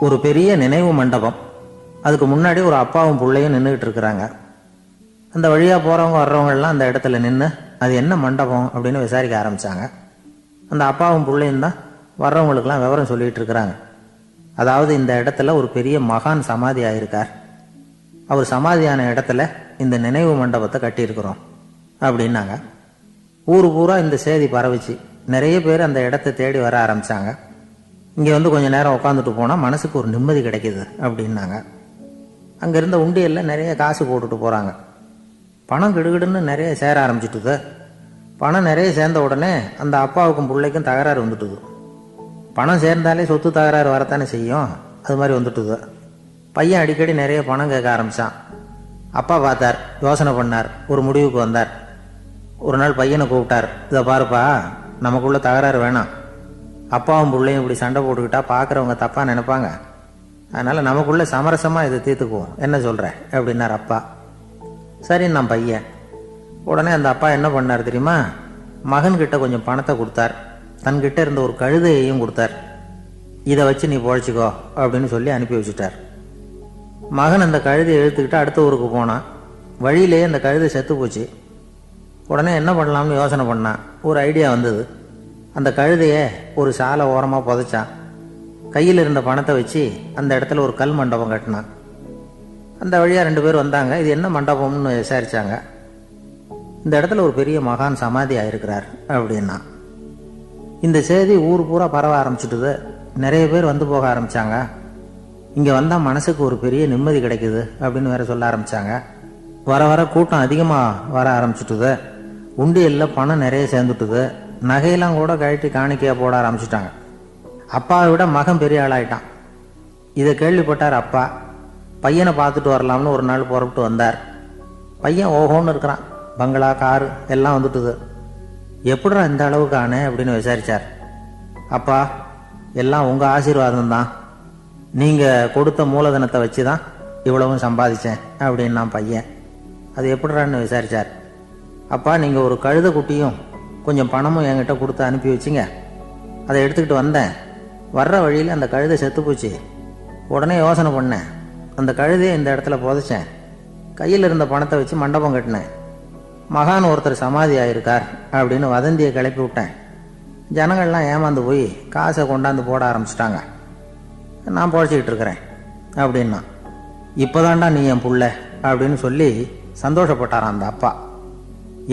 ஒரு பெரிய நினைவு மண்டபம். அதுக்கு முன்னாடி ஒரு அப்பாவும் பிள்ளையும் நின்றுக்கிட்டு இருக்கிறாங்க. அந்த வழியாக போகிறவங்க வர்றவங்கெல்லாம் அந்த இடத்துல நின்று அது என்ன மண்டபம் அப்படின்னு விசாரிக்க ஆரம்பித்தாங்க. அந்த அப்பாவும் பிள்ளையும் தான் வர்றவங்களுக்கெல்லாம் விவரம் சொல்லிகிட்டு இருக்கிறாங்க. அதாவது இந்த இடத்துல ஒரு பெரிய மகான் சமாதி ஆயிருக்கார். அவர் சமாதியான இடத்துல இந்த நினைவு மண்டபத்தை கட்டியிருக்கிறோம் அப்படின்னாங்க. ஊர் பூரா இந்த செய்தி பரவிச்சு. நிறைய பேர் அந்த இடத்த தேடி வர ஆரம்பித்தாங்க. இங்கே வந்து கொஞ்சம் நேரம் உட்காந்துட்டு போனால் மனசுக்கு ஒரு நிம்மதி கிடைக்கிது அப்படின்னாங்க. அங்கே இருந்த உண்டியலில் நிறைய காசு போட்டுட்டு போகிறாங்க. பணம் கிடுகிடுன்னு நிறைய சேர ஆரம்பிச்சிட்டுது. பணம் நிறைய சேர்ந்த உடனே அந்த அப்பாவுக்கும் பிள்ளைக்கும் தகராறு வந்துட்டுது. பணம் சேர்ந்தாலே சொத்து தகராறு வரத்தானே செய்யும். அது மாதிரி வந்துட்டுது. பையன் அடிக்கடி நிறைய பணம் கேட்க ஆரம்பித்தான். அப்பா பார்த்தார், யோசனை பண்ணார், ஒரு முடிவுக்கு வந்தார். ஒரு நாள் பையனை கூப்பிட்டார். இதை பாருப்பா, நமக்குள்ள தகராறு வேணாம். அப்பாவும் பிள்ளையும் இப்படி சண்டை போட்டுக்கிட்டா பார்க்குறவங்க தப்பாக நினைப்பாங்க. அதனால் நமக்குள்ள சமரசமாக இதை தீர்த்துக்குவோம், என்ன சொல்கிற அப்படின்னார் அப்பா. சரின்னு நான் பையன். உடனே அந்த அப்பா என்ன பண்ணார் தெரியுமா? மகன்கிட்ட கொஞ்சம் பணத்தை கொடுத்தார். தன்கிட்ட இருந்த ஒரு கழுதையையும் கொடுத்தார். இதை வச்சு நீ பொழைச்சிக்கோ அப்படின்னு சொல்லி அனுப்பி வச்சுட்டார். மகன் அந்த கழுதையை இழுத்துக்கிட்டு அடுத்த ஊருக்கு போனான். வழியிலேயே அந்த கழுதை செத்து போச்சு. உடனே என்ன பண்ணலாம்னு யோசனை பண்ணான். ஒரு ஐடியா வந்தது. அந்த கழுதையை ஒரு சாலை ஓரமாக புதைச்சான். கையில் இருந்த பணத்தை வச்சு அந்த இடத்துல ஒரு கல் மண்டபம் கட்டினான். அந்த வழியாக 2 பேர் வந்தாங்க. இது என்ன மண்டபம்னு விசாரித்தாங்க. இந்த இடத்துல ஒரு பெரிய மகான் சமாதி ஆயிருக்கிறார் அப்படின்னா. இந்த செய்தி ஊர் பூரா பரவ ஆரம்பிச்சுட்டுது. நிறைய பேர் வந்து போக ஆரம்பித்தாங்க. இங்கே வந்தால் மனசுக்கு ஒரு பெரிய நிம்மதி கிடைக்குது அப்படின்னு வேற சொல்ல ஆரம்பித்தாங்க. வர வர கூட்டம் அதிகமாக வர ஆரம்பிச்சுட்டுது. உண்டியலில் பணம் நிறைய சேர்ந்துட்டுது. நகையெல்லாம் கூட கழட்டி காணிக்கையாக போட ஆரம்பிச்சிட்டாங்க. அப்பாவை விட மகன் பெரிய ஆளாயிட்டான். இதை கேள்விப்பட்டார் அப்பா. பையனை பார்த்துட்டு வரலாம்னு ஒரு நாள் புறப்பட்டு வந்தார். பையன் ஓஹோன்னு இருக்கிறான். பங்களா, காரு எல்லாம் வந்துட்டுது. எப்படிடா இந்த அளவுக்கு ஆனே அப்படின்னு விசாரித்தார். அப்பா, எல்லாம் உங்கள் ஆசீர்வாதம் தான். நீங்கள் கொடுத்த மூலதனத்தை வச்சு தான் இவ்வளவும் சம்பாதிச்சேன் அப்படின்னு நான் பையன். அது எப்படிறான்னு விசாரித்தார். அப்பா, நீங்கள் ஒரு கழுதை குட்டியும் கொஞ்சம் பணமும் என்கிட்ட கொடுத்து அனுப்பி வச்சிங்க. அதை எடுத்துக்கிட்டு வந்தேன். வர்ற வழியில் அந்த கழுதை செத்து போச்சு. உடனே யோசனை பண்ணேன். அந்த கழுதையை இந்த இடத்துல புதைச்சேன். கையில் இருந்த பணத்தை வச்சு மண்டபம் கட்டினேன். மகான் ஒருத்தர் சமாதி ஆயிருக்கார் அப்படின்னு வதந்தியை கிளப்பி விட்டேன். ஜனங்கள்லாம் ஏமாந்து போய் காசை கொண்டாந்து போட ஆரம்பிச்சிட்டாங்க. நான் பொழைச்சிக்கிட்டு இருக்கிறேன் அப்படின்னா. இப்போதான்டா நீ என் புள்ள அப்படின்னு சொல்லி சந்தோஷப்பட்டாரான் அந்த அப்பா.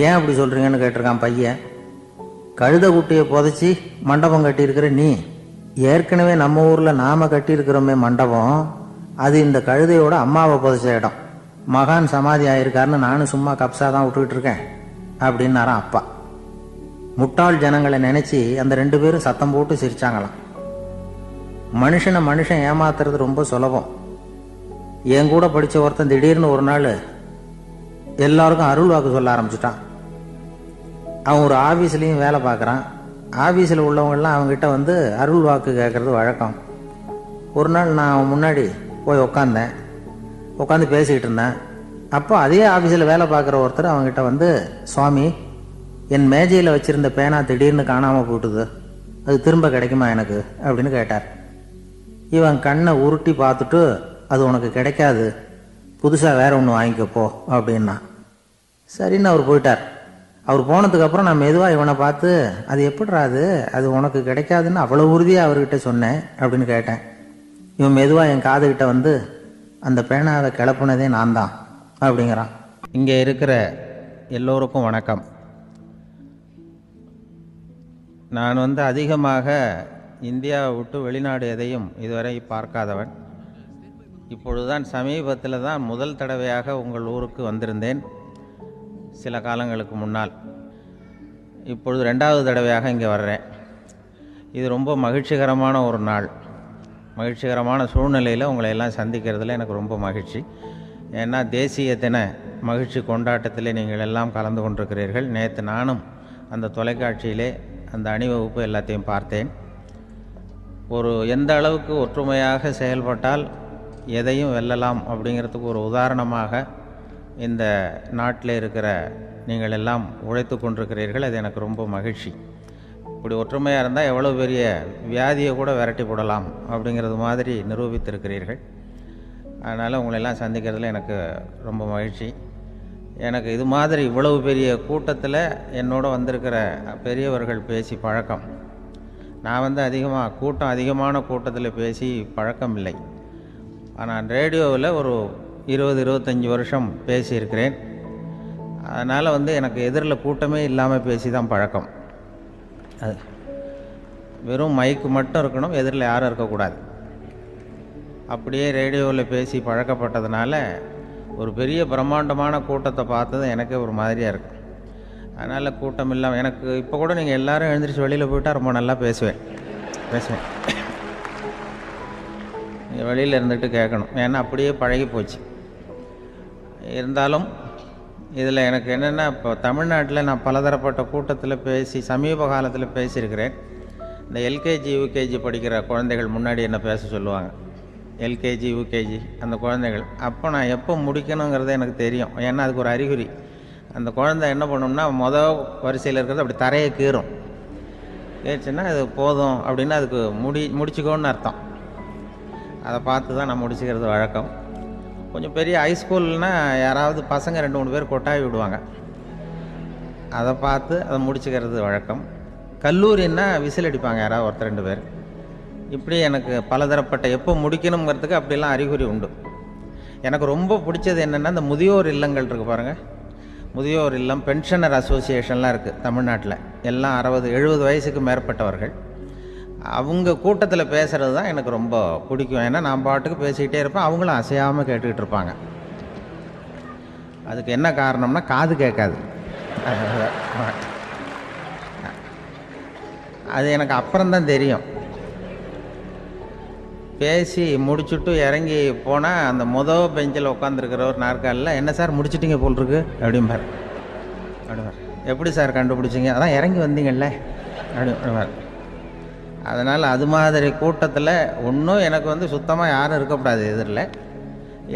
ஏன் அப்படி சொல்கிறீங்கன்னு கேட்டிருக்கான் பையன். கழுதை குட்டியை புதைச்சி மண்டபம் கட்டியிருக்கிற நீ, ஏற்கனவே நம்ம ஊரில் நாம் கட்டியிருக்கிறோமே மண்டபம், அது இந்த கழுதையோட அம்மாவை புதைச்ச இடம். மகான் சமாதி ஆயிருக்காருன்னு நானும் சும்மா கப்ஸா தான் விட்டுக்கிட்டு இருக்கேன் அப்படின்னாரான் அப்பா. முட்டாள் ஜனங்களை நினச்சி அந்த 2 பேரும் சத்தம் போட்டு சிரிச்சாங்களாம். மனுஷன் ஏமாத்துறது ரொம்ப சுலபம். என் கூட படித்த ஒருத்தன் திடீர்னு ஒரு நாள் எல்லாருக்கும் அருள் வாக்கு சொல்ல ஆரம்பிச்சிட்டான். அவன் ஒரு ஆஃபீஸ்லேயும் வேலை பார்க்குறான். ஆஃபீஸில் உள்ளவங்கெல்லாம் அவங்ககிட்ட வந்து அருள் வாக்கு கேட்குறது வழக்கம். ஒரு நாள் நான் அவன் முன்னாடி போய் உட்காந்து பேசிக்கிட்டு இருந்தேன். அப்போ அதே ஆஃபீஸில் வேலை பார்க்குற ஒருத்தர் அவங்ககிட்ட வந்து, சுவாமி, என் மேஜையில் வச்சுருந்த பேனா திடீர்னு காணாமல் போயிட்டுது, அது திரும்ப கிடைக்குமா எனக்கு அப்படின்னு கேட்டார். இவன் கண்ணை உருட்டி பார்த்துட்டு, அது உனக்கு கிடைக்காது, புதுசாக வேற ஒன்று வாங்கிக்கப்போ அப்படின்னா. சரின்னு அவர் போயிட்டார். அவர் போனதுக்கப்புறம் நான் மெதுவாக இவனை பார்த்து, அது எப்படிரா அது உனக்கு கிடைக்காதுன்னு அவ்வளோ உறுதியாக அவர்கிட்ட சொன்னேன் அப்படின்னு கேட்டேன். இவன் மெதுவாக என் காதுகிட்ட வந்து, அந்த பேனாவை கிளப்புனதே நான் தான் அப்படிங்கிறான். இங்கே இருக்கிற எல்லோருக்கும் வணக்கம். நான் வந்து அதிகமாக இந்தியாவை விட்டு வெளிநாடு எதையும் இதுவரை பார்க்காதவன். இப்பொழுதுதான் சமீபத்தில் தான் முதல் தடவையாக உங்கள் ஊருக்கு வந்திருந்தேன், சில காலங்களுக்கு முன்னால். இப்பொழுது 2வது தடவையாக இங்கே வர்றேன். இது ரொம்ப மகிழ்ச்சிகரமான ஒரு நாள். மகிழ்ச்சிகரமான சூழ்நிலையில் உங்களை எல்லாம் சந்திக்கிறதுல எனக்கு ரொம்ப மகிழ்ச்சி. ஏன்னா தேசிய தின மகிழ்ச்சி கொண்டாட்டத்திலே நீங்கள் எல்லாம் கலந்து கொண்டிருக்கிறீர்கள். நேற்று நானும் அந்த தொலைக்காட்சியிலே அந்த அணிவகுப்பு எல்லாத்தையும் பார்த்தேன். எந்த அளவுக்கு ஒற்றுமையாக செயல்பட்டால் எதையும் வெல்லலாம் அப்படிங்கிறதுக்கு ஒரு உதாரணமாக இந்த நாட்டில் இருக்கிற நீங்கள் எல்லாம் உழைத்து கொண்டிருக்கிறீர்கள். அது எனக்கு ரொம்ப மகிழ்ச்சி. இப்படி ஒற்றுமையாக இருந்தால் எவ்வளோ பெரிய வியாதியை கூட விரட்டி போடலாம் அப்படிங்கிறது மாதிரி நிரூபித்திருக்கிறீர்கள். அதனால் உங்களெல்லாம் சந்திக்கிறதுல எனக்கு ரொம்ப மகிழ்ச்சி. எனக்கு இது மாதிரி இவ்வளவு பெரிய கூட்டத்தில் என்னோட வந்திருக்கிற பெரியவர்கள் பேசி பழக்கம். நான் அதிகமான கூட்டத்தில் பேசி பழக்கம் இல்லை. ஆனால் ரேடியோவில் ஒரு 20-25 வருஷம் பேசியிருக்கிறேன். அதனால் எனக்கு எதிரில் கூட்டமே இல்லாமல் பேசி தான் பழக்கம். அது வெறும் மைக்கு மட்டும் இருக்கணும், எதிரில் யாரும் இருக்கக்கூடாது. அப்படியே ரேடியோவில் பேசி பழக்கப்பட்டதுனால ஒரு பெரிய பிரம்மாண்டமான கூட்டத்தை பார்த்தது எனக்கே ஒரு மாதிரியாக இருக்குது. அதனால் கூட்டம் இல்லாமல் எனக்கு இப்போ கூட நீங்கள் எல்லோரும் எழுந்திரிச்சு வெளியில் போயிட்டால் ரொம்ப நல்லா பேசுவேன். நீங்கள் வெளியில் இருந்துட்டு கேட்கணும், ஏன்னா அப்படியே பழகி போச்சு. இருந்தாலும் இதில் எனக்கு என்னென்னா, இப்போ தமிழ்நாட்டில் நான் பலதரப்பட்ட கூட்டத்தில் பேசி சமீப காலத்தில் பேசியிருக்கிறேன். இந்த எல்கேஜி யூகேஜி படிக்கிற குழந்தைகள் முன்னாடி என்ன பேச சொல்லுவாங்க, எல்கேஜி யூகேஜி அந்த குழந்தைகள். அப்போ நான் எப்போ முடிக்கணுங்கிறது எனக்கு தெரியும், ஏன்னா அதுக்கு ஒரு அறிகுறி. அந்த குழந்தை என்ன பண்ணணும்னா மொதல் வரிசையில் இருக்கிறது அப்படி தரையை கீறும். கேச்சுன்னா அது போதும் அப்படின்னு அதுக்கு முடிச்சுக்கோன்னு அர்த்தம். அதை பார்த்து தான் நான் முடிச்சுக்கிறது வழக்கம். கொஞ்சம் பெரிய ஹைஸ்கூல்னால் யாராவது பசங்க 2-3 பேர் கொட்டாவி விடுவாங்க, அதை பார்த்து அதை முடிச்சுக்கிறது வழக்கம். கல்லூரின்னா விசில் அடிப்பாங்க யாராவது 1-2 பேர். இப்படி எனக்கு பலதரப்பட்ட எப்போ முடிக்கணுங்கிறதுக்கு அப்படிலாம் அறிகுறி உண்டு. எனக்கு ரொம்ப பிடிச்சது என்னென்னா, இந்த முதியோர் இல்லங்கள் இருக்குது பாருங்கள். முதியோர் இல்லம், பென்ஷனர் அசோசியேஷன்லாம் இருக்குது தமிழ்நாட்டில். எல்லாம் 60-70 வயசுக்கு மேற்பட்டவர்கள். அவங்க கூட்டத்தில் பேசுகிறது தான் எனக்கு ரொம்ப பிடிக்கும். ஏன்னா நான் பாட்டுக்கு பேசிக்கிட்டே இருப்பேன், அவங்களும் அசையாமல் கேட்டுக்கிட்டு இருப்பாங்க. அதுக்கு என்ன காரணம்னா காது கேட்காது. அது எனக்கு அப்புறம்தான் தெரியும். பேசி முடிச்சுட்டு இறங்கி போனால் அந்த பெஞ்சில் உட்காந்துருக்கிற ஒரு நாற்காலில், என்ன சார் முடிச்சிட்டிங்க போல் இருக்கு அப்படிம்பார். எப்படி சார் கண்டுபிடிச்சிங்க, அதான் இறங்கி வந்தீங்கல்ல அப்படிம்பார். அதனால் அது மாதிரி கூட்டத்தில் ஒன்றும் எனக்கு சுத்தமாக யாரும் இருக்கக்கூடாது எதிரில்.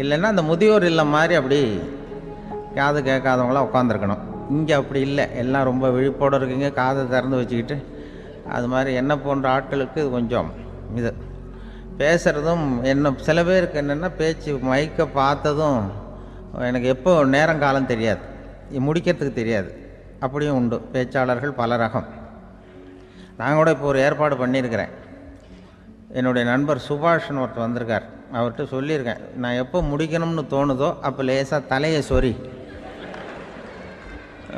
இல்லைன்னா அந்த முதியோர் இல்லம் மாதிரி அப்படி காது கேட்காதவங்களாம் உட்காந்துருக்கணும். இங்கே அப்படி இல்லை, எல்லாம் ரொம்ப விழிப்போடு இருக்குங்க, காதை திறந்து வச்சுக்கிட்டு. அது மாதிரி என்ன போன்ற ஆட்களுக்கு இது கொஞ்சம் இது பேசுகிறதும் என்ன, சில பேருக்கு என்னென்னா பேச்சு மைக்கை பார்த்ததும் எனக்கு எப்போ நேரங்காலம் தெரியாது, முடிக்கிறதுக்கு தெரியாது. அப்படியும் உண்டு பேச்சாளர்கள் பல ரகம். நான் கூட இப்போ ஒரு ஏற்பாடு பண்ணியிருக்கிறேன். என்னுடைய நண்பர் சுபாஷ்னு ஒருத்தர் வந்திருக்கார். அவர்கிட்ட சொல்லியிருக்கேன், நான் எப்போ முடிக்கணும்னு தோணுதோ அப்போ லேசாக தலையை சொறி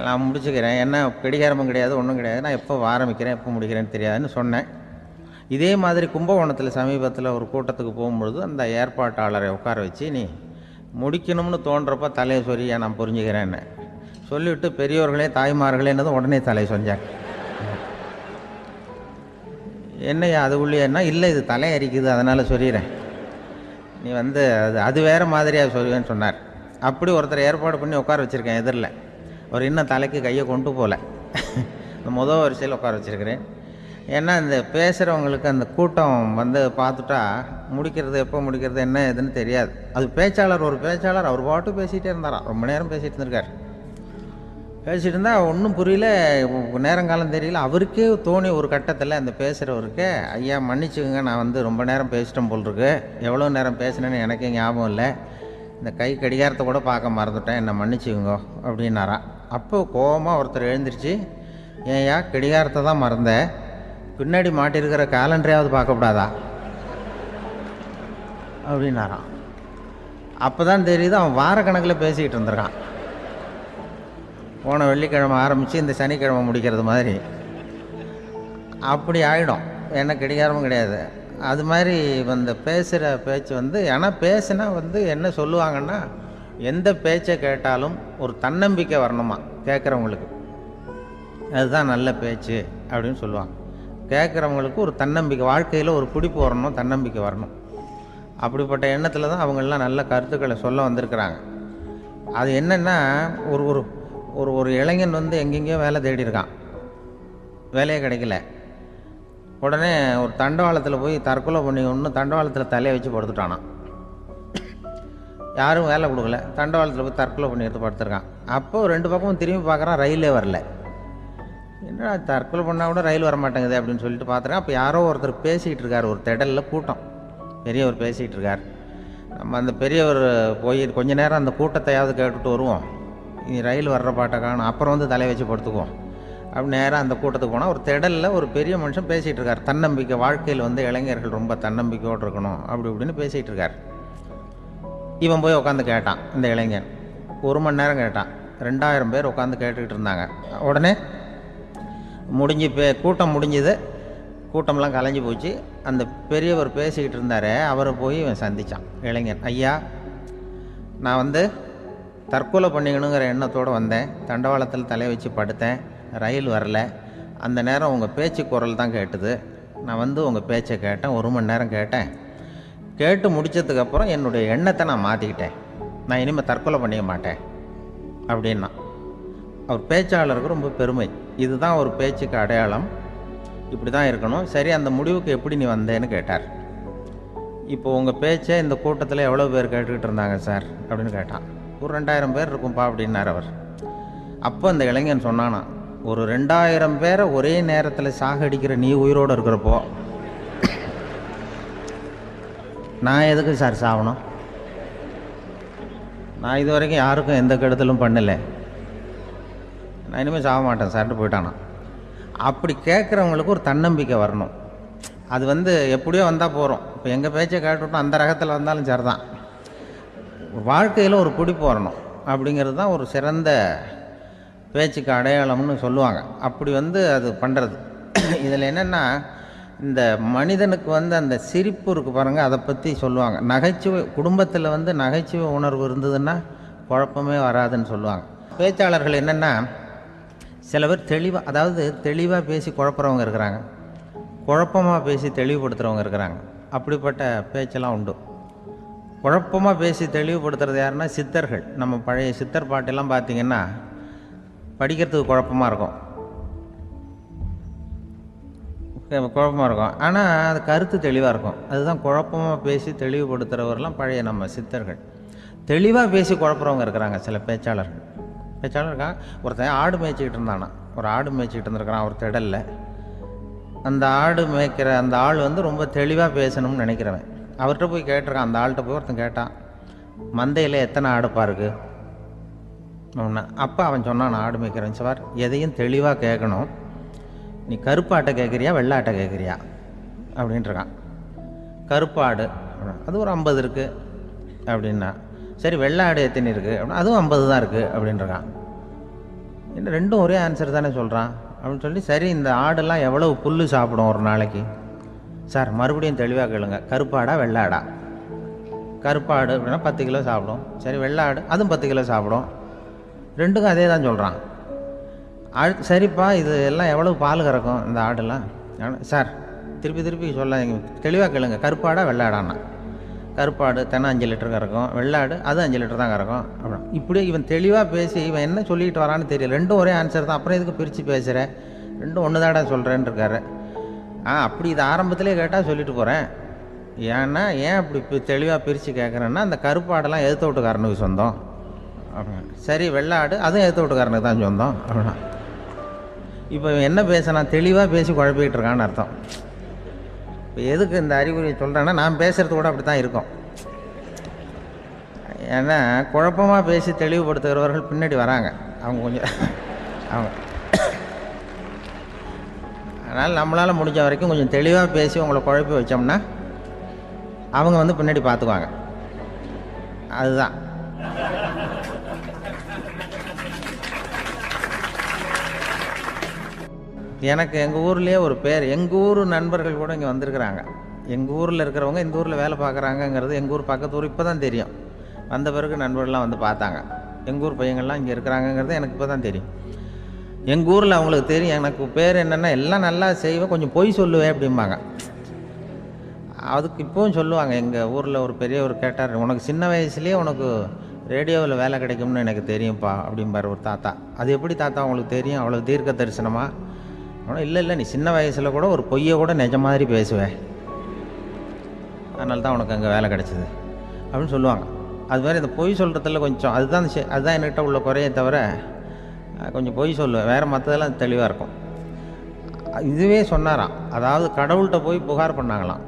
நான் முடிச்சுக்கிறேன். என்ன கடிகாரமும் கிடையாது, ஒன்றும் கிடையாது, நான் எப்போ ஆரம்பிக்கிறேன் எப்போ முடிக்கிறேன்னு தெரியாதுன்னு சொன்னேன். இதே மாதிரி கும்பகோணத்தில் சமீபத்தில் ஒரு கூட்டத்துக்கு போகும்பொழுது அந்த ஏற்பாட்டாளரை உட்கார வச்சு, நீ முடிக்கணும்னு தோன்றப்போ தலையை சொறியா நான் புரிஞ்சுக்கிறேன்னு சொல்லிவிட்டு, பெரியோர்களே தாய்மார்களேன்னதும் உடனே தலையை சொன்னாங்க. என்னையா அது உள்ளேன்னா, இல்லை இது தலை அரிக்குது அதனால் சொல்லிடுறேன், நீ அது வேறு மாதிரியாக சொல்லுவேன்னு சொன்னார். அப்படி ஒருத்தர் ஏற்பாடு பண்ணி உட்கார வச்சுருக்கேன் எதிரில். அவர் இன்னும் தலைக்கு கையை கொண்டு போகல, இந்த வரிசையில் உட்கார வச்சுருக்கிறேன். ஏன்னா இந்த பேசுகிறவங்களுக்கு அந்த கூட்டம் பார்த்துட்டா முடிக்கிறது எப்போ முடிக்கிறது என்ன ஏதுன்னு தெரியாது. அது ஒரு பேச்சாளர் அவர் பாட்டு பேசிகிட்டே இருந்தாராம், ரொம்ப நேரம் பேசிகிட்டு இருந்திருக்கார். பேசிகிட்டு இருந்தால் ஒன்றும் புரியல, நேரங்காலம் தெரியல. அவருக்கே தோணி ஒரு கட்டத்தில் அந்த பேசுகிறவருக்கு, ஐயா மன்னிச்சுக்கோங்க, நான் ரொம்ப நேரம் பேசிட்டேன் போல் இருக்கு, எவ்வளோ நேரம் பேசினேன்னு எனக்கே ஞாபகம் இல்லை, இந்த கை கடிகாரத்தை கூட பார்க்க மறந்துட்டேன், என்னை மன்னிச்சுக்கோங்க அப்படின்னாராம். அப்போ கோபமாக ஒருத்தர் எழுந்திரிச்சு, ஏன்யா கடிகாரத்தை தான் மறந்தேன், பின்னாடி மாட்டிருக்கிற காலண்டரையாவது பார்க்கக்கூடாதா அப்படின்னாராம். அப்போ தான் தெரியுது அவன் வாரக்கணக்கில் பேசிக்கிட்டு இருந்திருக்கான். போன வெள்ளிக்கிழமை ஆரம்பித்து இந்த சனிக்கிழமை முடிக்கிறது மாதிரி அப்படி ஆகிடும். என்ன கடிகாரமும் கிடையாது. அது மாதிரி பேசுகிற பேச்சு ஏன்னா பேசுனா என்ன சொல்லுவாங்கன்னா, எந்த பேச்சை கேட்டாலும் ஒரு தன்னம்பிக்கை வரணுமா கேட்குறவங்களுக்கு, அதுதான் நல்ல பேச்சு அப்படின்னு சொல்லுவாங்க. கேட்குறவங்களுக்கு ஒரு தன்னம்பிக்கை, வாழ்க்கையில் ஒரு பிடிப்பு வரணும், தன்னம்பிக்கை வரணும். அப்படிப்பட்ட எண்ணத்தில் தான் அவங்கெல்லாம் நல்ல கருத்துக்களை சொல்ல வந்திருக்கிறாங்க. அது என்னென்னா, ஒரு ஒரு ஒரு ஒரு இளைஞன் எங்கெங்கேயோ வேலை தேடி இருக்கான், வேலையே கிடைக்கல. உடனே ஒரு தண்டவாளத்தில் போய் தற்கொலை பண்ணி தண்டவாளத்தில் தலையை வச்சு படுத்துட்டானான். யாரும் வேலை கொடுக்கல, தண்டவாளத்தில் போய் தற்கொலை பண்ணி எடுத்து படுத்துருக்கான். அப்போது 2 பக்கமும் திரும்பி பார்க்குறான், ரயிலே வரல. என்ன தற்கொலை பண்ணால் கூட ரயில் வர மாட்டேங்குது அப்படின்னு சொல்லிட்டு பார்த்துருக்கேன். அப்போ யாரோ ஒருத்தர் பேசிகிட்டு இருக்கார், ஒரு திடலில் கூட்டம், பெரியவர் பேசிகிட்டு இருக்கார். நம்ம அந்த பெரியவர் போய் கொஞ்ச நேரம் அந்த கூட்டத்தையாவது கேட்டுட்டு வருவோம், நீ ரயில் வர்ற பாட்டை காணும், அப்புறம் வந்து தலை வச்சு படுத்துக்குவோம் அப்படின்னு நேராக அந்த கூட்டத்துக்கு போனால் ஒரு திடலில் ஒரு பெரிய மனுஷன் பேசிகிட்டு இருக்கார். தன்னம்பிக்கை, வாழ்க்கையில் வந்து இளைஞர்கள் ரொம்ப தன்னம்பிக்கையோடு இருக்கணும் அப்படி இப்படின்னு பேசிகிட்டு இருக்கார். இவன் போய் உட்காந்து கேட்டான். இந்த இளைஞன் 1 மணி நேரம் கேட்டான். 2000 பேர் உட்காந்து கேட்டுக்கிட்டு இருந்தாங்க. உடனே கூட்டம் முடிஞ்சுது, கூட்டம்லாம் கலைஞ்சி போச்சு. அந்த பெரியவர் பேசிக்கிட்டு இருந்தாரே அவரை போய் இவன் சந்தித்தான். இளைஞன், ஐயா, நான் வந்து தற்கொலை பண்ணிக்கணுங்கிற எண்ணத்தோடு வந்தேன், தண்டவாளத்தில் தலையை வச்சு படுத்தேன், ரயில் வரல, அந்த நேரம் உங்கள் பேச்சு குரல் தான் கேட்டுது, நான் வந்து உங்கள் பேச்சை கேட்டேன், 1 மணி நேரம் கேட்டேன், கேட்டு முடித்ததுக்கப்புறம் என்னுடைய எண்ணத்தை நான் மாற்றிக்கிட்டேன், நான் இனிமேல் தற்கொலை பண்ணிக்க மாட்டேன் அப்படின்னா. அவர் பேச்சாளருக்கு ரொம்ப பெருமை, இதுதான் ஒரு பேச்சுக்கு அடையாளம், இப்படி தான் இருக்கணும். சரி, அந்த முடிவுக்கு எப்படி நீ வந்தேன்னு கேட்டார். இப்போ உங்கள் பேச்சை இந்த கூட்டத்தில் எவ்வளோ பேர் கேட்டுக்கிட்டு இருந்தாங்க சார் அப்படின்னு கேட்டான். ஒரு 2000 பேர் இருக்கும்பா அப்படின்னார் அவர். அப்போ அந்த இளைஞன் சொன்னானா, ஒரு 2000 பேரை ஒரே நேரத்தில் சாகடிக்கிற நீ உயிரோடு இருக்கிறப்போ நான் எதுக்கு சார் சாகணும்? நான் இது வரைக்கும் யாருக்கும் எந்த கெடுதலும் பண்ணலை, நான் இனிமேல் சாக மாட்டேன் சார்ட்டு போயிட்டானா. அப்படி கேட்குறவங்களுக்கு ஒரு தன்னம்பிக்கை வரணும். அது வந்து எப்படியோ வந்தால் போகிறோம். இப்போ எங்கள் பேச்சை கேட்டுவிட்டோம், அந்த ரகத்தில் வந்தாலும் சரி தான். வாழ்க்கையில் ஒரு பிடிப்பு வரணும் அப்படிங்கிறது தான் ஒரு சிறந்த பேச்சுக்கு அடையாளம்னு சொல்லுவாங்க. அப்படி வந்து அது பண்ணுறது. இதில் என்னென்னா, இந்த மனிதனுக்கு வந்து அந்த சிரிப்பு இருக்குது பாருங்கள், அதை பற்றி சொல்லுவாங்க. நகைச்சுவை, குடும்பத்தில் வந்து நகைச்சுவை உணர்வு இருந்ததுன்னா குழப்பமே வராதுன்னு சொல்லுவாங்க. பேச்சாளர்கள் என்னென்னா, சில பேர் தெளிவாக, அதாவது தெளிவாக பேசி குழப்புறவங்க இருக்கிறாங்க, குழப்பமாக பேசி தெளிவுபடுத்துகிறவங்க இருக்கிறாங்க. அப்படிப்பட்ட பேச்செல்லாம் உண்டு. குழப்பமாக பேசி தெளிவுபடுத்துறது யாருன்னா சித்தர்கள். நம்ம பழைய சித்தர் பாட்டெல்லாம் பார்த்திங்கன்னா படிக்கிறதுக்கு குழப்பமாக இருக்கும், ஆனால் அது கருத்து தெளிவாக இருக்கும். அதுதான் குழப்பமாக பேசி தெளிவுபடுத்துகிறவரெல்லாம் பழைய நம்ம சித்தர்கள். தெளிவாக பேசி குழப்புறவங்க இருக்கிறாங்க சில பேச்சாளர்கள். இருக்காங்க. ஒருத்தன் ஆடு மேய்ச்சிக்கிட்டு இருந்தானா, ஒரு ஆடு மேய்ச்சிக்கிட்டு இருந்திருக்கிறான் ஒரு திடலில். அந்த ஆடு மேய்க்கிற அந்த ஆள் வந்து ரொம்ப தெளிவாக பேசணும்னு நினைக்கிறவன். அவர்கிட்ட போய் கேட்டிருக்கான். அந்த ஆள்கிட்ட போய் ஒருத்தன் கேட்டான், மந்தையில் எத்தனை ஆடுப்பா இருக்குது அப்படின்னா. அப்போ அவன் சொன்னான், நான் ஆடு மேய்க்கிறேன் சார், எதையும் தெளிவாக கேட்கணும், நீ கருப்பு ஆட்டை கேட்குறியா வெள்ளை ஆட்டை கேட்குறியா அப்படின்ட்டுருக்கான். கருப்பு ஆடு அது ஒரு 50 இருக்குது அப்படின்னா. சரி, வெள்ளை ஆடு எத்தனை இருக்குது அப்படின்னா, அதுவும் 50 தான் இருக்குது அப்படின்ட்டுருக்கான். இன்னும் ரெண்டும் ஒரே ஆன்சர் தானே சொல்கிறான் அப்படின்னு சொல்லி, சரி இந்த ஆடெல்லாம் எவ்வளவு புல் சாப்பிடும் ஒரு நாளைக்கு சார்? மறுபடியும் தெளிவாக கேளுங்க, கருப்பாடா வெள்ளாடா? கருப்பாடு அப்படின்னா 10 கிலோ சாப்பிடும். சரி, வெள்ளாடு அதுவும் 10 கிலோ சாப்பிடும். ரெண்டுக்கும் அதே தான் சொல்கிறான். சரிப்பா, இது எல்லாம் எவ்வளவு பால் கறக்கும் இந்த ஆடெல்லாம்? சார் திருப்பி திருப்பி சொல்ல, தெளிவாக கேளுங்க, கருப்பாடா வெள்ளாடான்னா? கருப்பாடு தினம் 5 லிட்டர் கறக்கும், வெள்ளாடு அது 5 லிட்டர் தான் கறக்கும் அப்படின்னா. இப்படியே இவன் தெளிவாக பேசி இவன் என்ன சொல்லிட்டு வரான்னு தெரியல. ரெண்டும் ஒரே ஆன்சர் தான், அப்புறம் எதுக்கு பிரித்து பேசுகிற, ரெண்டும் ஒன்று தாடா சொல்கிறேன்னு இருக்காரு. அப்படி இது ஆரம்பத்திலே கேட்டால் சொல்லிட்டு போகிறேன். ஏன்னா ஏன் அப்படி தெளிவாக பிரித்து கேட்குறேன்னா, அந்த கருப்பாடெல்லாம் எதிர்த்த வீட்டுக்காரனுக்கு சொந்தம் அப்படின்னா. சரி, வெள்ளாடு அதுவும் எதிர்த்த வீட்டுக்காரனுக்கு தான் சொந்தம் அப்படின்னா. இப்போ என்ன பேசினா தெளிவாக பேசி குழப்பிக்கிட்டு இருக்கான்னு அர்த்தம். இப்போ எதுக்கு இந்த அறிகுறியை சொல்கிறேன்னா, நான் பேசுகிறது கூட அப்படி தான் இருக்கும். ஏன்னா குழப்பமாக பேசி தெளிவுபடுத்துகிறவர்கள் பின்னாடி வராங்க, அவங்க கொஞ்சம் அவங்க. அதனால் நம்மளால் முடிஞ்ச வரைக்கும் கொஞ்சம் தெளிவாக பேசி உங்களை குழப்பி வச்சோம்னா அவங்க வந்து பின்னாடி பார்த்துக்குவாங்க. அதுதான். எனக்கு எங்கள் ஊர்லேயே ஒரு பேர், எங்கள் ஊர் நண்பர்கள் கூட இங்கே வந்திருக்கிறாங்க. எங்கள் ஊரில் இருக்கிறவங்க இந்த ஊரில் வேலை பார்க்குறாங்கங்கிறது எங்கள் ஊர் பக்கத்து ஊர் இப்போ தான் தெரியும். வந்த பிறகு நண்பர்கள்லாம் வந்து பார்த்தாங்க. எங்கள் ஊர் பையங்கள்லாம் இங்கே இருக்கிறாங்கங்கிறது எனக்கு இப்போ தான் தெரியும். எங்கள் ஊரில் அவங்களுக்கு தெரியும் எனக்கு பேர் என்னென்னா, எல்லாம் நல்லா செய்வேன், கொஞ்சம் பொய் சொல்லுவேன் அப்படிம்பாங்க. அதுக்கு இப்போவும் சொல்லுவாங்க. எங்கள் ஊரில் ஒரு பெரியவர் கேட்டார், உனக்கு சின்ன வயசுலேயே உனக்கு ரேடியோவில் வேலை கிடைக்கும்னு எனக்கு தெரியும்ப்பா அப்படிம்பார் ஒரு தாத்தா. அது எப்படி தாத்தா உங்களுக்கு தெரியும், அவ்வளோ தீர்க்க தரிசனமா? ஆனால் இல்லை, நீ சின்ன வயசில் கூட ஒரு பொய்யை கூட நிஜ மாதிரி பேசுவேன், அதனால தான் உனக்கு அங்கே வேலை கிடச்சிது அப்படின்னு சொல்லுவாங்க. அது மாதிரி இந்த பொய் சொல்கிறதுல கொஞ்சம் அதுதான் என்கிட்ட உள்ள குறையை தவிர, கொஞ்சம் பொய் சொல்லுவேன், வேறு மற்றதெல்லாம் தெளிவாக இருக்கும். இதுவே சொன்னாராம். அதாவது கடவுள்கிட்ட போய் புகார் பண்ணாங்களாம்.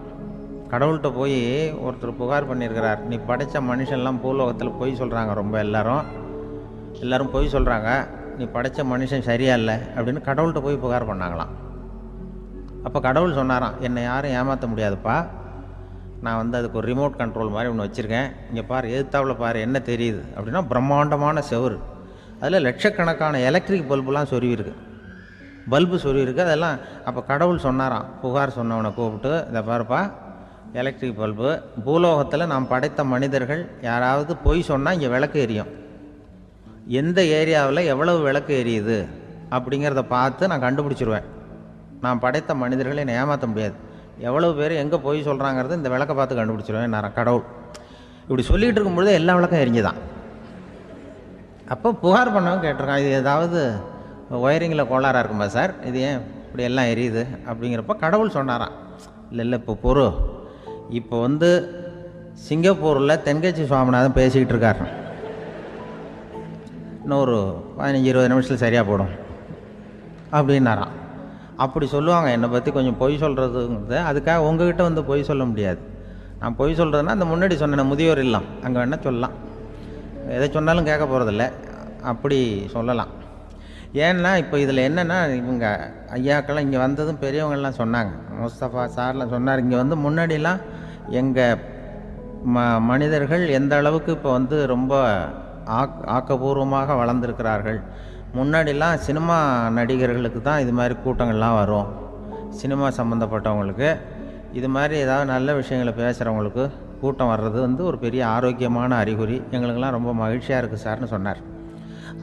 கடவுள்கிட்ட போய் ஒருத்தர் புகார் பண்ணியிருக்கிறார், நீ படைத்த மனுஷன்லாம் பூலோகத்தில் பொய் சொல்கிறாங்க, ரொம்ப எல்லோரும் பொய் சொல்கிறாங்க, நீ படைத்த மனுஷன் சரியா இல்லை அப்படின்னு கடவுள்கிட்ட போய் புகார் பண்ணாங்களாம். அப்போ கடவுள் சொன்னாராம், என்னை யாரும் ஏமாற்ற முடியாதுப்பா, நான் வந்து அதுக்கு ஒரு ரிமோட் கண்ட்ரோல் மாதிரி ஒன்று வச்சுருக்கேன், இங்கே பாரு, எதிர்த்தாவில் பாரு, என்ன தெரியுது அப்படின்னா பிரம்மாண்டமான செவுரு, அதில் லட்சக்கணக்கான எலக்ட்ரிக் பல்புலாம் சொருவிருக்கு, அதெல்லாம். அப்போ கடவுள் சொன்னாராம், புகார் சொன்னவனை கூப்பிட்டு, இதை பாருப்பா, எலக்ட்ரிக் பல்பு, பூலோகத்தில் நாம் படைத்த மனிதர்கள் யாராவது பொய் சொன்னால் இங்கே விளக்கு எரியும், எந்த ஏரியாவில் எவ்வளவு விளக்கு எரியுது அப்படிங்கிறத பார்த்து நான் கண்டுபிடிச்சிருவேன், நான் படைத்த மனிதர்களை என்னை ஏமாற்ற முடியாது, எவ்வளவு பேர் எங்கே பொய் சொல்கிறாங்கிறது இந்த விளக்கை பார்த்து கண்டுபிடிச்சிருவேன் நான் கடவுள். இப்படி சொல்லிகிட்டு இருக்கும்பொழுது எல்லா விளக்கம் எரிஞ்சுதான். அப்போ புகார் பண்ணவங்க கேட்டிருக்கான், இது ஏதாவது ஒயரிங்கில் கோளாறாக இருக்குமா சார், இது ஏன் இப்படி எல்லாம் எரியுது அப்படிங்கிறப்ப கடவுள் சொன்னாராம், இல்லை இப்போ பொறு, இப்போ வந்து சிங்கப்பூரில் தென்கட்சி சுவாமிநாதன் பேசிக்கிட்டு இருக்காரு, இன்னொரு 15-20 நிமிஷத்தில் சரியாக போடும் அப்படின்னாராம். அப்படி சொல்லுவாங்க என்னை பற்றி கொஞ்சம் பொய் சொல்கிறதுங்கிறது, அதுக்காக உங்ககிட்ட வந்து பொய் சொல்ல முடியாது. நான் பொய் சொல்கிறதுனா அந்த முன்னாடி சொன்ன முதியோர் இல்லம் அங்கே வேணால் சொல்லலாம், எதை சொன்னாலும் கேட்க போகிறதில்ல, அப்படி சொல்லலாம். ஏன்னா இப்போ இதில் என்னென்னா, இவங்க ஐயாக்கெல்லாம் இங்கே வந்ததும் பெரியவங்கள்லாம் சொன்னாங்க, முஸ்தபா சார்லாம் சொன்னார், இங்கே வந்து முன்னாடிலாம் எங்கள் மனிதர்கள் எந்த அளவுக்கு இப்போ வந்து ரொம்ப ஆக்கப்பூர்வமாக வளர்ந்துருக்கிறார்கள். முன்னாடிலாம் சினிமா நடிகர்களுக்கு தான் இது மாதிரி கூட்டங்கள்லாம் வரும், சினிமா சம்மந்தப்பட்டவங்களுக்கு இது மாதிரி ஏதாவது நல்ல விஷயங்களை பேசுகிறவங்களுக்கு கூட்டம் வர்றது வந்து ஒரு பெரிய ஆரோக்கியமான அறிகுறி, எங்களுக்கெல்லாம் ரொம்ப மகிழ்ச்சியாக இருக்குது சார்னு சொன்னார்.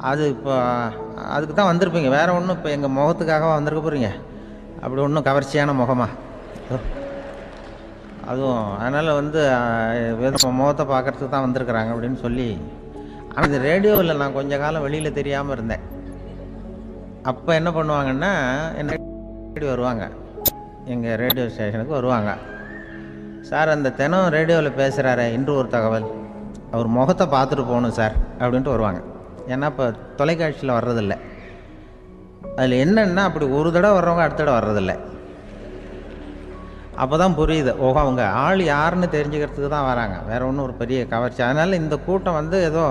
அது இப்போ அதுக்கு தான் வந்திருப்பீங்க, வேறு ஒன்றும் இப்போ எங்கள் முகத்துக்காக வந்திருக்க போகிறீங்க, அப்படி ஒன்றும் கவர்ச்சியான முகமா அதுவும், அதனால் வந்து முகத்தை பார்க்குறதுக்கு தான் வந்திருக்கிறாங்க அப்படின்னு சொல்லி. ஆனால் இது ரேடியோவில் நான் கொஞ்ச காலம் வெளியில் தெரியாமல் இருந்தேன். அப்போ என்ன பண்ணுவாங்கன்னா, என்ன வருவாங்க, எங்கள் ரேடியோ ஸ்டேஷனுக்கு வருவாங்க, சார் அந்த தினம் ரேடியோவில் பேசுகிறாரு இன்று ஒரு தகவல், அவர் முகத்தை பார்த்துட்டு போகணும் சார் அப்படின்ட்டு வருவாங்க. ஏன்னா இப்போ தொலைக்காட்சியில் வர்றதில்லை, அதில் என்னென்னா அப்படி ஒரு தடவை வர்றவங்க அடுத்த தடவை வர்றதில்லை. அப்போ தான் புரியுது, ஓஹோ அவங்க ஆள் யாருன்னு தெரிஞ்சுக்கிறதுக்கு தான் வராங்க, வேறு ஒன்றும் ஒரு பெரிய கவர்ச்சி. அதனால் இந்த கூட்டம் வந்து ஏதோ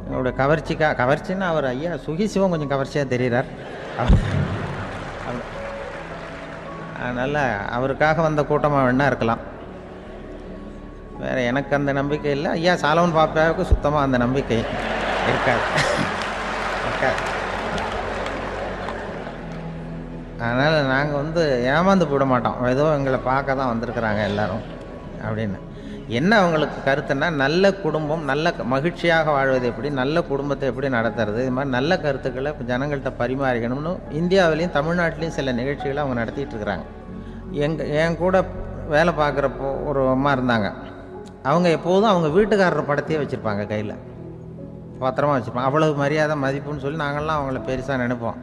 என்னோட கவர்ச்சின்னா அவர் ஐயா சுகிசிவம் கொஞ்சம் கவர்ச்சியாக தெரிகிறார், அதனால் அவருக்காக வந்த கூட்டமாக வேணா இருக்கலாம், வேறு எனக்கு அந்த நம்பிக்கை இல்லை. ஐயா சாலவன் பாப்பாவுக்கு சுத்தமாக அந்த நம்பிக்கை இருக்காது. அதனால் நாங்கள் வந்து ஏமாந்து போட மாட்டோம், ஏதோ எங்களை பார்க்க தான் வந்திருக்கிறாங்க எல்லோரும் அப்படின்னு. என்ன அவங்களுக்கு கருத்துன்னா, நல்ல குடும்பம், நல்ல மகிழ்ச்சியாக வாழ்வது எப்படி, நல்ல குடும்பத்தை எப்படி நடத்துறது, இது மாதிரி நல்ல கருத்துக்களை ஜனங்கள்கிட்ட பரிமாறிக்கணும்னு இந்தியாவிலையும் தமிழ்நாட்டிலையும் சில நிகழ்ச்சிகளை அவங்க நடத்திட்டு இருக்கிறாங்க. என் கூட வேலை பார்க்குறப்போ ஒரு அம்மா இருந்தாங்க, அவங்க எப்போதும் அவங்க வீட்டுக்காரர் படத்தையே வச்சுருப்பாங்க, கையில் பத்திரமா வச்சுருப்பாங்க, அவ்வளவு மரியாதை மதிப்புன்னு சொல்லி நாங்கள்லாம் அவங்கள பெருசாக நினைப்போம்.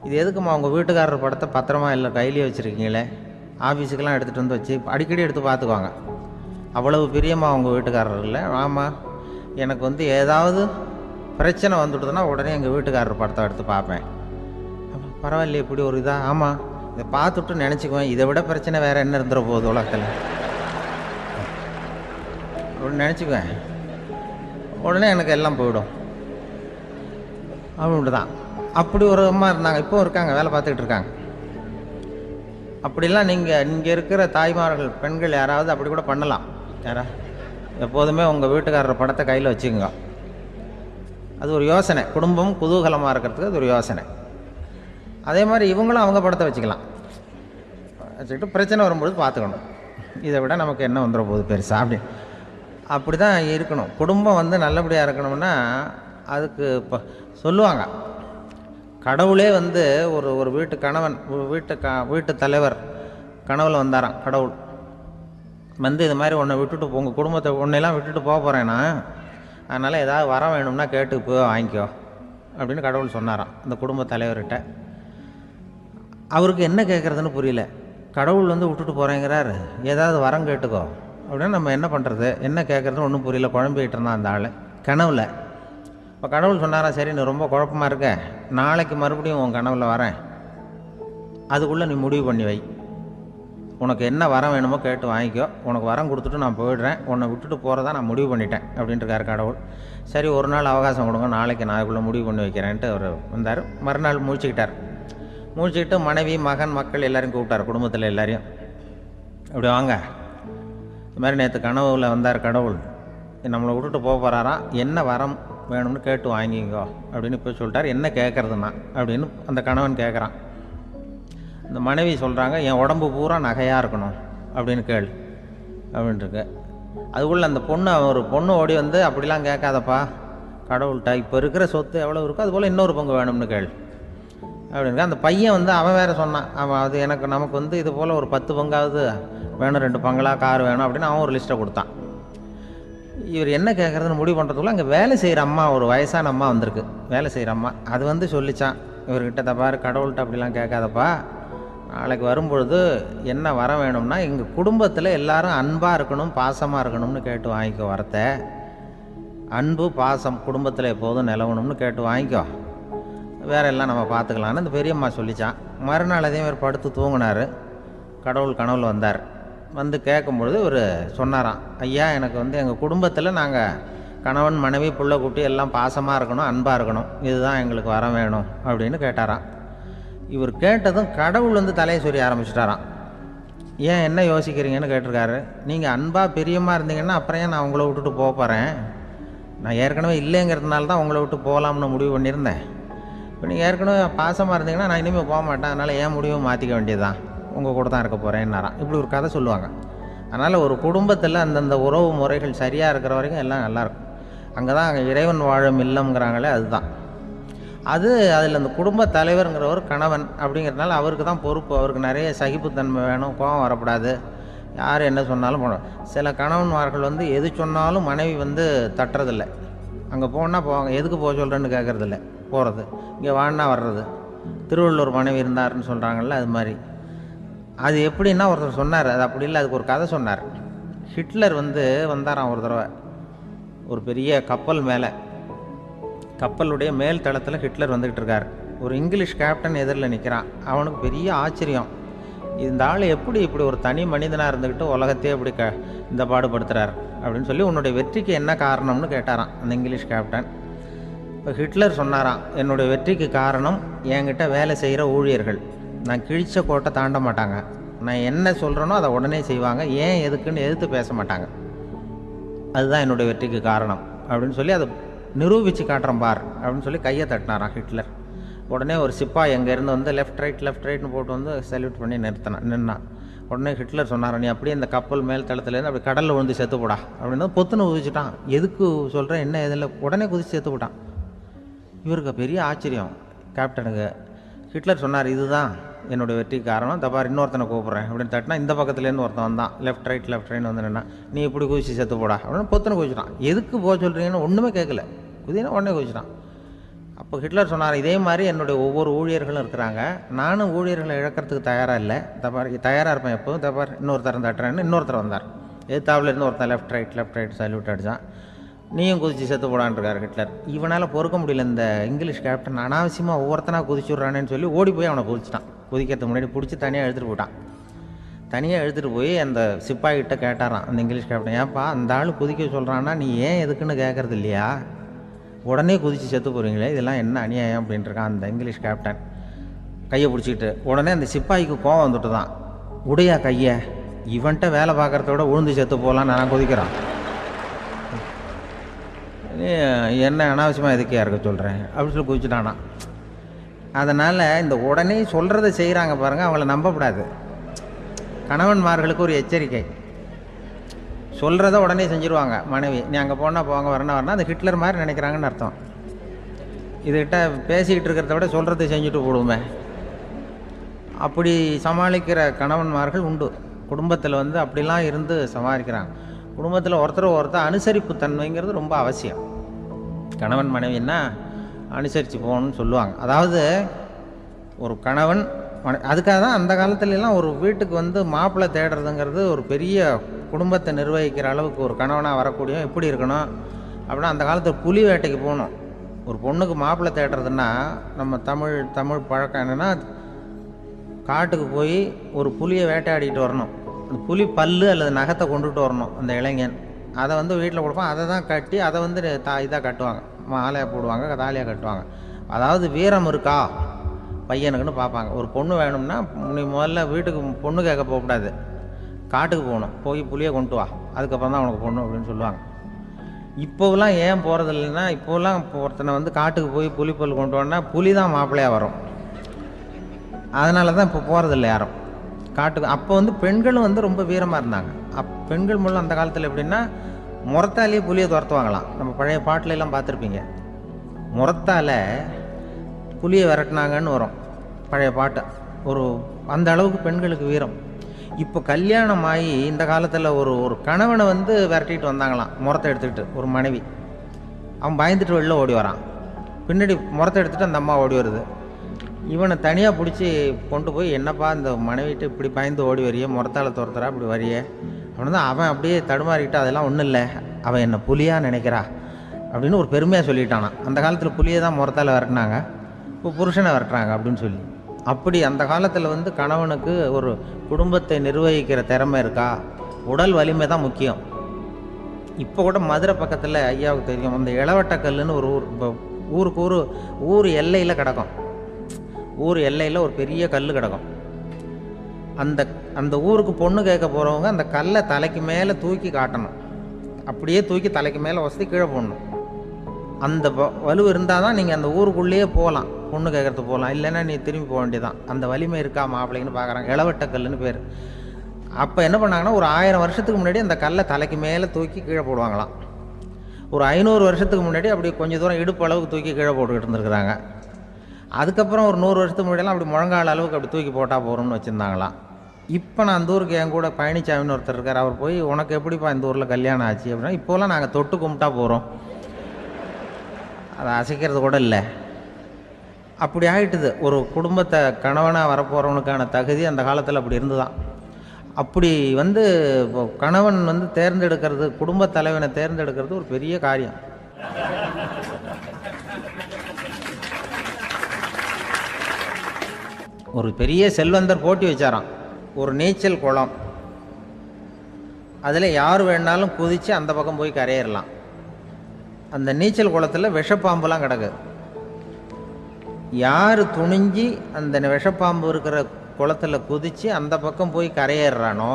இது எதுக்குமா அவங்க வீட்டுக்காரர் படத்தை பத்திரமா இல்லை கையிலேயே வச்சுருக்கீங்களே, ஆஃபீஸுக்கெல்லாம் எடுத்துகிட்டு வந்து வச்சு அடிக்கடி எடுத்து பார்த்துக்குவாங்க, அவ்வளவு பிரியமாக அவங்க வீட்டுக்காரர் இல்லை. ஆமாம், எனக்கு வந்து ஏதாவது பிரச்சனை வந்துவிடுதுன்னா உடனே எங்கள் வீட்டுக்காரர் படத்தை எடுத்து பார்ப்பேன். பரவாயில்லையே இப்படி ஒரு இதாக, ஆமாம் இதை பார்த்துட்டு நினச்சிக்குவேன், இதை விட பிரச்சனை வேறு என்ன இருந்துட போகுது உலகத்தில் அப்படின்னு நினச்சிக்குவேன், உடனே எனக்கு எல்லாம் போயிடும் அப்படின்ட்டு தான். அப்படி ஒரு அம்மா இருந்தாங்க, இப்போ இருக்காங்க, வேலை பார்த்துக்கிட்டு இருக்காங்க. அப்படிலாம் நீங்கள் இங்கே இருக்கிற தாய்மார்கள் பெண்கள் யாராவது அப்படி கூட பண்ணலாம். யாரா எப்போதுமே உங்கள் வீட்டுக்காரர் படத்தை கையில் வச்சுக்கோங்க, அது ஒரு யோசனை, குடும்பம் குதூகலமாக இருக்கிறதுக்கு அது ஒரு யோசனை. அதே மாதிரி இவங்களும் அவங்க படத்தை வச்சுக்கலாம், வச்சுக்கிட்டு பிரச்சனை வரும்பொழுது பார்த்துக்கணும், இதை விட நமக்கு என்ன வந்துட போகுது பெருசாக அப்படி தான் இருக்கணும். குடும்பம் வந்து நல்லபடியாக இருக்கணும்னா அதுக்கு இப்போ சொல்லுவாங்க, கடவுளே வந்து ஒரு வீட்டு கணவன், வீட்டு தலைவர் கனவுல வந்தாராம். கடவுள் வந்து இது மாதிரி உன்னை விட்டுட்டு உங்கள் குடும்பத்தை உன்னையெல்லாம் விட்டுட்டு போக போகிறேன்னா, அதனால் ஏதாவது வர வேணும்னா கேட்டு போய் வாங்கிக்கோ அப்படின்னு கடவுள் சொன்னாராம் அந்த குடும்ப தலைவர்கிட்ட. அவருக்கு என்ன கேட்குறதுன்னு புரியல, கடவுள் வந்து விட்டுட்டு போகிறேங்கிறாரு, ஏதாவது வரம் கேட்டுக்கோ அப்படின்னு நம்ம என்ன பண்ணுறது, என்ன கேட்குறதுன்னு ஒன்றும் புரியல, குழம்பிக்கிட்டு இருந்தான் அந்த ஆள் கனவுல. இப்போ கடவுள் சொன்னாரா, சரி நீ ரொம்ப குழப்பமாக இருக்க, நாளைக்கு மறுபடியும் உன் கனவுல வரேன் அதுக்குள்ளே நீ முடிவு பண்ணி வை. உனக்கு என்ன வரம் வேணுமோ கேட்டு வாங்கிக்கோ, உனக்கு வரம் கொடுத்துட்டு நான் போயிடுறேன், உன்னை விட்டுட்டு போகிறதா நான் முடிவு பண்ணிட்டேன் அப்படின்ட்டுருக்காரு கடவுள். சரி, ஒரு நாள் அவகாசம் கொடுங்க, நாளைக்கு நான் அதுக்குள்ளே முடிவு பண்ணி வைக்கிறேன்ட்டு அவர் வந்தார். மறுநாள் முழிச்சுக்கிட்டார். முழிச்சுக்கிட்டு மனைவி, மகன், மக்கள் எல்லாரையும் கூப்பிட்டார், குடும்பத்தில் எல்லாரையும். அப்படி வாங்க, இது மாதிரி நேற்று கனவுல வந்தார் கடவுள், நம்மளை விட்டுட்டு போக போகிறாராம், என்ன வரம் வேணும்னு கேட்டு வாங்கிக்கோ அப்படின்னு இப்போ சொல்லிட்டார். என்ன கேட்குறதுண்ணா அப்படின்னு அந்த கணவன் கேட்குறான். இந்த மனைவி சொல்கிறாங்க, என் உடம்பு பூரா நகையாக இருக்கணும் அப்படின்னு கேள் அப்படின்ட்டுருக்கு. அதுக்குள்ளே அந்த பொண்ணு, ஒரு பொண்ணு ஓடி வந்து, அப்படிலாம் கேட்காதப்பா கடவுள்கிட்ட, இப்போ இருக்கிற சொத்து எவ்வளோ இருக்கோ அதுபோல் இன்னொரு பங்கு வேணும்னு கேள் அப்படின்னு. அந்த பையன் வந்து அவன் வேறு சொன்னான், அவன் அது நமக்கு வந்து இது போல் ஒரு 10 பங்காவது வேணும், 2 பங்களா, கார் வேணும் அப்படின்னு அவன் ஒரு லிஸ்ட்டை கொடுத்தான். இவர் என்ன கேட்குறதுன்னு முடிவு பண்ணுறதுக்குள்ள அங்கே வேலை செய்கிற அம்மா, ஒரு வயசான அம்மா வந்திருக்கு, வேலை செய்கிற அம்மா. அது வந்து சொல்லிச்சான் இவர்கிட்ட, தப்பாரு கடவுள்கிட்ட அப்படிலாம் கேட்காதப்பா, நாளைக்கு வரும்பொழுது என்ன வர வேணும்னா எங்கள் குடும்பத்தில் எல்லாரும் அன்பாக இருக்கணும், பாசமாக இருக்கணும்னு கேட்டு வாங்கிக்கோ வரத்தை. அன்பு பாசம் குடும்பத்தில் எப்போதும் நிலவணும்னு கேட்டு வாங்கிக்கோ, வேற எல்லாம் நம்ம பார்த்துக்கலான்னு அந்த பெரியம்மா சொல்லிச்சான். மறுநாள் அதே மாதிரி படுத்து தூங்கினார். கடவுள் கனவுல வந்தார். வந்து கேட்கும்பொழுது இவர் சொன்னாராம், ஐயா எனக்கு வந்து எங்கள் குடும்பத்தில் நாங்கள் கணவன், மனைவி, புள்ள, குட்டி எல்லாம் பாசமாக இருக்கணும், அன்பாக இருக்கணும், இதுதான் எங்களுக்கு வர வேணும் அப்படின்னு கேட்டாராம். இவர் கேட்டதும் கடவுள் வந்து தலையை சொரிய ஆரம்பிச்சிட்டாராம். ஏன் என்ன யோசிக்கிறீங்கன்னு கேட்டிருக்காரு. நீங்கள் அன்பாக பிரியமாக இருந்தீங்கன்னா அப்புறம் ஏன் நான் உங்களை விட்டுட்டு போக போகிறேன்? நான் ஏற்கனவே இல்லைங்கிறதுனால தான் உங்களை விட்டு போகலாம்னு முடிவு பண்ணியிருந்தேன். இப்போ நீங்கள் ஏற்கனவே பாசமாக இருந்தீங்கன்னா நான் இனிமேல் போக மாட்டேன், அதனால் ஏன் முடிவை மாற்றிக்க வேண்டியது தான், உங்கள் கூட தான் இருக்க போகிறேன்னாராம். இப்படி ஒரு கதை சொல்லுவாங்க. அதனால் ஒரு குடும்பத்தில் அந்தந்த உறவு முறைகள் சரியாக இருக்கிற வரைக்கும் எல்லாம் நல்லாயிருக்கும். அங்கே தான் அங்கே இறைவன் வாழும் இல்லம்ங்கிறாங்களே, அதுதான் அது. அதில் அந்த குடும்ப தலைவருங்கிறவர் கணவன் அப்படிங்கிறதுனால அவருக்கு தான் பொறுப்பு. அவருக்கு நிறைய சகிப்புத்தன்மை வேணும், கோபம் வரக்கூடாது, யார் என்ன சொன்னாலும் போகணும். சில கணவன்மார்கள் வந்து எது சொன்னாலும் மனைவி வந்து தட்டுறதில்லை. அங்கே போனால் போவாங்க, எதுக்கு போக சொல்கிறேன்னு கேட்குறதில்ல, போகிறது, இங்கே வான்னா வர்றது. திருவள்ளுவர் மனைவி இருந்தாருன்னு சொல்கிறாங்கல்ல, அது மாதிரி. அது எப்படின்னா ஒருத்தர் சொன்னார், அது அப்படி இல்லை, அதுக்கு ஒரு கதை சொன்னார். ஹிட்லர் வந்து வந்தாராம் ஒரு தடவை, ஒரு பெரிய கப்பல் மேலே, கப்பலுடைய மேல் தளத்தில் ஹிட்லர் வந்துக்கிட்டு இருக்கார். ஒரு இங்கிலீஷ் கேப்டன் எதிரில் நிற்கிறான். அவனுக்கு பெரிய ஆச்சரியம், இந்த ஆள் எப்படி இப்படி ஒரு தனி மனிதனாக இருந்துக்கிட்டு உலகத்தையே இப்படி இந்த பாடுபடுத்துகிறார் அப்படின்னு சொல்லி, உன்னுடைய வெற்றிக்கு என்ன காரணம்னு கேட்டாராம் அந்த இங்கிலீஷ் கேப்டன். இப்போ ஹிட்லர் சொன்னாராம், என்னுடைய வெற்றிக்கு காரணம் என்கிட்ட வேலை செய்கிற ஊழியர்கள். நான் கிழிச்ச கோட்டை தாண்ட மாட்டாங்க, நான் என்ன சொல்கிறேனோ அதை உடனே செய்வாங்க, ஏன் எதுக்குன்னு எதிர்த்து பேச மாட்டாங்க, அதுதான் என்னுடைய வெற்றிக்கு காரணம் அப்படின்னு சொல்லி அதை நிரூபித்து காட்டுறேன் பார் அப்படின்னு சொல்லி கையை தட்டினாராம் ஹிட்லர். உடனே ஒரு சிப்பாய் எங்கேருந்து வந்து லெஃப்ட் ரைட்னு போட்டு வந்து சல்யூட் பண்ணி நின்னான். உடனே ஹிட்லர் சொன்னார், நீ அப்படியே இந்த கப்பல் மேல் தளத்துலேருந்து அப்படி கடலில் விழுந்து செத்து போடா அப்படின்னு பொத்துன்னு குதிச்சுட்டான். எதுக்கு சொல்கிறேன் என்ன இதில், உடனே குதிச்சு செத்து போட்டான். இவருக்கு பெரிய ஆச்சரியம் கேப்டனுக்கு. ஹிட்லர் சொன்னார், இதுதான் என்னுடைய வெற்றிக்கு காரணம், தப்பார் இன்னொருத்தனை கூப்பிட்றேன் அப்படின்னு தட்டினா இந்த பக்கத்துலேருந்து ஒருத்தன் வந்தான், லெஃப்ட் ரைட்னு வந்து நின்னா, நீ இப்படி குதிச்சு செத்து போடா அப்படின்னு பொத்துன்னு குதிச்சிட்டான். எதுக்கு போக சொல்கிறீங்கன்னு ஒன்றுமே கேட்கல, குதினா உடனே குதிச்சிட்டான். அப்போ ஹிட்லர் சொன்னார், இதே மாதிரி என்னுடைய ஒவ்வொரு ஊழியர்களும் இருக்கிறாங்க, நானும் ஊழியர்களை இழக்கிறதுக்கு தயாராக இல்லை, தப்பார் தயாராக இருப்பேன் எப்போதும், தப்பார் இன்னொருத்தரம் தட்டுறேன்னு இன்னொருத்தர் வந்தார். எதிர்த்தாவில் இருந்து ஒருத்தன் லெஃப்ட் ரைட் சல்யூட் அடித்தான். நீயும் குதிச்சு செத்து போடான்ருக்கார் ஹிட்லர். இவனால் பொறுக்க முடியல, இந்த இங்கிலீஷ் கேப்டன் அனாவசியமாக ஒவ்வொருத்தனாக குதிச்சுட்றானேன்னு சொல்லி ஓடி போய் அவனை குதிச்சிட்டான். குதிக்கிறதுக்கு முன்னாடி பிடிச்சி தனியாக எடுத்துகிட்டு போட்டான். தனியாக எடுத்துகிட்டு போய் அந்த சிப்பாய்கிட்ட கேட்டாரான் அந்த இங்கிலீஷ் கேப்டன், ஏன்ப்பா அந்த ஆள் குதிக்க சொல்கிறான்னா நீ ஏன் எதுக்குன்னு கேட்குறது இல்லையா, உடனே குதித்து செத்து போகிறீங்களே, இதெல்லாம் என்ன அநியாயம் அப்படின்ட்டுருக்கான் அந்த இங்கிலீஷ் கேப்டன் கையை பிடிச்சிக்கிட்டு. உடனே அந்த சிப்பாய்க்கு கோவம் வந்துட்டு தான், உடையா கையை, இவன்ட்ட வேலை பார்க்குறத விட உழுந்து செத்து போகலான்னு நான் குதிக்கிறான், என்ன அனாவசியமாக எதுக்கே இருக்க சொல்கிறேன் அப்படின்னு சொல்லி குதிச்சுட்டானா. அதனால் இந்த உடனே சொல்கிறத செய்கிறாங்க பாருங்கள், அவங்கள நம்பக்கூடாது. கணவன்மார்களுக்கு ஒரு எச்சரிக்கை, சொல்கிறத உடனே செஞ்சுருவாங்க மனைவி, நீ அங்கே போனால் போங்க வரணும் அது ஹிட்லர் மாதிரி நினைக்கிறாங்கன்னு அர்த்தம். இதுகிட்ட பேசிக்கிட்டு இருக்கிறத விட சொல்கிறத செஞ்சுட்டு போடுவோமே, அப்படி சமாளிக்கிற கணவன்மார்கள் உண்டு. குடும்பத்தில் வந்து அப்படிலாம் இருந்து சமாளிக்கிறாங்க. குடும்பத்தில் ஒருத்தர் அனுசரிப்பு தன்மைங்கிறது ரொம்ப அவசியம். கணவன் மனைவின்னா அனுசரித்து போகணும்னு சொல்லுவாங்க. அதாவது ஒரு கணவன் அதுக்காக தான் அந்த காலத்துலலாம் ஒரு வீட்டுக்கு வந்து மாப்பிள்ளை தேடுறதுங்கிறது ஒரு பெரிய குடும்பத்தை நிர்வகிக்கிற அளவுக்கு ஒரு கணவனாக வரக்கூடிய எப்படி இருக்கணும் அப்படின்னா, அந்த காலத்தில் புலி வேட்டைக்கு போகணும். ஒரு பொண்ணுக்கு மாப்பிள்ளை தேடுறதுன்னா நம்ம தமிழ் பழக்கம் என்னென்னா, காட்டுக்கு போய் ஒரு புலியை வேட்டையாடிட்டு வரணும். அந்த புலி பல்லு அல்லது நகத்தை கொண்டுட்டு வரணும் அந்த இளைஞன். அதை வந்து வீட்டில் கொடுப்பான். அதை தான் கட்டி அதை வந்து இதாக கட்டுவாங்க, மாலையாக போடுவாங்க, தாலியாக கட்டுவாங்க. அதாவது வீரம் இருக்கா பையனுக்குன்னு பார்ப்பாங்க. ஒரு பொண்ணு வேணும்னா நீ முதல்ல வீட்டுக்கு பொண்ணு கேட்க போகக்கூடாது, காட்டுக்கு போகணும், போய் புளியை கொண்டு வா, அதுக்கப்புறம் தான் உனக்கு பொண்ணு அப்படின்னு சொல்லுவாங்க. இப்போவெல்லாம் ஏன் போகிறது இல்லைன்னா, இப்போலாம் ஒருத்தனை வந்து காட்டுக்கு போய் புலிப்பல் கொண்டு வரனா புலி தான் மாப்பிள்ளையாக வரும். அதனால தான் இப்போ போகிறதில்ல யாரும் காட்டுக்கு. அப்போ வந்து பெண்களும் வந்து ரொம்ப வீரமாக இருந்தாங்க. பெண்கள் மூலம் அந்த காலத்தில் எப்படின்னா முறத்தாலேயே புலியை துரத்துவாங்களாம். நம்ம பழைய பாட்டிலெல்லாம் பார்த்துருப்பீங்க, முறத்தால் புலியை விரட்டினாங்கன்னு வரும் பழைய பாட்டு. ஒரு அந்த அளவுக்கு பெண்களுக்கு வீரம். இப்போ கல்யாணம் ஆகி இந்த காலத்தில் ஒரு கணவனை வந்து விரட்டிட்டு வந்தாங்களாம் முறத்தை எடுத்துக்கிட்டு. ஒரு மனைவி அவன் பயந்துட்டு வெளில ஓடி வரான், பின்னாடி முறத்தை எடுத்துகிட்டு அந்த அம்மா ஓடி வருது. இவனை தனியாக பிடிச்சி கொண்டு போய், என்னப்பா இந்த மனைவிட்டு இப்படி பயந்து ஓடி வரையே, முறத்தால் துரத்துறா இப்படி வரையே அப்படின்னு தான் அவன் அப்படியே தடுமாறிக்கிட்டு, அதெல்லாம் ஒன்றும் இல்லை, அவன் என்ன புலியாக நினைக்கிறா அப்படின்னு ஒரு பெருமையாக சொல்லிட்டானான். அந்த காலத்தில் புலியை தான் முறத்தால் விரட்டினாங்க, இப்போ புருஷனை விரட்டுறாங்க அப்படின்னு சொல்லி. அப்படி அந்த காலத்தில் வந்து கணவனுக்கு ஒரு குடும்பத்தை நிர்வகிக்கிற திறமை இருக்கா, உடல் வலிமை தான் முக்கியம். இப்போ கூட மதுரை பக்கத்தில் ஐயாவுக்கு தெரியும், அந்த இளவட்டக்கல்லுன்னு ஒரு ஊர், இப்போ ஊருக்கு ஊர் எல்லையில் கிடக்கும். ஊர் எல்லையில் ஒரு பெரிய கல் கிடக்கும். அந்த ஊருக்கு பொண்ணு கேட்க போகிறவங்க அந்த கல்லை தலைக்கு மேலே தூக்கி காட்டணும், அப்படியே தூக்கி தலைக்கு மேலே வசதி கீழே போடணும். அந்த வலு இருந்தால் தான் நீங்கள் அந்த ஊருக்குள்ளேயே போகலாம், பொண்ணு கேட்குறதுக்கு போகலாம். இல்லைன்னா நீ திரும்பி போக வேண்டியதான். அந்த வலிமை இருக்கா மாப்பிள்ளைங்கன்னு பார்க்குறாங்க. இளவட்டக்கல்லுன்னு பேர். அப்போ என்ன பண்ணாங்கன்னா, ஒரு 1000 வருஷத்துக்கு முன்னாடி அந்த கல்லை தலைக்கு மேலே தூக்கி கீழே போடுவாங்களாம். ஒரு 500 வருஷத்துக்கு முன்னாடி அப்படி கொஞ்சம் தூரம் இடுப்பு அளவுக்கு தூக்கி கீழே போட்டுக்கிட்டு இருந்துருக்குறாங்க. அதுக்கப்புறம் ஒரு 100 வருஷத்துக்கு முன்னாடியெல்லாம் அப்படி முழங்கால அளவுக்கு அப்படி தூக்கி போட்டால் போகிறோம்னு வச்சுருந்தாங்களாம். இப்போ நான் அந்த ஊருக்கு என் கூட பழனிசாமின்னு ஒருத்தர் இருக்கார். அவர் போய், உனக்கு எப்படிப்பா இந்த ஊரில் கல்யாணம் ஆச்சு அப்படின்னா, இப்போலாம் நாங்கள் தொட்டு கும்பிட்டா போகிறோம், அதை அசைக்கிறது கூட இல்லை. அப்படி ஆகிட்டுது. ஒரு குடும்பத்தை கணவனாக வரப்போகிறவனுக்கான தகுதி அந்த காலத்தில் அப்படி இருந்துதான். அப்படி வந்து இப்போ கணவன் வந்து தேர்ந்தெடுக்கிறது, குடும்பத் தலைவனை தேர்ந்தெடுக்கிறது ஒரு பெரிய காரியம். ஒரு பெரிய செல்வந்தர் போட்டி வச்சாராம், ஒரு நீச்சல் குளம், அதில் யார் வேணாலும் குதித்து அந்த பக்கம் போய் கரையேறலாம். அந்த நீச்சல் குளத்தில் விஷப்பாம்புலாம் கிடக்கு. யார் துணிஞ்சி அந்த விஷப்பாம்பு இருக்கிற குளத்தில் குதித்து அந்த பக்கம் போய் கரையேறானோ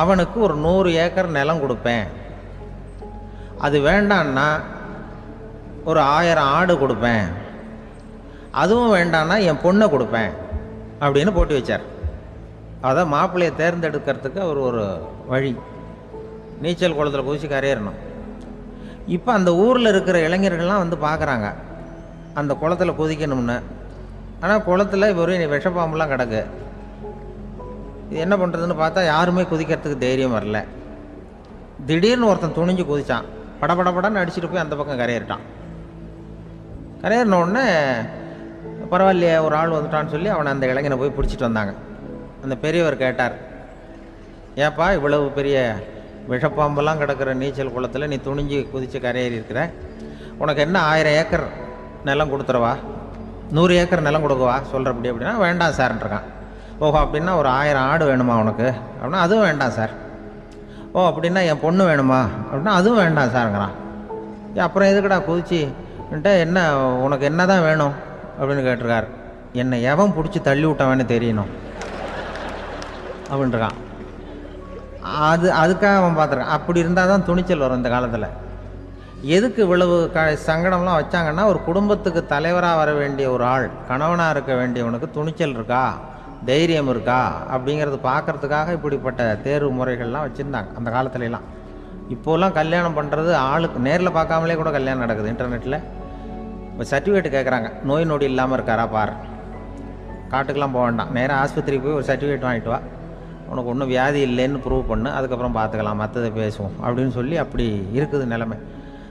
அவனுக்கு ஒரு 100 ஏக்கர் நிலம் கொடுப்பேன், அது வேண்டான்னா ஒரு 1000 ஆடு கொடுப்பேன், அதுவும் வேண்டான்னா என் பொண்ணை கொடுப்பேன் அப்படின்னு போட்டி வச்சார். அதான் மாப்பிள்ளையை தேர்ந்தெடுக்கிறதுக்கு அவர் ஒரு வழி, நீச்சல் குளத்தில் குதித்து கரையேறணும். இப்போ அந்த ஊரில் இருக்கிற இளைஞர்கள்லாம் வந்து பார்க்குறாங்க அந்த குளத்தில் குதிக்கணும்னு. ஆனால் குளத்தில் வெறும் விஷப்பாம்புலாம் கிடக்கு. இது என்ன பண்ணுறதுன்னு பார்த்தா யாருமே குதிக்கிறதுக்கு தைரியம் வரல. திடீர்னு ஒருத்தன் துணிஞ்சு குதித்தான், படபடன்னு அடிச்சுட்டு போய் அந்த பக்கம் கரையேறிட்டான். கரையேறின உடனே பரவாயில்லையே ஒரு ஆள் வந்துட்டான்னு சொல்லி அவனை அந்த இளைஞனை போய் பிடிச்சிட்டு வந்தாங்க. அந்த பெரியவர் கேட்டார், ஏப்பா இவ்வளவு பெரிய விஷப்பாம்பெல்லாம் கிடக்கிற நீச்சல் குளத்தில் நீ துணிஞ்சு குதித்து கரையேறி இருக்கிற, உனக்கு என்ன 1000 ஏக்கர் நிலம் கொடுத்துருவா, 100 ஏக்கர் நிலம் கொடுக்குவா சொல்கிறப்படி அப்படின்னா, வேண்டாம் சார்ன்றான். ஓஹோ அப்படின்னா ஒரு 1000 ஆடு வேணுமா உனக்கு அப்படின்னா, அதுவும் வேண்டாம் சார். ஓ அப்படின்னா என் பொண்ணு வேணுமா அப்படின்னா, அதுவும் வேண்டாம் சாருங்கிறான். அப்புறம் எதுக்குடா குதிச்சுன்ட்டு, என்ன உனக்கு என்ன தான் வேணும் அப்படின்னு கேட்டிருக்கார். என்னை எவன் பிடிச்சி தள்ளி விட்டவன்னு தெரியணும் அப்படின்றான். அதுக்காக அவன் பார்த்துருக்கான். அப்படி இருந்தால் தான் துணிச்சல் வரும் இந்த காலத்தில். எதுக்கு இவ்வளவு சங்கடம்லாம் வச்சாங்கன்னா, ஒரு குடும்பத்துக்கு தலைவராக வர வேண்டிய ஒரு ஆள், கணவனாக இருக்க வேண்டியவனுக்கு துணிச்சல் இருக்கா, தைரியம் இருக்கா அப்படிங்கிறது பார்க்குறதுக்காக இப்படிப்பட்ட தேர்வு முறைகள்லாம் வச்சுருந்தாங்க அந்த காலத்துலலாம். இப்போலாம் கல்யாணம் பண்ணுறது ஆளுக்கு நேரில் பார்க்காமலே கூட கல்யாணம் நடக்குது இன்டர்நெட்டில். இப்போ சர்டிஃபிகேட் கேட்குறாங்க, நோய் நொடி இல்லாமல் இருக்காரா பார், காட்டுக்கெலாம் போக வேண்டாம், நேராக ஆஸ்பத்திரிக்கு போய் ஒரு சர்டிஃபிகேட் வாங்கிட்டு வா, உனக்கு ஒன்றும் வியாதி இல்லைன்னு ப்ரூவ் பண்ணு, அதுக்கப்புறம் பார்த்துக்கலாம், மற்றதை பேசுவோம் அப்படின்னு சொல்லி அப்படி இருக்குது நிலைமை.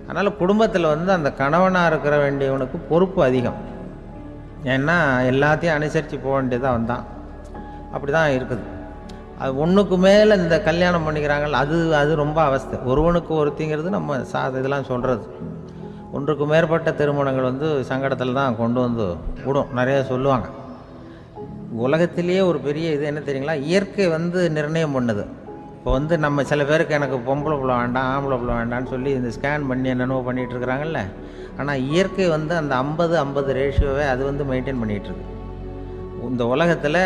அதனால் குடும்பத்தில் வந்து அந்த கணவனாக இருக்கிற வேண்டியவனுக்கு பொறுப்பு அதிகம். ஏன்னா எல்லாத்தையும் அனுசரித்து போக வேண்டியதாக வந்தான். அப்படி தான் இருக்குது. அது ஒன்றுக்கு மேலே இந்த கல்யாணம் பண்ணிக்கிறாங்கல்ல, அது ரொம்ப அவஸ்தை. ஒருவனுக்கு ஒருத்திங்கிறது நம்ம இதெல்லாம் சொல்கிறது. ஒன்றுக்கு மேற்பட்ட திருமணங்கள் வந்து சங்கடத்தில் தான் கொண்டு வந்து விடும். நிறைய சொல்லுவாங்க, உலகத்திலேயே ஒரு பெரிய இது என்ன தெரியுங்களா, இயற்கை வந்து நிர்ணயம் பண்ணுது. இப்போ வந்து நம்ம சில பேருக்கு எனக்கு பொம்பளை பிள்ளை வேண்டாம், ஆம்பளை பிள்ளை வேண்டான்னு சொல்லி இந்த ஸ்கேன் பண்ணி என்னென்னவோ பண்ணிகிட்டு இருக்கிறாங்கல்ல. ஆனால் இயற்கை வந்து அந்த 50-50 ரேஷியோவை அது வந்து மெயின்டைன் பண்ணிகிட்ருக்கு. இந்த உலகத்தில்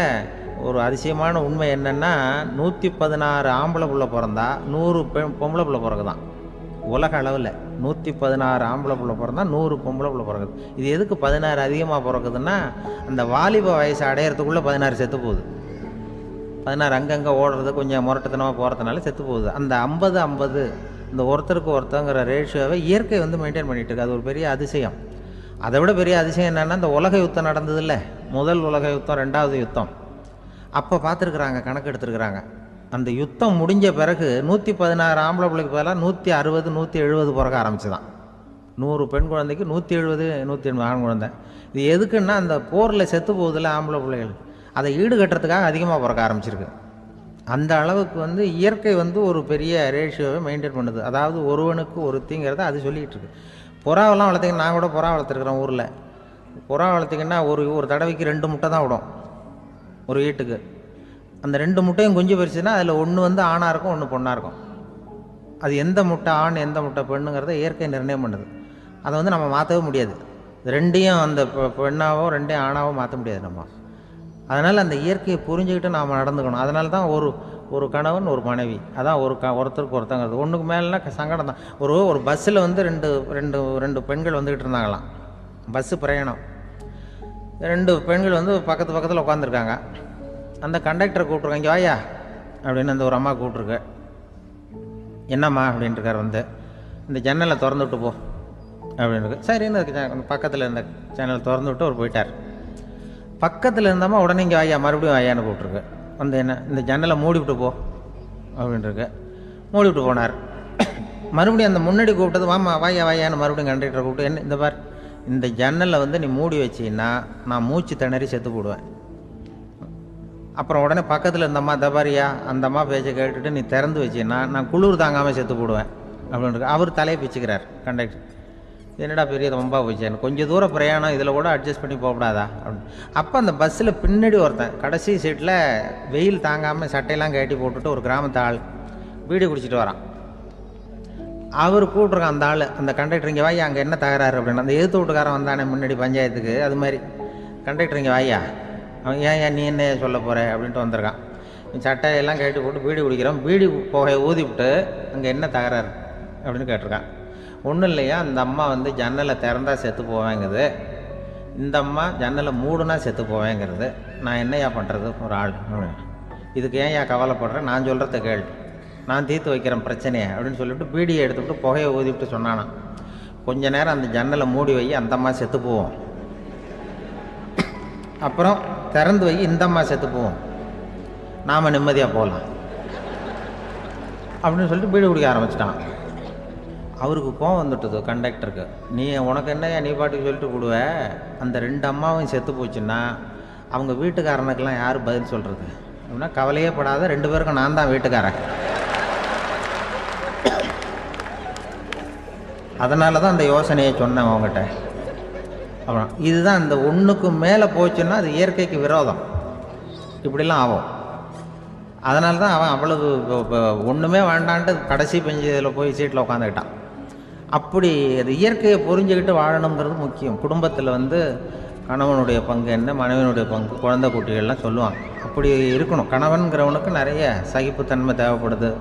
ஒரு அதிசயமான உண்மை என்னென்னா, 116 ஆம்பளை பிள்ளை பிறந்தா 100 பொம்பளை பிள்ளை பிறகுதான். உலக அளவில் 116 ஆம்பளை பிள்ளை பிறந்தா 100 பொம்பளை பிள்ளை பிறகுது. இது எதுக்கு 16 அதிகமாக பிறக்குதுன்னா, அந்த வாலிப வயசு அடையிறதுக்குள்ளே 16 செத்து போகுது. 16 அங்கங்கே ஓடுறது, கொஞ்சம் முரட்டுத்தனமாக போகிறதுனால செத்து போகுது. அந்த 50-50 இந்த ஒருத்தருக்கு ஒருத்தங்கிற ரேஷியோவை இயற்கை வந்து மெயின்டைன் பண்ணிகிட்டு இருக்கு. அது ஒரு பெரிய அதிசயம். அதை விட பெரிய அதிசயம் என்னென்னா, இந்த உலக யுத்தம் நடந்ததில்ல, முதல் உலக யுத்தம், 2வது யுத்தம், அப்போ பார்த்துருக்குறாங்க, கணக்கு எடுத்துருக்குறாங்க. அந்த யுத்தம் முடிஞ்ச பிறகு 116 ஆம்பளை பிள்ளைக்கு பதிலாக 160 170 பிறக்க ஆரம்பிச்சுதான். 100 பெண் குழந்தைக்கு 170 180 ஆண் குழந்தை. இது எதுக்குன்னா, அந்த போரில் செத்து போகுதில்ல ஆம்பளை பிள்ளைகள், அதை ஈடுகட்டுறதுக்காக அதிகமாக பிறக்க ஆரம்பிச்சிருக்கு. அந்த அளவுக்கு வந்து இயற்கை வந்து ஒரு பெரிய ரேஷியோவை மெயின்டைன் பண்ணுது. அதாவது ஒருவனுக்கு ஒருத்திங்கிறத அது சொல்லிகிட்டு இருக்கு. புறாவெல்லாம் வளர்த்திங்கன்னா, நான் கூட புறா வளர்த்துருக்குறேன் ஊரில். புறா வளர்த்திங்கன்னா ஒரு தடவைக்கு 2 முட்டை தான் விடும் ஒரு வீட்டுக்கு. அந்த 2 முட்டையும் குஞ்சு பறிச்சுன்னா அதில் ஒன்று வந்து ஆணாக இருக்கும், ஒன்று பொண்ணாக இருக்கும். அது எந்த முட்டை ஆண் எந்த முட்டை பெண்ணுங்கிறத இயற்கை நிர்ணயம் பண்ணுது. அதை வந்து நம்ம மாற்றவே முடியாது. ரெண்டையும் அந்த பெண்ணாவோ 2 ஆணாவோ மாற்ற முடியாது நம்ம. அதனால் அந்த இயற்கையை புரிஞ்சுக்கிட்டு நாம் நடந்துக்கணும். அதனால தான் ஒரு கணவன் ஒரு மனைவி, அதான் ஒருத்தருக்கு ஒருத்தங்கிறது. ஒன்றுக்கு மேலேனா சங்கடம் தான். ஒரு பஸ்ஸில் வந்து ரெண்டு பெண்கள் வந்துக்கிட்டு இருந்தாங்களாம். பஸ்ஸு பிரயாணம். 2 பெண்கள் வந்து பக்கத்தில் உட்காந்துருக்காங்க. அந்த கண்டக்டரை கூப்பிட்ருக்காங்க, இங்கே வாயா அப்படின்னு அந்த ஒரு அம்மா கூப்பிட்ருக்கு. என்னம்மா அப்படின்ட்டுருக்கார். வந்து இந்த ஜன்னலை திறந்து விட்டு போ அப்படின்னு. சரின்னு பக்கத்தில் இருந்த ஜன்னலை திறந்து விட்டு அவர் போயிட்டார். பக்கத்தில் இருந்தம்மா உடனே இங்கே வாயா மறுபடியும் வாயான்னு கூப்பிட்ருக்கு. வந்து என்ன இந்த ஜன்னலை மூடிவிட்டு போ அப்படின்ட்டுருக்கு. மூடிவிட்டு போனார். மறுபடியும் அந்த முன்னாடி கூப்பிட்டது வாமா வாயான்னு மறுபடியும் கண்டக்டரை கூப்பிட்டு, என்ன இந்த பார், இந்த ஜன்னலை வந்து நீ மூடி வச்சின்னா நான் மூச்சு திணறி செத்து போடுவேன். அப்புறம் உடனே பக்கத்தில் இருந்தம்மா தபாரியா அந்த அம்மா பேச்சை கேட்டுட்டு நீ திறந்து வச்சின்னா நான் குளிர் தாங்காமல் செத்து போடுவேன் அப்படின்ட்டு அவர் தலையை பிச்சுக்கிறார் கண்டக்டர். என்னடா பெரிய ரொம்ப போச்சேன்னு, கொஞ்சம் தூரம் பிரயாணம், இதில் கூட அட்ஜஸ்ட் பண்ணி போகக்கூடாதா அப்படின்னு. அப்போ அந்த பஸ்ஸில் பின்னாடி ஒருத்தன் கடைசி சீட்டில் வெயில் தாங்காமல் சட்டையெல்லாம் கட்டி போட்டுட்டு ஒரு கிராமத்து ஆள் பீடி குடிச்சிட்டு வரான். அவர் கூப்பிட்ருக்கான் அந்த ஆள், அந்த கண்டக்டர், இங்கே வாயா அங்கே என்ன தகராறு அப்படின்னு. அந்த எதிர்த்து வீட்டுக்காரன் வந்தானே முன்னாடி பஞ்சாயத்துக்கு, அது மாதிரி கண்டக்டர் இங்கே வாயா, அவன் ஏன் நீ என்ன சொல்ல போகிற அப்படின்ட்டு வந்திருக்கான். சட்டையெல்லாம் கட்டி போட்டு பீடி குடிக்கிறான். பீடி புகையை ஊதிவிட்டு அங்கே என்ன தகராறு அப்படின்னு கேட்டிருக்கான். ஒன்றும் இல்லையா, அந்த அம்மா வந்து ஜன்னலை திறந்தா செத்து போவேங்குது, இந்த அம்மா ஜன்னலை மூடுனா செத்து போவேங்கிறது. நான் என்னையா பண்ணுறது ஒரு ஆள், இதுக்கு ஏன் கவலைப்படுறேன், நான் சொல்கிறத கேள், நான் தீர்த்து வைக்கிறேன் பிரச்சனையை அப்படின்னு சொல்லிவிட்டு பீடியை எடுத்துவிட்டு புகையை ஊதிவிட்டு சொன்னானா, கொஞ்ச நேரம் அந்த ஜன்னலை மூடி வை, அந்த அம்மா செத்து போவோம், அப்புறம் திறந்து வை, இந்த அம்மா செத்து போவோம், நாம் நிம்மதியாக போகலாம் அப்படின்னு சொல்லிட்டு பீடி குடிக்க ஆரம்பிச்சிட்டான். அவருக்கு கோவம் வந்துட்டுது கண்டக்டருக்கு. உனக்கு என்னையா நீ பாட்டுக்கு சொல்லிட்டு விடுவ, அந்த 2 அம்மாவும் செத்து போச்சுன்னா அவங்க வீட்டுக்காரனுக்கெல்லாம் யார் பதில் சொல்கிறது அப்படின்னா, கவலையே படாத, 2 பேருக்கும் நான் தான் வீட்டுக்காரன். அதனால தான் அந்த யோசனையை சொன்னேன் அவங்ககிட்ட. அப்புறம் இதுதான், இந்த ஒன்றுக்கு மேலே போச்சுன்னா அது இயற்கைக்கு விரோதம், இப்படிலாம் ஆகும். அதனால தான் அவன் அவ்வளவு ஒன்றுமே வேண்டான்ட்டு கடைசி பெஞ்சில் போய் சீட்டில் உட்காந்துக்கிட்டான். அப்படி அது இயற்கையை புரிஞ்சுக்கிட்டு வாழணுங்கிறது முக்கியம். குடும்பத்தில் வந்து கணவனுடைய பங்கு என்ன, மனைவியினுடைய பங்கு, குழந்தை குட்டிகள்லாம் சொல்லுவாங்க. அப்படி இருக்கணும். கணவன்கிறவனுக்கு நிறைய சகிப்புத்தன்மை தேவைப்படுது.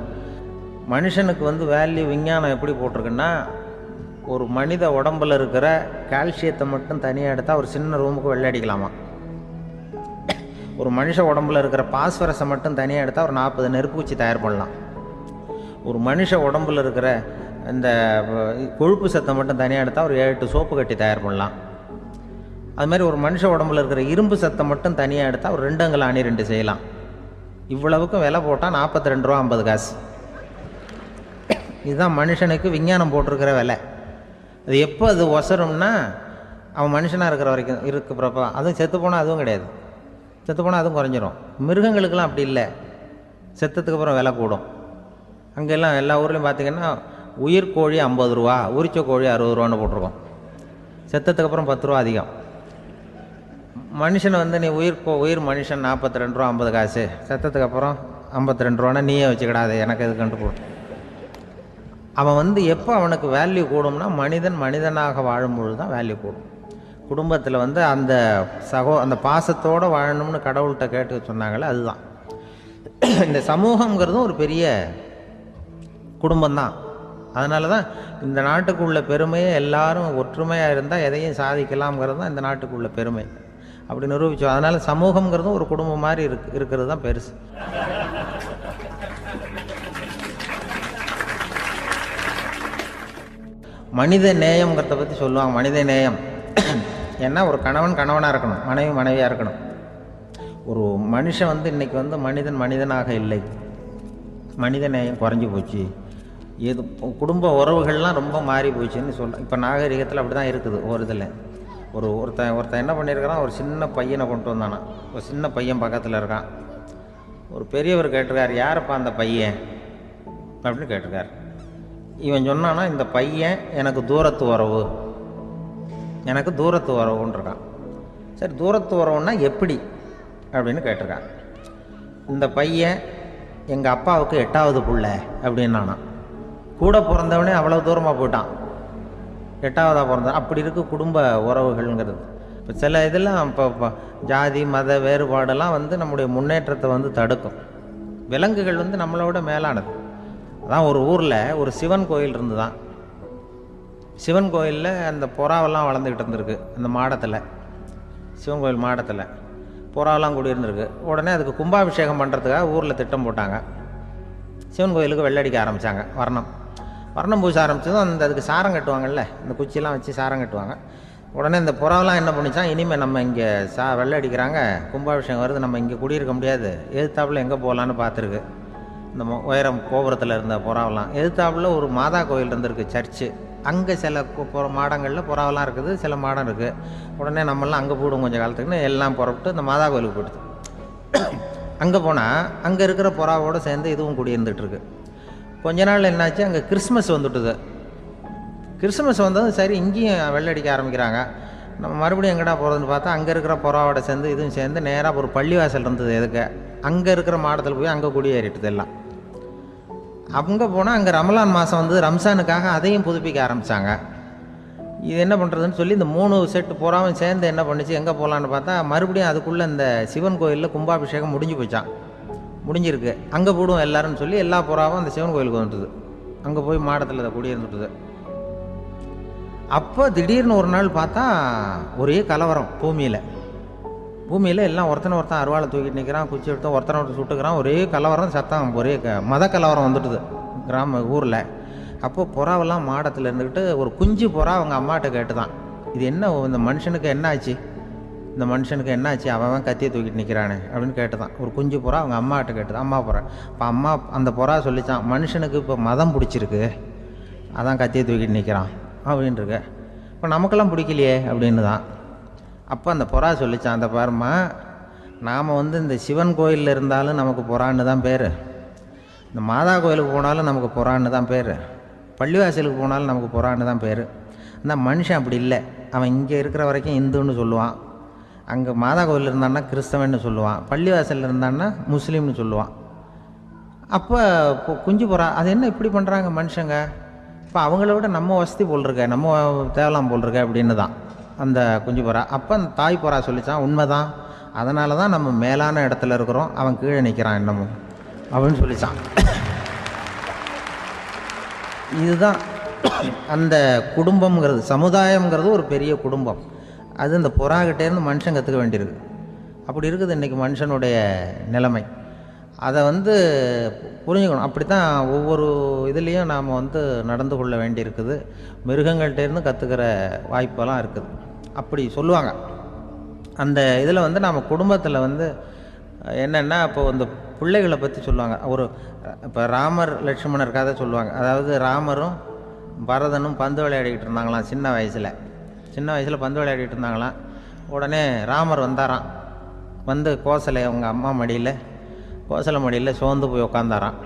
மனுஷனுக்கு வந்து வேல்யூ விஞ்ஞானம் எப்படி போட்டிருக்குன்னா, ஒரு மனித உடம்பில் இருக்கிற கால்சியத்தை மட்டும் தனியாக எடுத்தால் ஒரு சின்ன ரூமுக்கு வெள்ளை அடிக்கலாமா. ஒரு மனுஷ உடம்பில் இருக்கிற பாஸ்பரஸை மட்டும் தனியாக எடுத்தால் ஒரு 40 நெருப்பு வச்சு தயார் பண்ணலாம். ஒரு மனுஷ உடம்பில் இருக்கிற இந்த கொழுப்பு சத்தை மட்டும் தனியாக எடுத்தால் ஒரு 7-8 சோப்பு கட்டி தயார் பண்ணலாம். அது மாதிரி ஒரு மனுஷ உடம்பில் இருக்கிற இரும்பு சத்தை மட்டும் தனியாக எடுத்தால் ஒரு 2 அங்குல அணி 2 செய்யலாம். இவ்வளவுக்கும் விலை போட்டால் 42 ரூபா 50 காசு. இதுதான் மனுஷனுக்கு விஞ்ஞானம் போட்டிருக்கிற விலை. அது எப்போ அது ஒசரும்னா, அவன் மனுஷனாக இருக்கிற வரைக்கும் இருக்கிறப்ப. அதுவும் செத்து போனால் அதுவும் கிடையாது, செத்து போனால் அதுவும் குறைஞ்சிரும். மிருகங்களுக்கெல்லாம் அப்படி இல்லை, செத்ததுக்கு அப்புறம் விலை கூடும். அங்கெல்லாம் எல்லா ஊர்லேயும் பார்த்திங்கன்னா உயிர் கோழி 50 ரூபா, உரிச்ச கோழி 60 ரூபான்னு போட்டிருக்கோம். செத்ததுக்கு அப்புறம் 10 ரூபா அதிகம். மனுஷனை வந்து நீ உயிர் மனுஷன் 42 ரூபா 50 காசு, செத்ததுக்கு அப்புறம் 52 ரூபானா நீயே வச்சுக்கிடாது, எனக்கு எது கண்டு போடும். அவன் வந்து எப்போ அவனுக்கு வேல்யூ கூடும்னா மனிதனாக வாழும்பொழுது தான் வேல்யூ கூடும். குடும்பத்தில் வந்து அந்த அந்த பாசத்தோடு வாழணும்னு கடவுள்கிட்ட கேட்டு சொன்னாங்களே, அதுதான். இந்த சமூகங்கிறதும் ஒரு பெரிய குடும்பம்தான். அதனால தான் இந்த நாட்டுக்குள்ள பெருமையை எல்லாரும் ஒற்றுமையாக இருந்தால் எதையும் சாதிக்கலாம்ங்கிறது தான் இந்த நாட்டுக்குள்ள பெருமை. அப்படி நிரூபித்தோம். அதனால் சமூகங்கிறதும் ஒரு குடும்பம் மாதிரி இருக்கிறது தான் பெருசு. மனித நேயம்ங்கிறத பற்றி சொல்லுவாங்க. மனித நேயம் ஏன்னா ஒரு கணவனாக இருக்கணும், மனைவியாக இருக்கணும். ஒரு மனுஷன் வந்து இன்றைக்கி வந்து மனிதனாக இல்லை, மனித நேயம் குறைஞ்சி போச்சு. குடும்ப உறவுகள்லாம் ரொம்ப மாறி போச்சுன்னு சொல்கிறேன். இப்போ நாகரிகத்தில் அப்படி தான் இருக்குது. ஒரு இதில் ஒருத்தன் என்ன பண்ணியிருக்கிறான், ஒரு சின்ன பையனை கொண்டு வந்தானா. ஒரு சின்ன பையன் பக்கத்தில் இருக்கான். ஒரு பெரியவர் கேட்டிருக்கார், யாரப்பா அந்த பையன் அப்படின்னு கேட்டிருக்கார். இவன் சொன்னான்னா, இந்த பையன் எனக்கு தூரத்து உறவுன்னு இருக்கான். சரி, தூரத்து உறவுன்னா எப்படி அப்படின்னு கேட்டிருக்கான். இந்த பையன் எங்கள் அப்பாவுக்கு 8வது பிள்ளை அப்படின்னானா. கூட பிறந்தவனே அவ்வளோ தூரமாக போயிட்டான், 8வதாக பிறந்தான். அப்படி இருக்குது குடும்ப உறவுகள்ங்கிறது. இப்போ சில இதெல்லாம் இப்போ ஜாதி மத வேறுபாடெல்லாம் வந்து நம்முடைய முன்னேற்றத்தை வந்து தடுக்கும். விலங்குகள் வந்து நம்மளோட மேலானது. அதான் ஒரு ஊரில் ஒரு சிவன் கோயில் இருந்து தான். சிவன் கோயிலில் அந்த புறாவெல்லாம் வளர்ந்துக்கிட்டு இருந்திருக்கு. அந்த மாடத்தில், சிவன் கோயில் மாடத்தில் புறாவெல்லாம் குடியிருந்திருக்கு. உடனே அதுக்கு கும்பாபிஷேகம் பண்ணுறதுக்காக ஊரில் திட்டம் போட்டாங்க. சிவன் கோயிலுக்கு வெள்ளடிக்க ஆரம்பித்தாங்க. வர்ணம் பூச ஆரம்பித்ததும் அதுக்கு சாரம் கட்டுவாங்கல்ல, இந்த குச்சியெல்லாம் வச்சு சாரம் கட்டுவாங்க. உடனே இந்த புறாவெல்லாம் என்ன பண்ணிச்சான், இனிமேல் நம்ம இங்கே வெள்ளை அடிக்கிறாங்க, கும்பாபிஷேகம் வருது, நம்ம இங்கே குடியிருக்க முடியாது, எதிர்த்தாப்புல எங்கே போகலான்னு பார்த்துருக்கு. இந்த உயரம் கோபுரத்தில் இருந்த புறாவெல்லாம் எதிர்த்தாப்புல ஒரு மாதா கோயில் இருந்திருக்கு, சர்ச்சு. அங்கே சில மாடங்களில் புறாவெல்லாம் இருக்குது, சில மாடம் இருக்குது. உடனே நம்மளாம் அங்கே போடுவோம் கொஞ்சம் காலத்துக்குன்னு எல்லாம் புறப்பட்டு இந்த மாதா கோயிலுக்கு போயிடுது. அங்கே போனால் அங்கே இருக்கிற புறாவோடு சேர்ந்து இதுவும் குடியிருந்துகிட்ருக்கு. கொஞ்ச நாள் என்னாச்சு, அங்கே கிறிஸ்மஸ் வந்துட்டுது. கிறிஸ்மஸ் வந்ததும் சரி இங்கேயும் வெள்ளடிக்க ஆரம்பிக்கிறாங்க. நம்ம மறுபடியும் எங்கடா போகிறதுன்னு பார்த்தா அங்கே இருக்கிற புறாவோட சேர்ந்து இதுவும் சேர்ந்து நேராக ஒரு பள்ளிவாசல் இருந்தது. எதுக்கு அங்கே இருக்கிற மாடத்தில் போய் அங்கே குடியேறிட்டுது எல்லாம். அங்கே போனால் அங்கே ரமலான் மாதம் வந்து ரம்ஜானுக்காக அதையும் புதுப்பிக்க ஆரம்பித்தாங்க. இது என்ன பண்ணுறதுன்னு சொல்லி இந்த 3 செட்டு புறாவும் சேர்ந்து என்ன பண்ணிச்சு, எங்கே போகலான்னு பார்த்தா மறுபடியும் அதுக்குள்ளே இந்த சிவன் கோயிலில் கும்பாபிஷேகம் முடிஞ்சிருக்கு. அங்கே போடுவோம் எல்லாருன்னு சொல்லி எல்லா புறாவும் அந்த சிவன் கோயிலுக்கு வந்துட்டுது. அங்கே போய் மாடத்தில் அதை குடியிருந்துட்டுது. அப்போ திடீர்னு ஒரு நாள் பார்த்தா ஒரே கலவரம் பூமியில் எல்லாம் ஒருத்தன் அருவாளை தூக்கிட்டு நிற்கிறான், குச்சி எடுத்து ஒருத்தனை சுட்டுக்கிறான். ஒரே கலவரம், சத்தம், ஒரே மத கலவரம் வந்துட்டுது ஊரில். அப்போது புறாவெல்லாம் மாடத்தில் இருந்துக்கிட்டு ஒரு குஞ்சு புறா அவங்க அம்மாட்ட கேட்டு தான், இது என்ன, இந்த மனுஷனுக்கு என்னாச்சு, அவன் கத்தியை தூக்கிட்டு நிற்கிறானே அப்படின்னு கேட்டு தான். ஒரு குஞ்சு புறா அவங்க அம்மாட்ட கேட்டுதான், அம்மா புறா. இப்போ அம்மா அந்த புறா சொல்லிச்சான், மனுஷனுக்கு இப்போ மதம் பிடிச்சிருக்கு, அதான் கத்தியை தூக்கிட்டு நிற்கிறான் அப்படின்ட்டுருக்கு. இப்போ நமக்கெல்லாம் பிடிக்கலையே அப்படின்னு தான். அப்போ அந்த புறா சொல்லிச்சான், அந்த பாருமா, நாம் வந்து இந்த சிவன் கோயிலில் இருந்தாலும் நமக்கு புறான்னு தான் பேர், இந்த மாதா கோயிலுக்கு போனாலும் நமக்கு புறான்னு தான் பேர், பள்ளிவாசலுக்கு போனாலும் நமக்கு புறான்னு தான் பேர். அந்த மனுஷன் அப்படி இல்லை. அவன் இங்கே இருக்கிற வரைக்கும் இந்துன்னு சொல்லுவான், அங்கே மாதா கோயில் இருந்தான்னா கிறிஸ்தவன்னு சொல்லுவான், பள்ளிவாசலில் இருந்தான்னா முஸ்லீம்னு சொல்லுவான். அப்போ குஞ்சு புறா அது என்ன இப்படி பண்ணுறாங்க மனுஷங்க, இப்போ அவங்கள விட நம்ம வசதி போல் இருக்க, நம்ம தேவலாம் போல் இருக்க அப்படின்னு தான் அந்த குஞ்சு புறா. அப்போ அந்த தாய் புறா சொல்லித்தான், உண்மைதான், அதனால தான் நம்ம மேலான இடத்துல இருக்கிறோம், அவன் கீழே நிற்கிறான் என்னமும் அப்படின்னு சொல்லித்தான். இதுதான் அந்த குடும்பம்ங்கிறது, சமுதாயம்ங்கிறது ஒரு பெரிய குடும்பம். அது இந்த புறாக்கிட்டேருந்து மனுஷன் கற்றுக்க வேண்டியிருக்கு. அப்படி இருக்குது இன்றைக்கி மனுஷனுடைய நிலைமை. அதை வந்து புரிஞ்சுக்கணும். அப்படி தான் ஒவ்வொரு இதுலேயும் நாம் வந்து நடந்து கொள்ள வேண்டியிருக்குது. மிருகங்கள்கிட்டேருந்து கற்றுக்கிற வாய்ப்பெல்லாம் இருக்குது அப்படி சொல்லுவாங்க. அந்த இதில் வந்து நம்ம குடும்பத்தில் வந்து என்னென்னா, இப்போ இந்த பிள்ளைகளை பற்றி சொல்லுவாங்க. இப்போ ராமர் லட்சுமணர் கதை சொல்லுவாங்க. அதாவது ராமரும் பரதனும் பந்து விளையாடிக்கிட்டு இருந்தாங்களாம் சின்ன வயசில் பந்து விளையாடிக்கிட்டு இருந்தாங்களாம். உடனே ராமர் வந்தாராம், வந்து கோசலை அவங்க அம்மா கோசலை மடியில் சோர்ந்து போய் உட்காந்தாராம்.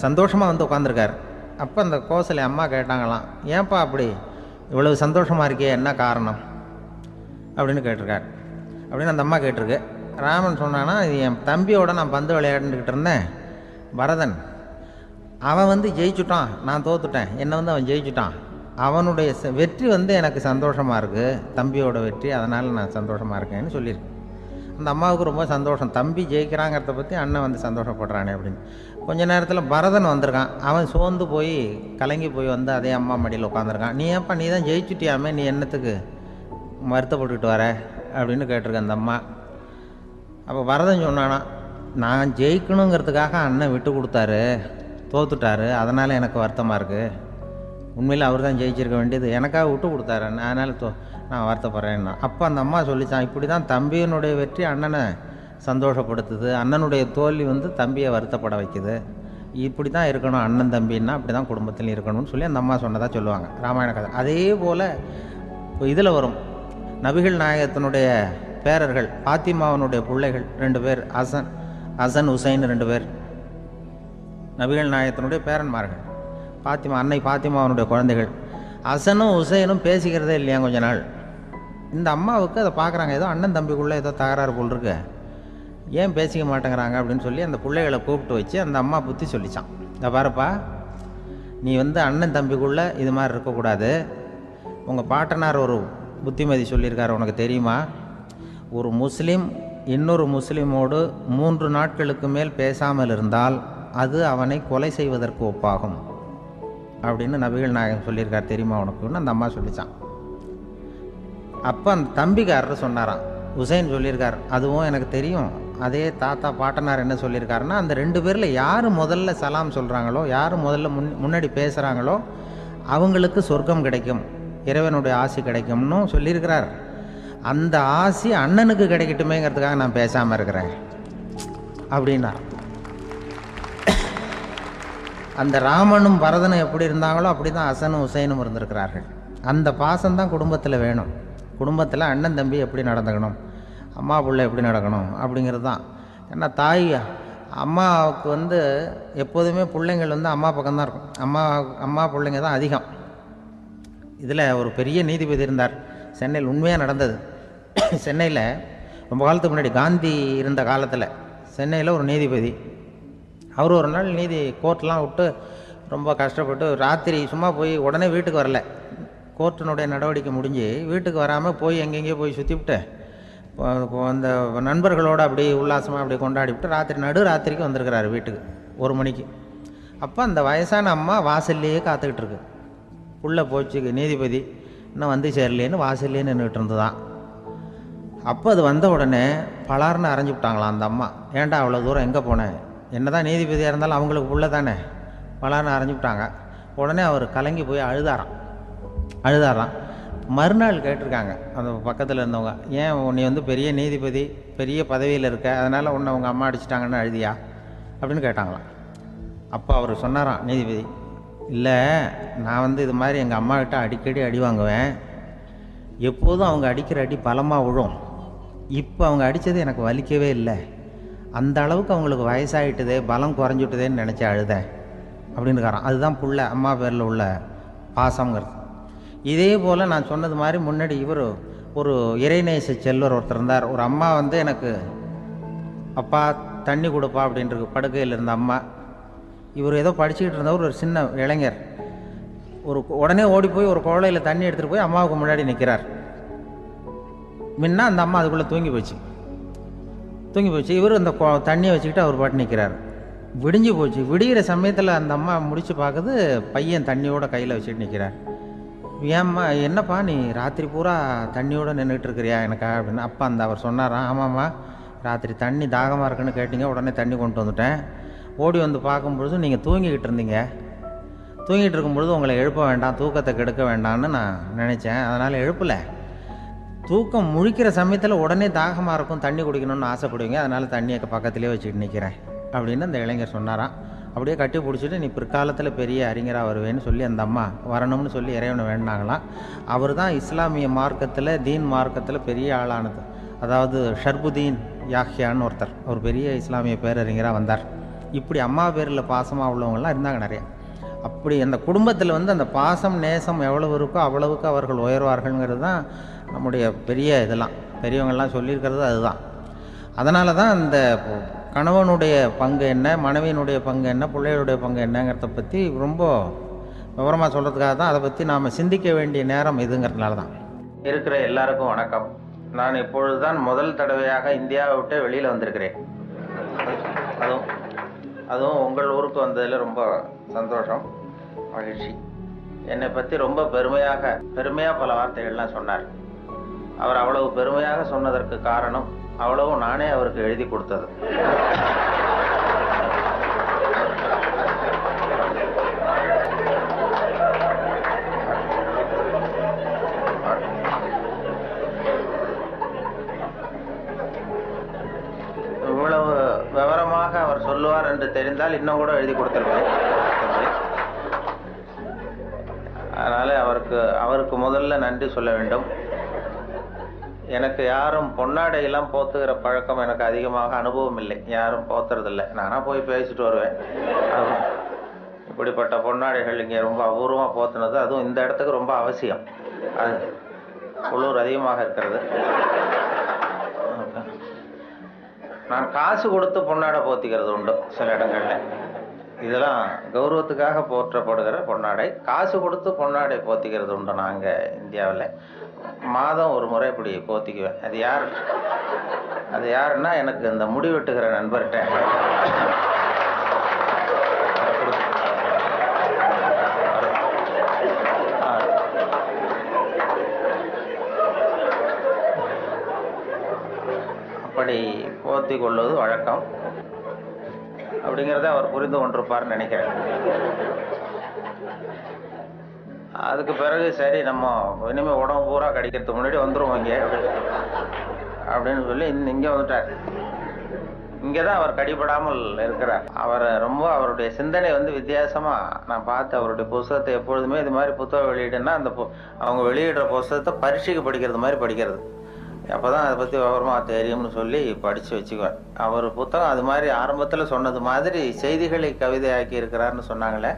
சந்தோஷமாக வந்து உட்காந்துருக்கார். அப்போ அந்த கோசலை அம்மா கேட்டாங்களாம், ஏன்ப்பா அப்படி இவ்வளவு சந்தோஷமாக இருக்கே, என்ன காரணம் அப்படின்னு கேட்டிருக்காரு. அப்படின்னு அந்த அம்மா கேட்டிருக்கு. ராமன் சொன்னான்னா, இது என் தம்பியோட நான் பந்து விளையாண்டுக்கிட்டு இருந்தேன், பரதன். அவன் ஜெயிச்சுட்டான், நான் தோத்துட்டேன். என்னை அவன் ஜெயிச்சுட்டான். அவனுடைய வெற்றி எனக்கு சந்தோஷமாக இருக்குது, தம்பியோட வெற்றி, அதனால் நான் சந்தோஷமாக இருக்கேன்னு சொல்லியிருக்கு. அந்த அம்மாவுக்கு ரொம்ப சந்தோஷம், தம்பி ஜெயிக்கிறாங்கிறத பற்றி அண்ணன் சந்தோஷப்படுறானே அப்படின்னு. கொஞ்ச நேரத்தில் பரதன் வந்திருக்கான். அவன் சோர்ந்து போய் கலங்கி போய் அதே அம்மா மடியில் உட்காந்துருக்கான். நீ ஏப்பா, நீ தான் ஜெயிச்சுட்டியாமே, நீ என்னத்துக்கு வருத்தப்பட்டுக்கிட்டு வர அப்படின்னு கேட்டிருக்க அந்த அம்மா. அப்போ பரதன் சொன்னானா, நான் ஜெயிக்கணுங்கிறதுக்காக அண்ணன் விட்டு கொடுத்தாரு, தோத்துட்டாரு, அதனால் எனக்கு வருத்தமாக இருக்குது. உண்மையில் அவர் தான் ஜெயிச்சிருக்க வேண்டியது, எனக்காக விட்டு கொடுத்தாரு, அதனால் நான் வருத்தப்படுறேன்னா. அப்போ அந்த அம்மா சொல்லிச்சான், இப்படி தான் தம்பியினுடைய வெற்றி அண்ணனை சந்தோஷப்படுத்துது, அண்ணனுடைய தோல்வி தம்பியை வருத்தப்பட வைக்குது. இப்படி தான் இருக்கணும், அண்ணன் தம்பின்னா அப்படி தான் குடும்பத்தில் இருக்கணும்னு சொல்லி அந்த அம்மா சொன்னதாக சொல்லுவாங்க ராமாயண கதை. அதே போல் இப்போ இதில் வரும், நபிகள் நாயகத்தினுடைய பேரர்கள், பாத்திமாவனுடைய பிள்ளைகள் 2 பேர், ஹசன் ஹுசைன் 2 பேர் நபிகள் நாயகத்தினுடைய பேரன்மார்கள். அன்னை பாத்திமாவனுடைய குழந்தைகள். ஹசனும் ஹுசைனும் பேசிக்கிறதே இல்லையா கொஞ்ச நாள். இந்த அம்மாவுக்கு அதை பார்க்குறாங்க, ஏதோ அண்ணன் தம்பிக்குள்ளே ஏதோ தகராறு போல் இருக்கு, ஏன் பேசிக்க மாட்டேங்கிறாங்க அப்படின்னு சொல்லி அந்த பிள்ளைகளை கூப்பிட்டு வச்சு அந்த அம்மா புத்தி சொல்லிச்சான். இதை பாருப்பா, நீ அண்ணன் தம்பிக்குள்ளே இது மாதிரி இருக்கக்கூடாது. உங்கள் பாட்டனார் ஒரு புத்திமதி சொல்லியிருக்காரு, உனக்கு தெரியுமா? ஒரு முஸ்லீம் இன்னொரு முஸ்லீமோடு 3 நாட்களுக்கு மேல் பேசாமல் இருந்தால் அது அவனை கொலை செய்வதற்கு ஒப்பாகும் அப்படின்னு நபிகள் நாயகம் சொல்லியிருக்கார், தெரியுமா உனக்குன்னு அந்த அம்மா சொல்லிச்சான். அப்போ அந்த தம்பிக்காரர் சொன்னாராம், ஹுசைன் சொல்லியிருக்கார், அதுவும் எனக்கு தெரியும். அதே தாத்தா பாட்டனார் என்ன சொல்லியிருக்காருன்னா, அந்த 2 பேரில் யார் முதல்ல சலாம் சொல்கிறாங்களோ, யார் முதல்ல முன்னாடி பேசுகிறாங்களோ அவங்களுக்கு சொர்க்கம் கிடைக்கும், இறைவனுடைய ஆசி கிடைக்கும்னு சொல்லியிருக்கிறார். அந்த ஆசி அண்ணனுக்கு கிடைக்கட்டுமேங்கிறதுக்காக நான் பேசாமல் இருக்கிறேன் அப்படின்னா. அந்த ராமனும் பரதனும் எப்படி இருந்தாங்களோ அப்படி தான் ஹசனும் ஹுசைனும் இருந்திருக்கிறார்கள். அந்த பாசம்தான் குடும்பத்தில் வேணும். குடும்பத்தில் அண்ணன் தம்பி எப்படி நடந்துக்கணும், அம்மா பிள்ளை எப்படி நடக்கணும் அப்படிங்கிறது தான். ஏன்னா தாய் அம்மாவுக்கு எப்போதுமே பிள்ளைங்கள் அம்மா பக்கம்தான் இருக்கும். அம்மா பிள்ளைங்க தான் அதிகம். இதில் ஒரு பெரிய நீதிபதி இருந்தார் சென்னையில், உண்மையாக நடந்தது. சென்னையில் ரொம்ப காலத்துக்கு முன்னாடி, காந்தி இருந்த காலத்தில் சென்னையில் ஒரு நீதிபதி, அவர் ஒரு நாள் கோர்ட்லாம் விட்டு ரொம்ப கஷ்டப்பட்டு ராத்திரி சும்மா போய் உடனே வீட்டுக்கு வரல. கோர்ட்டினுடைய நடவடிக்கை முடிஞ்சு வீட்டுக்கு வராமல் போய் எங்கெங்கேயோ போய் சுற்றிவிட்டு அந்த நண்பர்களோடு அப்படி உல்லாசமாக அப்படி கொண்டாடிவிட்டு நடுராத்திரிக்கு வந்திருக்கிறாரு வீட்டுக்கு 1 மணிக்கு. அப்போ அந்த வயசான அம்மா வாசல்லையே காத்துக்கிட்டு இருக்கு. உள்ளே போச்சு நீதிபதி, இன்னும் சேரலேன்னு வாசல்லையே நின்றுக்கிட்டு இருந்துதான். அப்போ அது வந்த உடனே பலார்னு அரைஞ்சி விட்டாங்களாம் அந்த அம்மா. ஏன்டா அவ்வளோ தூரம் எங்கே போனேன், என்ன தான் நீதிபதியாக இருந்தாலும் அவங்களுக்கு புள்ள தானே, பலார்னு அரைஞ்சி விட்டாங்க. உடனே அவர் கலங்கி போய் அழுதாராம். மறுநாள் கேட்டிருக்காங்க அந்த பக்கத்தில் இருந்தவங்க, ஏன் நீ பெரிய நீதிபதி, பெரிய பதவியில் இருக்க, அதனால் உன்னை உங்கள் அம்மா அடிச்சிட்டாங்கன்னு அழுதியா அப்படின்னு கேட்டாங்களாம். அப்போ அவர் சொன்னாராம் நீதிபதி, இல்லை நான் இது மாதிரி எங்கள் அம்மாக்கிட்ட அடிக்கடி அடி வாங்குவேன், எப்போதும் அவங்க அடிக்கிற அடி பலமாக விழும், இப்போ அவங்க அடித்தது எனக்கு வலிக்கவே இல்லை, அந்த அளவுக்கு அவங்களுக்கு வயசாகிட்டுதே, பலம் குறைஞ்சிட்டுதேன்னு நினச்சி அழுதேன் அப்படின்னுக்காரான். அதுதான் புள்ள அம்மா பேரில் உள்ள பாசங்கிறது. இதே போல் நான் சொன்னது மாதிரி முன்னாடி இவர் ஒரு இறைநேச செல்வர் ஒருத்தர் இருந்தார். ஒரு அம்மா எனக்கு அப்பா தண்ணி கொடுப்பா அப்படின்ட்டு படுக்கையில் இருந்த அம்மா. இவர் ஏதோ படிச்சுக்கிட்டு இருந்தவர், ஒரு சின்ன இளைஞர், உடனே ஓடி போய் ஒரு குவளையில் தண்ணி எடுத்துகிட்டு போய் அம்மாவுக்கு முன்னாடி நிற்கிறார். முன்ன அந்த அம்மா அதுக்குள்ளே தூங்கி போச்சு. இவர் அந்த தண்ணியை வச்சுக்கிட்டு அவர் பாட்டு நிற்கிறார். விடிஞ்சு போச்சு. விடிகிற சமயத்தில் அந்த அம்மா முடிச்சு பார்க்குது, பையன் தண்ணியோட கையில் வச்சுட்டு நிற்கிறார். ஏம்மா என்னப்பா நீ ராத்திரி பூரா தண்ணியோடு நின்றுட்டு இருக்கிறியா எனக்கா அப்படின்னு. அப்பா அவர் சொன்னாராம், ஆமாம்மா ராத்திரி தண்ணி தாகமாக இருக்குன்னு கேட்டிங்க, உடனே தண்ணி கொண்டு வந்துட்டேன். ஓடி வந்து பார்க்கும்பொழுது நீங்கள் தூங்கிக்கிட்டு இருந்தீங்க, தூங்கிட்டு இருக்கும்பொழுது உங்களை எழுப்ப வேண்டாம், தூக்கத்தை கெடுக்க வேண்டாம்னு நான் நினச்சேன், அதனால் எழுப்பலை. தூக்கம் முழிக்கிற சமயத்தில் உடனே தாகமாக இருக்கும், தண்ணி குடிக்கணும்னு ஆசைப்படுவீங்க, அதனால் தண்ணியை பக்கத்துலேயே வச்சுக்கிட்டு நிற்கிறேன் அப்படின்னு அந்த இளைஞர் சொன்னாராம். அப்படியே கட்டி பிடிச்சிட்டு நீ பிற்காலத்தில் பெரிய அறிஞராக வருவேன்னு சொல்லி அந்த அம்மா வரணும்னு சொல்லி இறைவனை வேண்டாங்களாம். அவர் தான் இஸ்லாமிய மார்க்கத்தில், தீன் மார்க்கத்தில் பெரிய ஆளானது. அதாவது ஷர்புதீன் யாஹ்யான்னு ஒருத்தர், அவர் பெரிய இஸ்லாமிய பேரறிஞராக வந்தார். இப்படி அம்மா பேரில் பாசமாக உள்ளவங்களாம் இருந்தாங்க நிறையா. அப்படி அந்த குடும்பத்தில் வந்து அந்த பாசம் நேசம் எவ்வளவு இருக்கோ அவ்வளவுக்கு அவர்கள் உயர்வார்கள்ங்கிறது தான் நம்முடைய பெரிய இதெல்லாம் பெரியவங்கள்லாம் சொல்லியிருக்கிறது அதுதான். அதனால தான் அந்த கணவனுடைய பங்கு என்ன, மனைவியினுடைய பங்கு என்ன, பிள்ளைகளுடைய பங்கு என்னங்கிறத பற்றி ரொம்ப விவரமாக சொல்கிறதுக்காக தான் அதை பற்றி நாம் சிந்திக்க வேண்டிய நேரம் இதுங்கிறதுனால தான். இருக்கிற எல்லாருக்கும் வணக்கம். நான் இப்பொழுது தான் முதல் தடவையாக இந்தியாவை விட்டு வெளியில் வந்திருக்கிறேன். அதுவும் உங்கள் ஊருக்கு வந்ததில் ரொம்ப சந்தோஷம், மகிழ்ச்சி. என்னை பற்றி ரொம்ப பெருமையாக பல வார்த்தைகள்லாம் சொன்னார். அவர் அவ்வளவு பெருமையாக சொன்னதற்கு காரணம் அவ்வளவும் நானே அவருக்கு எழுதி கொடுத்தது. இவ்வளவு விவரமாக அவர் சொல்லுவார் என்று தெரிந்தால் இன்னும் கூட எழுதி கொடுத்திருப்பேன். அதனால அவருக்கு முதல்ல நன்றி சொல்ல வேண்டும். எனக்கு யாரும் பொன்னாடையெல்லாம் போத்துகிற பழக்கம் எனக்கு அதிகமாக அனுபவம் இல்லை. யாரும் போத்துறதில்லை. நானாக போய் பேசிட்டு வருவேன். இப்படிப்பட்ட பொன்னாடைகள் இங்கே ரொம்ப அபூர்வமாக போத்துனது, அதுவும் இந்த இடத்துக்கு ரொம்ப அவசியம். அது குளிர் அதிகமாக இருக்கிறது. நான் காசு கொடுத்து பொன்னாடை போத்திக்கிறது உண்டு சில இடங்களில். இதெல்லாம் கௌரவத்துக்காக போற்றப்படுகிற பொன்னாடை. காசு கொடுத்து பொன்னாடை போத்திக்கிறது உண்டு நாங்கள் இந்தியாவில். மாதம் ஒரு முறை இப்படி போத்திக்குவேன். அது யாருன்னா எனக்கு இந்த முடி வெட்டுகிற நண்பர்கிட்ட அப்படி போத்தி கொள்வது வழக்கம். அப்படிங்கிறத அவர் புரிந்து கொண்டிருப்பார்னு நினைக்கிறேன். அதுக்கு பிறகு சரி நம்ம இனிமேல் உடம்பு பூரா கடிக்கிறதுக்கு முன்னாடி வந்துடுவோம் இங்கே அப்படின்னு சொல்லி இங்கே வந்துட்டார். இங்கே தான் அவர் கடிபடாமல் இருக்கிறார். அவருடைய சிந்தனை வந்து வித்தியாசமாக நான் பார்த்து அவருடைய புத்தகத்தை எப்பொழுதுமே இது மாதிரி புத்தகம் வெளியிடுன்னா அவங்க வெளியிடுற புத்தகத்தை பரீட்சைக்கு படிக்கிறது மாதிரி படிக்கிறது. அப்போ தான் அதை பற்றி விவரமாக தெரியும்னு சொல்லி படித்து வச்சுக்குவேன். அவர் புத்தகம் அது மாதிரி ஆரம்பத்தில் சொன்னது மாதிரி செய்திகளை கவிதையாக்கி இருக்கிறார்னு சொன்னாங்களே,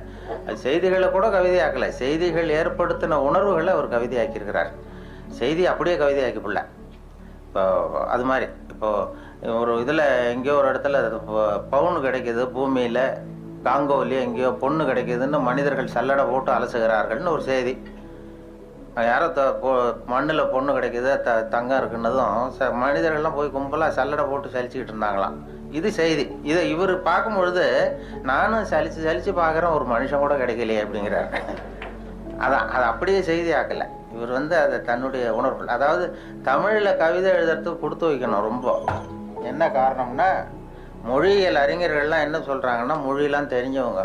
அது செய்திகளை கூட கவிதையாக்கலை. செய்திகள் ஏற்படுத்தின உணர்வுகளை அவர் கவிதையாக்கியிருக்கிறார். செய்தி அப்படியே கவிதையாக்கிப்பிடல. இப்போ அது மாதிரி இப்போது ஒரு இதில் எங்கேயோ ஒரு இடத்துல பவுன் கிடைக்கிது, பூமியில் காங்கோவிலேயே எங்கேயோ பொண்ணு கிடைக்கிதுன்னு மனிதர்கள் சல்லடை போட்டு அலசுகிறார்கள்னு ஒரு செய்தி. யாரோ மண்ணில் பொண்ணு கிடைக்கிது, தங்கம் இருக்குன்னதும் மனிதர்கள்லாம் போய் கும்பலாக சல்லடை போட்டு சலிச்சுக்கிட்டு இருந்தாங்களாம். இது செய்தி. இதை இவர் பார்க்கும் பொழுது நானும் சலிச்சு பார்க்குறேன், ஒரு மனுஷன் கூட கிடைக்கலையே அப்படிங்கிறார். அது அப்படியே செய்தி ஆக்கலை. இவர் வந்து அதை தன்னுடைய உணர்வு, அதாவது தமிழில் கவிதை எழுதுறதுக்கு கொடுத்து வைக்கணும் ரொம்ப. என்ன காரணம்னா, மொழியியல் அறிஞர்கள்லாம் என்ன சொல்கிறாங்கன்னா, மொழியெல்லாம் தெரிஞ்சவங்க,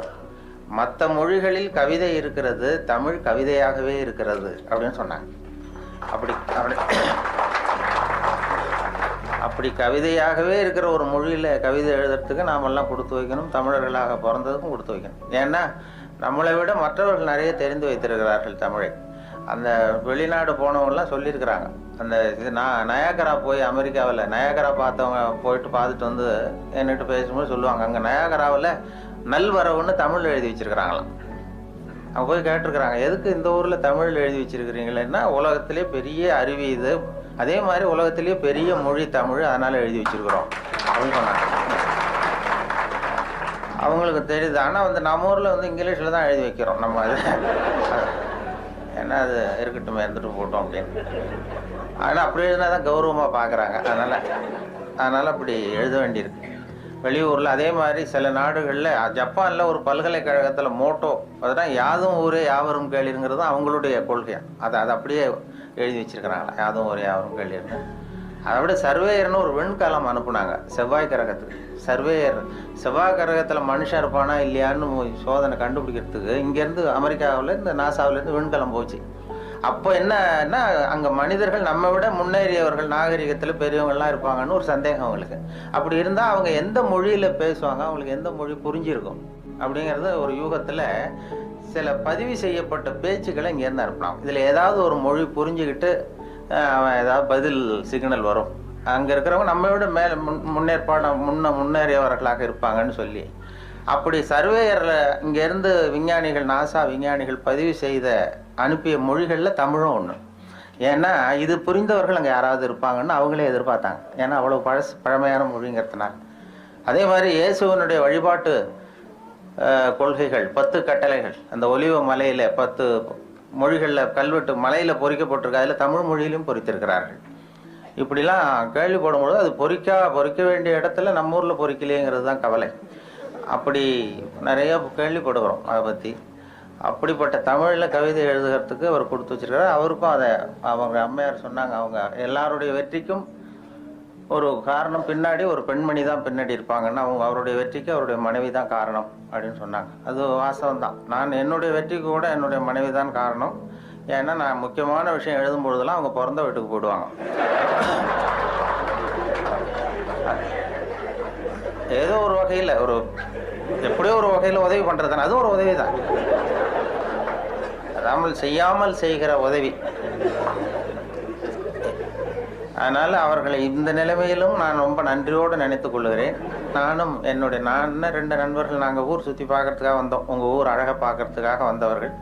மற்ற மொழிகளில் கவிதை இருக்கிறது, தமிழ் கவிதையாகவே இருக்கிறது அப்படின்னு சொன்னாங்க. அப்படி கவிதையாகவே இருக்கிற ஒரு மொழியில் கவிதை எழுதுறதுக்கு நாமெல்லாம் கொடுத்து வைக்கணும். தமிழர்களாக பிறந்ததுக்கும் கொடுத்து வைக்கணும். ஏன்னா நம்மளை விட மற்றவர்கள் நிறைய தெரிந்து வைத்திருக்கிறார்கள் தமிழை. அந்த வெளிநாடு போனவங்கலாம் சொல்லியிருக்கிறாங்க. அந்த இது நயாகரா போய் அமெரிக்காவில் நயாகரா பார்த்தவங்க போயிட்டு பார்த்துட்டு வந்து என்கிட்ட பேசும்போது சொல்லுவாங்க, அங்கே நயாகராவில் நல்வரவுன்னு தமிழ் எழுதி வச்சிருக்கிறாங்களாம். அவங்க போய் கேட்டிருக்கிறாங்க, எதுக்கு இந்த ஊரில் தமிழ் எழுதி வச்சிருக்கிறீங்களேன்னா, உலகத்திலே பெரிய அருவி இது, அதே மாதிரி உலகத்திலேயே பெரிய மொழி தமிழ், அதனால எழுதி வச்சிருக்கிறோம் அப்படின்னு சொன்னாங்க. அவங்களுக்கு தெரியுது. ஆனால் வந்து நம்ம ஊரில் வந்து இங்கிலீஷில் தான் எழுதி வைக்கிறோம் நம்ம. அது ஏன்னா அது இருக்கட்டும், இருந்துட்டு போட்டோம் அப்படின்னு. ஆனால் அப்படி எழுதினா தான் கௌரவமாக பார்க்குறாங்க. அதனால் அப்படி எழுத வேண்டியிருக்கு. வெளியூரில் அதே மாதிரி சில நாடுகளில், ஜப்பானில் ஒரு பல்கலைக்கழகத்தில் மோட்டோ, அதுதான் யாதும் ஊரே யாவரும் கேளிருங்கிறது அவங்களுடைய கொள்கை. அதை அப்படியே எழுதி வச்சிருக்கிறாங்களா, யாதும் ஊரே யாவரும் கேளிருங்க. அதை விட சர்வேயர்னு ஒரு விண்கலம் அனுப்புனாங்க செவ்வாய் கிரகத்துக்கு. சர்வேயர் செவ்வாய் கிரகத்தில் மனுஷன் இருப்பானா இல்லையான்னு சோதனை கண்டுபிடிக்கிறதுக்கு இங்கேருந்து அமெரிக்காவிலேருந்து நாசாவிலேருந்து விண்கலம் போச்சு. அப்போ என்னன்னா, அங்கே மனிதர்கள் நம்ம விட முன்னேறியவர்கள், நாகரிகத்தில் பெரியவங்கள்லாம் இருப்பாங்கன்னு ஒரு சந்தேகம் அவங்களுக்கு. அப்படி இருந்தால் அவங்க எந்த மொழியில் பேசுவாங்க, அவங்களுக்கு எந்த மொழி புரிஞ்சிருக்கும் அப்படிங்கிறது ஒரு யூகத்தில் சில பதிவு செய்யப்பட்ட பேச்சுக்களை இங்கேருந்து அனுப்பினாங்க. இதில் ஏதாவது ஒரு மொழி புரிஞ்சுக்கிட்டு அவன் ஏதாவது பதில் சிக்னல் வரும், அங்கே இருக்கிறவங்க நம்ம விட மேலே முன்னேறியவர்களாக இருப்பாங்கன்னு சொல்லி அப்படி சர்வேயரில் இங்கேருந்து விஞ்ஞானிகள், நாசா விஞ்ஞானிகள் பதிவு செய்த அனுப்பிய மொழிகளில் தமிழும் ஒன்று. ஏன்னா இது புரிந்தவர்கள் அங்கே யாராவது இருப்பாங்கன்னு அவங்களே எதிர்பார்த்தாங்க. ஏன்னா அவ்வளோ பழமையான மொழிங்கிறதுனால. அதே மாதிரி இயேசுவனுடைய வழிபாட்டு கொள்கைகள், 10 கட்டளைகள் அந்த ஒலிவ மலையில் 10 மொழிகளில் கல்வெட்டு மலையில் பொறிக்கப்பட்டிருக்கு. அதில் தமிழ் மொழியிலும் பொறித்திருக்கிறார்கள். இப்படிலாம் கேள்விப்படும்பொழுது அது பொறிக்க வேண்டிய இடத்துல நம்ம ஊரில் பொறிக்கலையேங்கிறது தான் கவலை. அப்படி நிறைய கேள்விப்படுகிறோம் அதை பற்றி. அப்படிப்பட்ட தமிழில் கவிதை எழுதுகிறதுக்கு அவர் கொடுத்து வச்சிருக்காரு. அவருக்கும் அதை அவங்க அம்மையார் சொன்னாங்க, அவங்க எல்லாருடைய வெற்றிக்கும் ஒரு காரணம் பின்னாடி ஒரு பெண்மணி தான் பின்னாடி இருப்பாங்கன்னா அவருடைய வெற்றிக்கு அவருடைய மனைவி தான் காரணம் அப்படின்னு சொன்னாங்க. அது வாஸ்தவம் தான். நான் என்னுடைய வெற்றிக்கு கூட என்னுடைய மனைவி தான் காரணம். ஏன்னா நான் முக்கியமான விஷயம் எழுதும் பொழுதெல்லாம் அவங்க பிறந்த வீட்டுக்கு போயிடுவாங்க. ஏதோ ஒரு வகையில் எப்படியோ ஒரு வகையில் உதவி பண்ணுறது அது ஒரு உதவி தான். அதாமல் செய்யாமல் செய்கிற உதவி. அதனால் அவர்களை இந்த நிலைமையிலும் நான் ரொம்ப நன்றியோடு நினைத்து கொள்ளுகிறேன். நான் 2 நண்பர்கள் நாங்கள் ஊர் சுற்றி பார்க்கறதுக்காக வந்தோம். உங்கள் ஊர் அழகை பார்க்கறதுக்காக வந்தவர்கள்.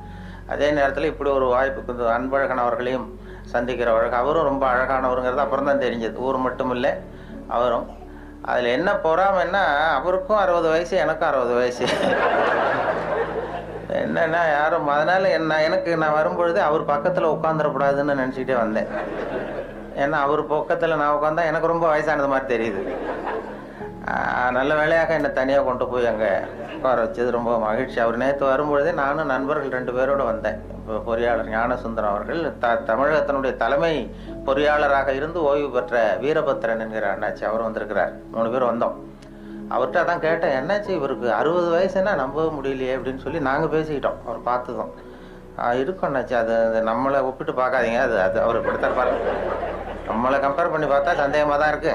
அதே நேரத்தில் இப்படி ஒரு வாய்ப்பு அன்பழகன் அவர்களையும் சந்திக்கிறவர்கள். அவரும் ரொம்ப அழகானவருங்கிறது அப்புறம் தான் தெரிஞ்சது. ஊர் மட்டும் இல்லை, அவரும். அதில் என்ன பொறாமைன்னா அவருக்கும் 60 வயசு, எனக்கும் 60 வயசு. என்னன்னா யாரும் அதனால் நான் வரும்பொழுது அவர் பக்கத்தில் உட்காந்துடக்கூடாதுன்னு நினச்சிக்கிட்டே வந்தேன். ஏன்னா அவர் பக்கத்தில் நான் உட்காந்தா எனக்கு ரொம்ப வயசானது மாதிரி தெரியுது. நல்ல வேலையாக என்னை தனியாக கொண்டு போய் அங்கே உட்கார வச்சது ரொம்ப மகிழ்ச்சி. அவர் நேற்று வரும்பொழுதே நானும் நண்பர்கள் 2 பேரோடு வந்தேன். இப்போ பொறியாளர் ஞானசுந்தரம் அவர்கள், தமிழகத்தினுடைய தலைமை பொறியாளராக இருந்து ஓய்வு பெற்ற வீரபத்திரன் என்கிற அண்ணாச்சி, அவர் வந்திருக்கிறார். 3 பேர் வந்தோம். அவர்கிட்ட அதான் கேட்டேன், என்னாச்சு இவருக்கு 60 வயசுன்னா நம்பவே முடியலையே அப்படின்னு சொல்லி நாங்கள் பேசிக்கிட்டோம். அவர் பார்த்ததும் இருக்கும் அண்ணாச்சி, அது நம்மளை ஒப்பிட்டு பார்க்காதீங்க, அது அவர் இப்படித்தான் பாருங்க, நம்மளை கம்பேர் பண்ணி பார்த்தா சந்தேகமாக தான் இருக்கு,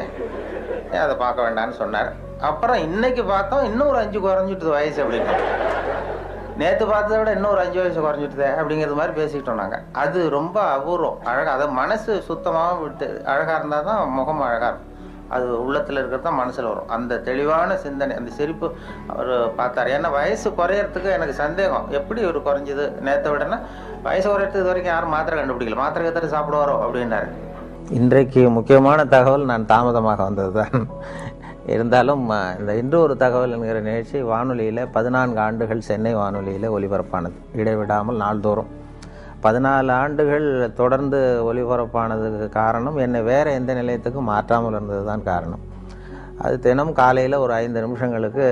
அதை பார்க்க வேண்டாம்னு சொன்னார். அப்புறம் இன்னைக்கு பார்த்தோம் இன்னும் ஒரு 5 குறைஞ்சிட்டு வயசு அப்படின்னு. நேற்று பார்த்ததை விட இன்னும் ஒரு 5 வயசு குறைஞ்சிட்டுதே அப்படிங்கிறது மாதிரி பேசிக்கிட்டோம் நாங்கள். அது ரொம்ப அபூர்வம், அழகாக. அதை மனசு சுத்தமாக விட்டு அழகாக இருந்தால் தான் முகம் அழகாக இருக்கும். அது உள்ளத்தில் இருக்கிறது தான் மனசில் வரும். அந்த தெளிவான சிந்தனை, அந்த சிரிப்பு அவர் பார்த்தார். ஏன்னா வயசு குறையறதுக்கு எனக்கு சந்தேகம், எப்படி ஒரு குறைஞ்சிது நேற்றை விடனா. வயசு குறையறதுக்கு இது வரைக்கும் யாரும் மாத்திரை கண்டுபிடிக்கல, மாத்திரை கத்திரி சாப்பிடுவாரோ அப்படின்னாரு. இன்றைக்கு முக்கியமான தகவல் நான் தாமதமாக வந்தது தான். இருந்தாலும் இந்த இன்று ஒரு தகவல் என்கிற நிகழ்ச்சி வானொலியில் 14 ஆண்டுகள் சென்னை வானொலியில் ஒலிபரப்பானது, இடைவிடாமல் நாள்தோறும் 14 ஆண்டுகள் தொடர்ந்து ஒலிபரப்பானதுக்கு காரணம் என்னை வேறு எந்த நிலையத்துக்கும் மாற்றாமல் இருந்தது தான் காரணம். அது தினம் காலையில் ஒரு 5 நிமிஷங்களுக்கு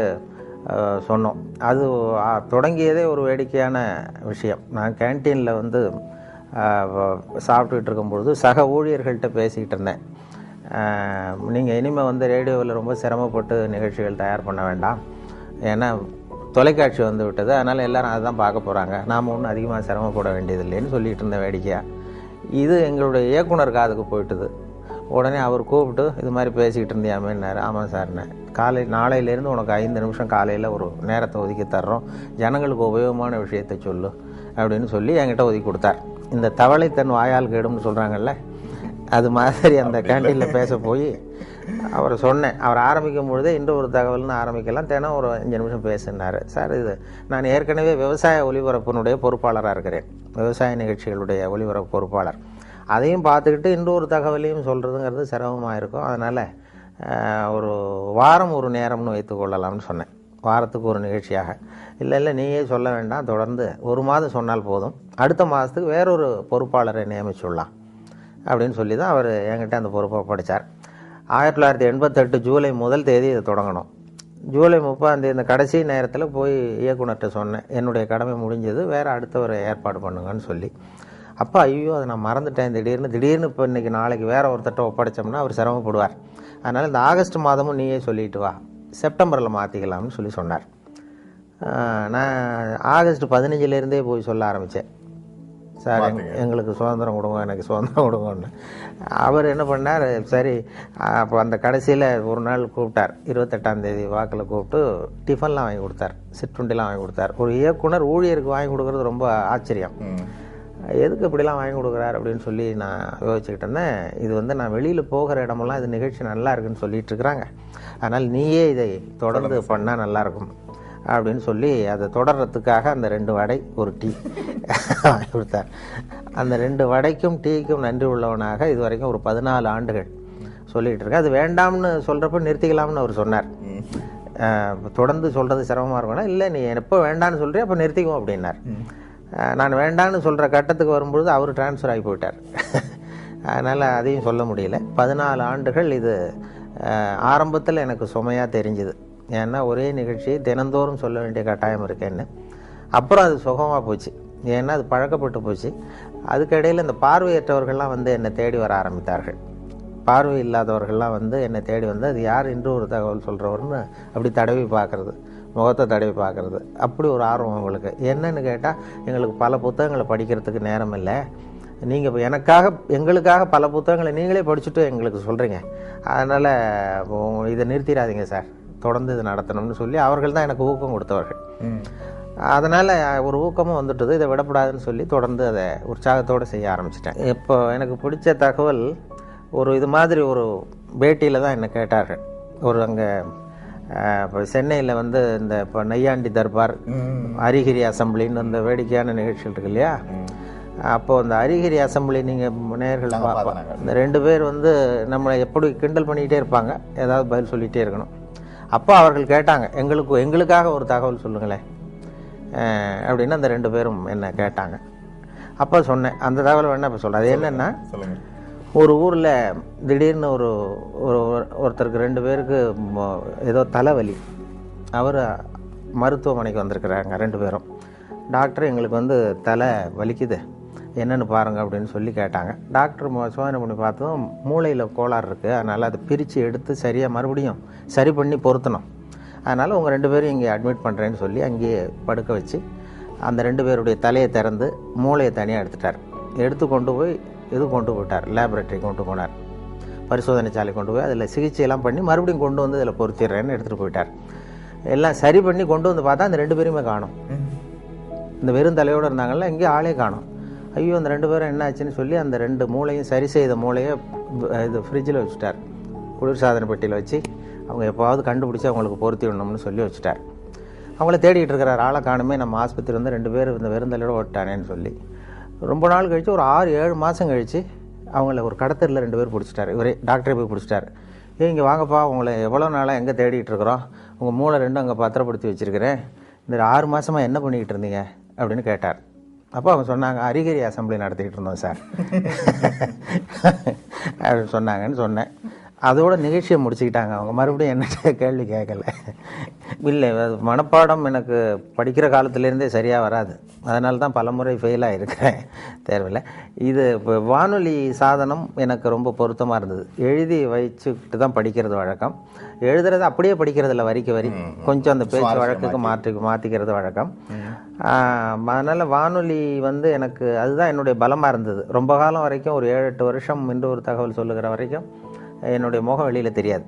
சொன்னோம். அது தொடங்கியதே ஒரு வேடிக்கையான விஷயம். நான் கேன்டீனில் வந்து சாப்பிட்டுக்கிட்டு இருக்கும்பொழுது சக ஊழியர்கள்ட்ட பேசிக்கிட்டு இருந்தேன். நீங்கள் இனிமேல் வந்து ரேடியோவில் ரொம்ப சிரமப்பட்டு நிகழ்ச்சிகள் தயார் பண்ண வேண்டாம், ஏன்னா தொலைக்காட்சி வந்து விட்டது, அதனால் எல்லோரும் அதை தான் பார்க்க போகிறாங்க, நாம் ஒன்றும் அதிகமாக சிரமப்பட வேண்டியதில்லைன்னு சொல்லிகிட்டு இருந்த வேடிக்கையாக. இது எங்களுடைய இயக்குனர் காதுக்கு போயிட்டுது. உடனே அவர் கூப்பிட்டு இது மாதிரி பேசிக்கிட்டு இருந்தியாமேன்னாரு. ஆமாம் சார்ண்ணே, நாளையிலேருந்து உனக்கு 5 நிமிஷம் காலையில் ஒரு நேரத்தை ஒதுக்கி தர்றோம், ஜனங்களுக்கு உபயோகமான விஷயத்தை சொல்லு அப்படின்னு சொல்லி என்கிட்ட ஒதுக்கி கொடுத்தார். இந்த தவளை தன் வாயால் கேடும்னு சொல்கிறாங்கல்ல, அது மாதிரி அந்த கேண்டீனில் பேச போய் அவரை சொன்னேன். அவர் ஆரம்பிக்கும் பொழுதே இன்று ஒரு தகவல்னு ஆரம்பிக்கலாம், தினம் ஒரு 5 நிமிஷம் பேசினார். சார், இது நான் ஏற்கனவே விவசாய ஒலிபரப்பினுடைய பொறுப்பாளராக இருக்கிறேன், விவசாய நிகழ்ச்சிகளுடைய ஒலிபரப்பு பொறுப்பாளர். அதையும் பார்த்துக்கிட்டு இன்று ஒரு தகவலையும் சொல்கிறதுங்கிறது சிரமமாக இருக்கும், அதனால் ஒரு வாரம் ஒரு நேரம்னு வைத்துக்கொள்ளலாம்னு சொன்னேன். வாரத்துக்கு ஒரு நிகழ்ச்சியாக. இல்லை நீயே சொல்ல வேண்டாம், தொடர்ந்து 1 மாதம் சொன்னால் போதும், அடுத்த மாதத்துக்கு வேறொரு பொறுப்பாளரை நியமிச்சுடலாம் அப்படின்னு சொல்லி தான் அவர் என்கிட்ட அந்த பொறுப்பை படித்தார். 1988 ஜூலை 1 தேதி இதை தொடங்கணும். ஜூலை 30 இந்த கடைசி நேரத்தில் போய் இயக்குனர்கிட்ட சொன்னேன், என்னுடைய கடமை முடிஞ்சது, வேறு அடுத்தவரை ஏற்பாடு பண்ணுங்கன்னு சொல்லி. அப்போ ஐயோ அதை நான் மறந்துட்டேன், திடீர்னு இப்போ இன்றைக்கி நாளைக்கு வேறு ஒருத்தட்ட ஒப்படைச்சோம்னா அவர் சிரமப்படுவார், அதனால் இந்த ஆகஸ்ட் மாதமும் நீயே சொல்லிட்டு வா, செப்டம்பரில் மாற்றிக்கலாம்னு சொல்லி சொன்னார். நான் ஆகஸ்ட் 15 போய் சொல்ல ஆரம்பித்தேன், சார் எங்களுக்கு சுதந்திரம் கொடுங்க, எனக்கு சுதந்திரம் கொடுங்கன்னு. அவர் என்ன பண்ணார், சரி அப்போ அந்த கடைசியில் ஒரு நாள் கூப்பிட்டார், 28ஆம் தேதி வாக்கில் கூப்பிட்டு டிஃபன்லாம் வாங்கி கொடுத்தார், சிற்றுண்டிலாம் வாங்கி கொடுத்தார். ஒரு இயக்குனர் ஊழியருக்கு வாங்கி கொடுக்குறது ரொம்ப ஆச்சரியம், எதுக்கு இப்படிலாம் வாங்கி கொடுக்குறாரு அப்படின்னு சொல்லி நான் யோசிச்சுக்கிட்டு இருந்தேன். இது வந்து நான் வெளியில் போகிற இடமெல்லாம் இது நிகழ்ச்சி நல்லா இருக்குன்னு சொல்லிட்டு இருக்கிறாங்க, அதனால் நீயே இதை தொடர்ந்து பண்ணால் நல்லாயிருக்கும் அப்படின்னு சொல்லி அதை தொடர்றதுக்காக அந்த 2 வடை ஒரு டீ வாங்கி கொடுத்தார். அந்த 2 வடைக்கும் டீக்கும் நன்றி உள்ளவனாக இது வரைக்கும் ஒரு 14 ஆண்டுகள் சொல்லிகிட்டு இருக்கேன். அது வேண்டாம்னு சொல்கிறப்ப நிறுத்திக்கலாம்னு அவர் சொன்னார். தொடர்ந்து சொல்கிறது சிரமமாக இருக்கும்னா, இல்லை நீ எப்போ வேண்டான்னு சொல்கிறேன் அப்போ நிறுத்திக்குவோம் அப்படின்னார். நான் வேண்டான்னு சொல்கிற கட்டத்துக்கு வரும்பொழுது அவர் டிரான்ஸ்ஃபர் ஆகி போயிட்டார். அதனால் அதையும் சொல்ல முடியல. 14 ஆண்டுகள் இது ஆரம்பத்தில் எனக்கு சுமையாக தெரிஞ்சுது. ஏன்னா ஒரே நிகழ்ச்சியை தினந்தோறும் சொல்ல வேண்டிய கட்டாயம் இருக்கேன்னு. அப்புறம் அது சுகமாக போச்சு, ஏன்னா அது பழக்கப்பட்டு போச்சு. அதுக்கிடையில் இந்த பார்வையற்றவர்கள்லாம் வந்து என்னை தேடி வர ஆரம்பித்தார்கள். பார்வை இல்லாதவர்கள்லாம் வந்து என்னை தேடி வந்து அது யார் இன்று ஒரு தகவல் சொல்கிறவர்னு அப்படி தடவி பார்க்குறது, முகத்தை தடவி பார்க்குறது, அப்படி ஒரு ஆர்வம் அவங்களுக்கு. என்னன்னு கேட்டால், எங்களுக்கு பல புத்தகங்களை படிக்கிறதுக்கு நேரம் இல்லை, நீங்கள் இப்போ எங்களுக்காக பல புத்தகங்களை நீங்களே படிச்சுட்டு எங்களுக்கு சொல்கிறீங்க, அதனால் இதை நிறுத்திடாதீங்க சார், தொடர்ந்து இது நடத்தணும்னு சொல்லி அவர்கள் தான் எனக்கு ஊக்கம் கொடுத்தவர்கள். அதனால் ஒரு ஊக்கமும் வந்துட்டது, இதை விடக்கூடாதுன்னு சொல்லி தொடர்ந்து அதை உற்சாகத்தோடு செய்ய ஆரம்பிச்சிட்டேன். இப்போ எனக்கு பிடிச்ச தகவல், ஒரு இது மாதிரி ஒரு பேட்டியில் தான் என்னை கேட்டார்கள். ஒரு அங்கே இப்போ சென்னையில் வந்து இந்த இப்போ நையாண்டி தர்பார், அரிகிரி அசம்பிளின்னு அந்த வேடிக்கையான நிகழ்ச்சிகள் இருக்கு இல்லையா, அப்போது அந்த அரிகிரி அசம்பிளி நீங்கள் நேயர்கள் இந்த 2 பேர் வந்து நம்மளை எப்படி கிண்டல் பண்ணிக்கிட்டே இருப்பாங்க, ஏதாவது பதில் சொல்லிகிட்டே இருக்கணும். அப்போ அவர்கள் கேட்டாங்க, எங்களுக்காக ஒரு தகவல் சொல்லுங்களேன் அப்படின்னு அந்த 2 பேரும் என்ன கேட்டாங்க. அப்போ சொன்னேன், அந்த தகவல் வேணா இப்போ சொல்கிறேன். அது என்னென்னா, ஒரு ஊரில் திடீர்னு ஒருத்தருக்கு 2 பேருக்கு ஏதோ தலைவலி. அவர் மருத்துவமனைக்கு வந்திருக்கிறாங்க 2 பேரும். டாக்டர் எங்களுக்கு வந்து தலை வலிக்குது, என்னென்னு பாருங்கள் அப்படின்னு சொல்லி கேட்டாங்க. டாக்டர் சோதனை பண்ணி பார்த்ததும் மூளையில் கோளாறு இருக்குது, அதனால் அதை பிரித்து எடுத்து சரியாக மறுபடியும் சரி பண்ணி பொருத்தணும், அதனால் உங்கள் 2 பேரும் இங்கே அட்மிட் பண்ணுறேன்னு சொல்லி அங்கேயே படுக்க வச்சு அந்த 2 பேருடைய தலையை திறந்து மூளையை தனியாக எடுத்துட்டார். எடுத்து கொண்டு போயிட்டார், லேபரேட்டரி கொண்டு போனார், பரிசோதனை சாலை கொண்டு போய் அதில் சிகிச்சையெல்லாம் பண்ணி மறுபடியும் கொண்டு வந்து இதில் பொருத்திடுறேன்னு எடுத்துகிட்டு போயிட்டார். எல்லாம் சரி பண்ணி கொண்டு வந்து பார்த்தா அந்த 2 பேருமே காணும். இந்த வெறும் தலையோடு இருந்தாங்கல்ல, எங்கேயும் ஆளே காணும். ஐயோ அந்த 2 பேரும் என்ன ஆச்சுன்னு சொல்லி அந்த 2 மூளையும் சரி செய்த மூளையை இது ஃப்ரிட்ஜில் வச்சுட்டார், குளிர்சாதன பெட்டியில் வச்சு அவங்க எப்போவாவது கண்டுபிடிச்சி அவங்களுக்கு பொருத்தி விடணும்னு சொல்லி வச்சுட்டார். அவங்கள தேடிக்கிட்டு இருக்கிறார், ஆளை காணுமே, நம்ம ஆஸ்பத்திரி வந்து 2 பேர் இந்த வெறுந்தலையோடு ஓட்டானேன்னு சொல்லி. ரொம்ப நாள் கழித்து, ஒரு 6-7 மாதம் கழித்து அவங்கள ஒரு கடத்தரில் 2 பேர் பிடிச்சிட்டாரு. இவரே டாக்டரே போய் பிடிச்சிட்டாரு. இங்கே வாங்கப்பா, உங்களை எவ்வளோ நாளாக எங்கே தேடிட்டு இருக்கிறோம், உங்கள் மூளை 2 அங்கே பத்திரப்படுத்தி வச்சுருக்கிறேன், இந்த 6 மாதமாக என்ன பண்ணிக்கிட்டு இருந்தீங்க அப்படின்னு கேட்டார். அப்போ அவங்க சொன்னாங்க, அரிகிரி அசம்பிளி நடத்திக்கிட்டு இருந்தோம் சார் அப்படின்னு சொன்னாங்கன்னு சொன்னேன். அதோட நிகழ்ச்சியை முடிச்சுக்கிட்டாங்க அவங்க. மறுபடியும் என்ன கேள்வி கேட்கல. இல்லை, மனப்பாடம் எனக்கு படிக்கிற காலத்துலேருந்தே சரியாக வராது, அதனால தான் பலமுறை ஃபெயிலாக இருக்கிறேன் தேர்வில். இது இப்போ வானொலி சாதனம் எனக்கு ரொம்ப பொருத்தமாக இருந்தது. எழுதி வச்சுக்கிட்டு தான் படிக்கிறது வழக்கம். எழுதுறது அப்படியே படிக்கிறது இல்லை, வரிக்கு வரி, கொஞ்சம் அந்த பேச்சு வழக்குக்கு மாற்றிக்கிறது வழக்கம். அதனால் வானொலி வந்து எனக்கு அதுதான் என்னுடைய பலமாக இருந்தது. ரொம்ப காலம் வரைக்கும், ஒரு 7-8 வருஷம் இன்று ஒரு தகவல் சொல்லுகிற வரைக்கும் என்னுடைய முகம் வெளியில் தெரியாது,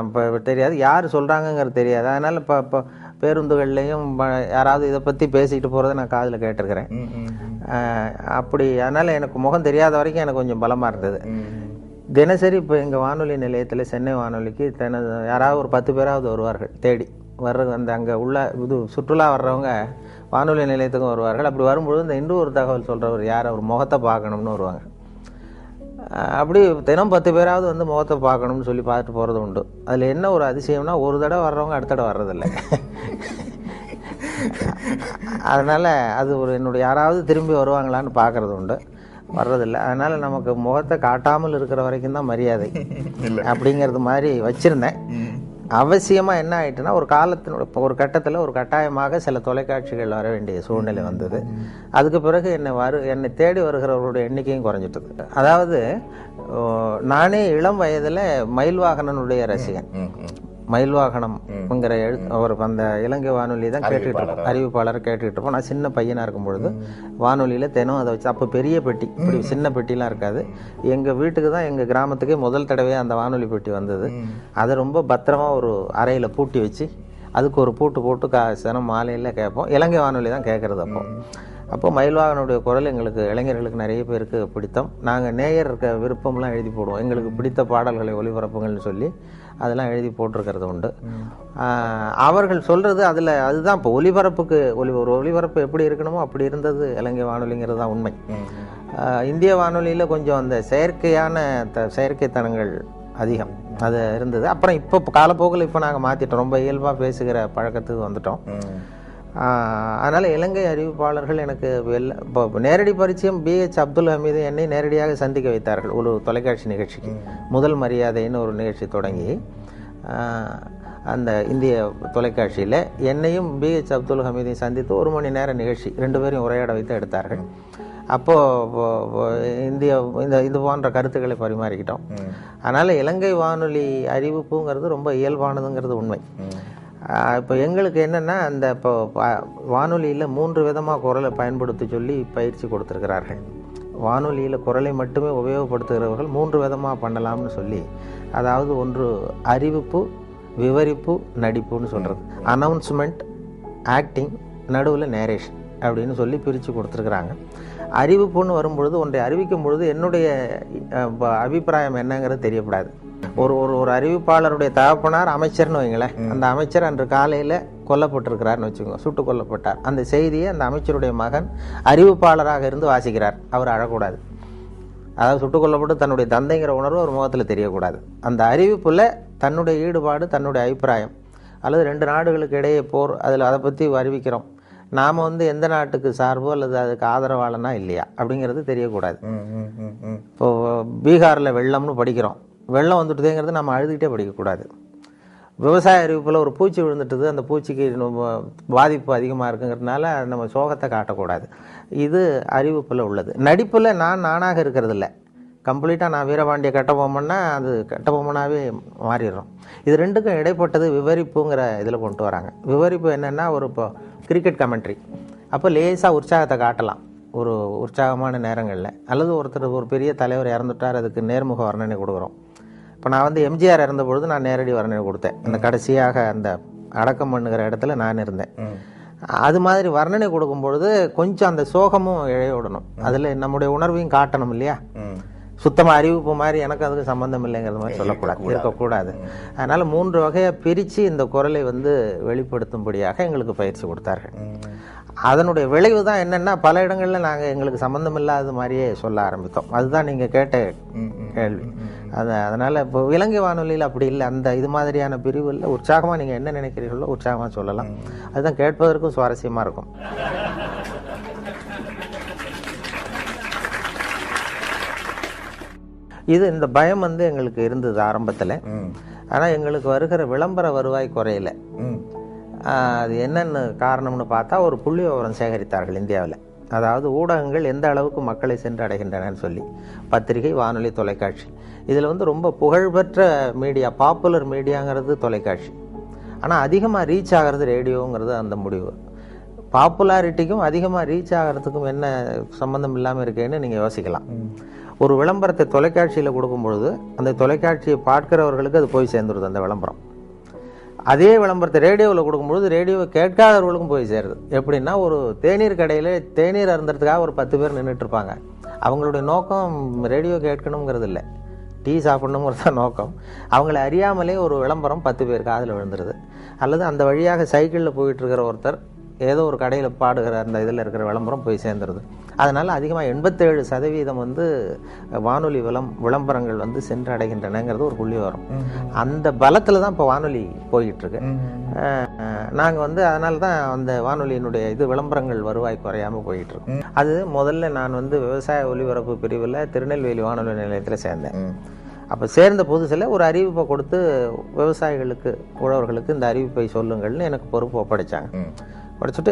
இப்போ தெரியாது, யார் சொல்கிறாங்கங்கிறது தெரியாது. அதனால் இப்போ பேருந்துகள்லேயும் யாராவது இதை பற்றி பேசிக்கிட்டு போகிறத நான் காதில் கேட்டிருக்கிறேன். அப்படி அதனால் எனக்கு முகம் தெரியாத வரைக்கும் எனக்கு கொஞ்சம் பலமாக இருந்தது. தினசரி இப்போ எங்கள் வானொலி நிலையத்தில், சென்னை வானொலிக்கு யாராவது ஒரு 10 பேராவது வருவார்கள் தேடி அந்த அங்கே உள்ள இது சுற்றுலா வர்றவங்க வானொலி நிலையத்துக்கும் வருவார்கள். அப்படி வரும்பொழுது இந்த இன்று ஒரு தகவல் சொல்கிறவர் யார், அவர் முகத்தை பார்க்கணும்னு வருவாங்க. அப்படி தினம் 10 பேராவது வந்து முகத்தை பார்க்கணும்னு சொல்லி பார்த்துட்டு போகிறது உண்டு. அதில் என்ன ஒரு அதிசயம்னா, ஒரு தடவை வர்றவங்க அடுத்த தடவை வர்றதில்லை. அதனால் அது ஒரு என்னுடைய யாராவது திரும்பி வருவாங்களான்னு பார்க்குறது உண்டு, வர்றதில்லை. அதனால் நமக்கு முகத்தை காட்டாமல் இருக்கிற வரைக்கும் தான் மரியாதை அப்படிங்கிறது மாதிரி வச்சுருந்தேன். அவசியமாக என்ன ஆகிட்டுன்னா, ஒரு கட்டத்தில் ஒரு கட்டாயமாக சில தொலைக்காட்சிகள் வர வேண்டிய சூழ்நிலை வந்தது. அதுக்கு பிறகு என்னை தேடி வருகிறவர்களுடைய எண்ணிக்கையும் குறைஞ்சிட்டது. அதாவது நானே இளம் வயதில் மயில்வாகனனுடைய ரசிகன். மயில்வாகனம்ங்கிற அவர் அந்த இலங்கை வானொலி தான் கேட்டுக்கிட்டு இருப்போம், அறிவிப்பாளரை கேட்டுக்கிட்டு இருப்போம். நான் சின்ன பையனாக இருக்கும் பொழுது வானொலியில் தினம் அதை வச்சு, அப்போ பெரிய பெட்டி, இப்படி சின்ன பெட்டிலாம் இருக்காது. எங்கள் வீட்டுக்கு தான், எங்கள் கிராமத்துக்கே முதல் தடவையாக அந்த வானொலி பெட்டி வந்தது. அதை ரொம்ப பத்திரமா ஒரு அறையில் பூட்டி வச்சு அதுக்கு ஒரு பூட்டு போட்டு தினம் மாலையில் கேட்போம். இலங்கை வானொலி தான் கேட்குறது. அப்போ மயில்வாகனுடைய குரல் எங்களுக்கு இளைஞர்களுக்கு நிறைய பேருக்கு பிடித்தம். நாங்கள் நேயர் இருக்க விருப்பம்லாம் எழுதி போடுவோம், எங்களுக்கு பிடித்த பாடல்களை ஒளிபரப்புங்கள்னு சொல்லி அதெல்லாம் எழுதி போட்டிருக்கிறது உண்டு. அவர்கள் சொல்கிறது அதில் அதுதான் இப்போ ஒலிபரப்புக்கு ஒரு ஒலிபரப்பு எப்படி இருக்கணுமோ அப்படி இருந்தது இலங்கை வானொலிங்கிறது தான் உண்மை. இந்திய வானொலியில் கொஞ்சம் அந்த செயற்கைத்தனங்கள் அதிகம் அது இருந்தது. அப்புறம் இப்போ காலப்போக்கில் இப்போ நாங்கள் மாற்றிட்டோம், ரொம்ப இயல்பாக பேசுகிற பழக்கத்துக்கு வந்துட்டோம். அதனால் இலங்கை அறிவிப்பாளர்கள் எனக்கு இப்போ நேரடி பரிச்சயம் பிஹெச் அப்துல் ஹமீது என்னை நேரடியாக சந்திக்க வைத்தார்கள் ஒரு தொலைக்காட்சி நிகழ்ச்சிக்கு. முதல் மரியாதைன்னு ஒரு நிகழ்ச்சி தொடங்கி அந்த இந்திய தொலைக்காட்சியில் என்னையும் பிஹெச் அப்துல் ஹமீதையும் சந்தித்து 1 மணி நேர நிகழ்ச்சி 2 பேரையும் உரையாட வைத்து எடுத்தார்கள். அப்போது இது போன்ற கருத்துக்களை பரிமாறிக்கிட்டோம். அதனால் இலங்கை வானொலி அறிவிப்புங்கிறது ரொம்ப இயல்பானதுங்கிறது உண்மை. இப்போ எங்களுக்கு என்னென்னா அந்த இப்போ வானொலியில் 3 விதமாக குரலை பயன்படுத்தி சொல்லி பயிற்சி கொடுத்துருக்கிறார்கள். வானொலியில் குரலை மட்டுமே உபயோகப்படுத்துகிறவர்கள் 3 விதமாக பண்ணலாம்னு சொல்லி, அதாவது ஒன்று அறிவிப்பு, விவரிப்பு, நடிப்புன்னு சொல்கிறது, அனௌன்ஸ்மெண்ட், ஆக்டிங், நடுவில் நேரேஷன் அப்படின்னு சொல்லி பிரித்து கொடுத்துருக்குறாங்க. அறிவிப்புன்னு வரும்பொழுது ஒன்றை அறிவிக்கும் பொழுது என்னுடைய அபிப்பிராயம் என்னங்கிறது தெரியக்கூடாது. ஒரு அறிவிப்பாளருடைய தகப்பனார் அமைச்சர்னு வைங்களேன், அந்த அமைச்சர் அன்று காலையில் கொல்லப்பட்டிருக்கிறார்னு வச்சுக்கோங்க, சுட்டு கொல்லப்பட்டார். அந்த செய்தியை அந்த அமைச்சருடைய மகன் அறிவிப்பாளராக இருந்து வாசிக்கிறார். அவர் அழக்கூடாது, அதாவது சுட்டு கொல்லப்பட்டு தன்னுடைய தந்தைங்கிற உணர்வு ஒரு முகத்தில் தெரியக்கூடாது. அந்த அறிவிப்பில் தன்னுடைய ஈடுபாடு, தன்னுடைய அபிப்பிராயம், அல்லது 2 நாடுகளுக்கு இடையே போர், அதை பற்றி அறிவிக்கிறோம், நாம் எந்த நாட்டுக்கு சார்போ அல்லது அதுக்கு ஆதரவாளனா இல்லையா அப்படிங்கிறது தெரியக்கூடாது. இப்போது பீகாரில் வெள்ளம்னு படிக்கிறோம், வெள்ளம் வந்துட்டுதேங்கிறது நம்ம அழுதுகிட்டே படிக்கக்கூடாது. விவசாய அறிவிப்பில் ஒரு பூச்சி விழுந்துட்டுது, அந்த பூச்சிக்கு பாதிப்பு அதிகமாக இருக்குங்கிறதுனால நம்ம சோகத்தை காட்டக்கூடாது. இது அறிவிப்பில் உள்ளது. நடிப்பில் நானாக இருக்கிறது இல்லை, கம்ப்ளீட்டாக நான் வீரபாண்டிய கட்டபொம்மன்னா அது கட்டபொம்மனாகவே மாறிடுறோம். இது 2க்கும் இடைப்பட்டது விவரிப்புங்கிற இதில் கொண்டு வராங்க. விவரிப்பு என்னென்னா, இப்போ கிரிக்கெட் கமெண்ட்ரி, அப்போ லேசாக உற்சாகத்தை காட்டலாம் ஒரு உற்சாகமான நேரங்களில், அல்லது ஒரு பெரிய தலைவர் இறந்துட்டார், அதுக்கு நேர்முக வர்ணனை கொடுக்குறோம். இப்போ நான் எம்ஜிஆர் இறந்த பொழுது நான் நேரடி வர்ணனை கொடுத்தேன். அந்த கடைசியாக அந்த அடக்கம் பண்ணுகிற இடத்துல நான் இருந்தேன். அது மாதிரி வர்ணனை கொடுக்கும் பொழுது கொஞ்சம் அந்த சோகமும் இழையோடணும், அதில் நம்முடைய உணர்வையும் காட்டணும் இல்லையா. சுத்தமாக அறிவிப்பு மாதிரி எனக்கு அதுக்கு சம்மந்தம் இல்லைங்கிறது மாதிரி சொல்லக்கூடாது, இருக்கக்கூடாது. அதனால் 3 வகையாக பிரித்து இந்த குரலை வெளிப்படுத்தும்படியாக எங்களுக்கு பயிற்சி கொடுத்தார்கள். அதனுடைய விளைவு தான் என்னென்னா, பல இடங்களில் நாங்கள் எங்களுக்கு சம்மந்தம் இல்லாத மாதிரியே சொல்ல ஆரம்பித்தோம். அதுதான் நீங்கள் கேட்ட கேள்வி. அதனால் இப்போ இலங்கை வானொலியில் அப்படி இல்லை, அந்த இது மாதிரியான பிரிவில் உற்சாகமாக நீங்கள் என்ன நினைக்கிறீர்களோ உற்சாகமாக சொல்லலாம். அதுதான் கேட்பதற்கும் சுவாரஸ்யமாக இருக்கும். இந்த பயம் எங்களுக்கு இருந்தது ஆரம்பத்தில். ஆனால் எங்களுக்கு வருகிற விளம்பர வருவாய் குறையல. அது என்னென்னு காரணம்னு பார்த்தா, ஒரு புள்ளி விவரம் சேகரித்தார்கள் இந்தியாவில். அதாவது ஊடகங்கள் எந்த அளவுக்கு மக்களை சென்று அடைகின்றனன்னு சொல்லி, பத்திரிகை, வானொலி, தொலைக்காட்சி. இதில் ரொம்ப புகழ்பெற்ற மீடியா, பாப்புலர் மீடியாங்கிறது தொலைக்காட்சி. ஆனால் அதிகமாக ரீச் ஆகிறது ரேடியோங்கிறது அந்த முடிவு. பாப்புலாரிட்டிக்கும் அதிகமாக ரீச் ஆகிறதுக்கும் என்ன சம்மந்தம் இல்லாமல் இருக்கேன்னு நீங்கள் யோசிக்கலாம். ஒரு விளம்பரத்தை தொலைக்காட்சியில் கொடுக்கும்பொழுது அந்த தொலைக்காட்சியை பார்க்கிறவர்களுக்கு அது போய் சேர்ந்துருது அந்த விளம்பரம். அதே விளம்பரத்தை ரேடியோவில் கொடுக்கும்பொழுது ரேடியோவை கேட்காதவர்களுக்கும் போய் சேருது. எப்படின்னா, ஒரு தேநீர் கடையில் தேநீர் அருந்துறதுக்காக ஒரு 10 பேர் நின்றுட்டுருப்பாங்க. அவங்களுடைய நோக்கம் ரேடியோ கேட்கணுங்கிறது இல்லை, டீ சாப்பிடணுங்கிறது தான் நோக்கம். அவங்கள அறியாமலே ஒரு விளம்பரம் 10 பேர் காதில் விழுந்துருது. அல்லது அந்த வழியாக சைக்கிளில் போயிட்டுருக்கிற ஒருத்தர் ஏதோ ஒரு கடையில் பாடுகிற அந்த இதில் இருக்கிற விளம்பரம் போய் சேர்ந்துருது. அதனால் அதிகமாக 87% வானொலி விளம்பரங்கள் சென்று அடைகின்றனங்கிறது ஒரு புள்ளி வரும். அந்த பலத்தில் தான் இப்போ வானொலி போயிட்டுருக்கு. நாங்கள் அதனால தான் அந்த வானொலியினுடைய விளம்பரங்கள் வருவாய் குறையாமல் போயிட்டுருக்கு. அது முதல்ல நான் விவசாய ஒலிபரப்பு பிரிவில் திருநெல்வேலி வானொலி நிலையத்தில் சேர்ந்தேன். அப்போ சேர்ந்த புதுசில் ஒரு அறிவிப்பை கொடுத்து விவசாயிகளுக்கு, உழவர்களுக்கு இந்த அறிவிப்பை சொல்லுங்கள்னு எனக்கு பொறுப்பு ஒப்படைச்சாங்க. படிச்சுட்டு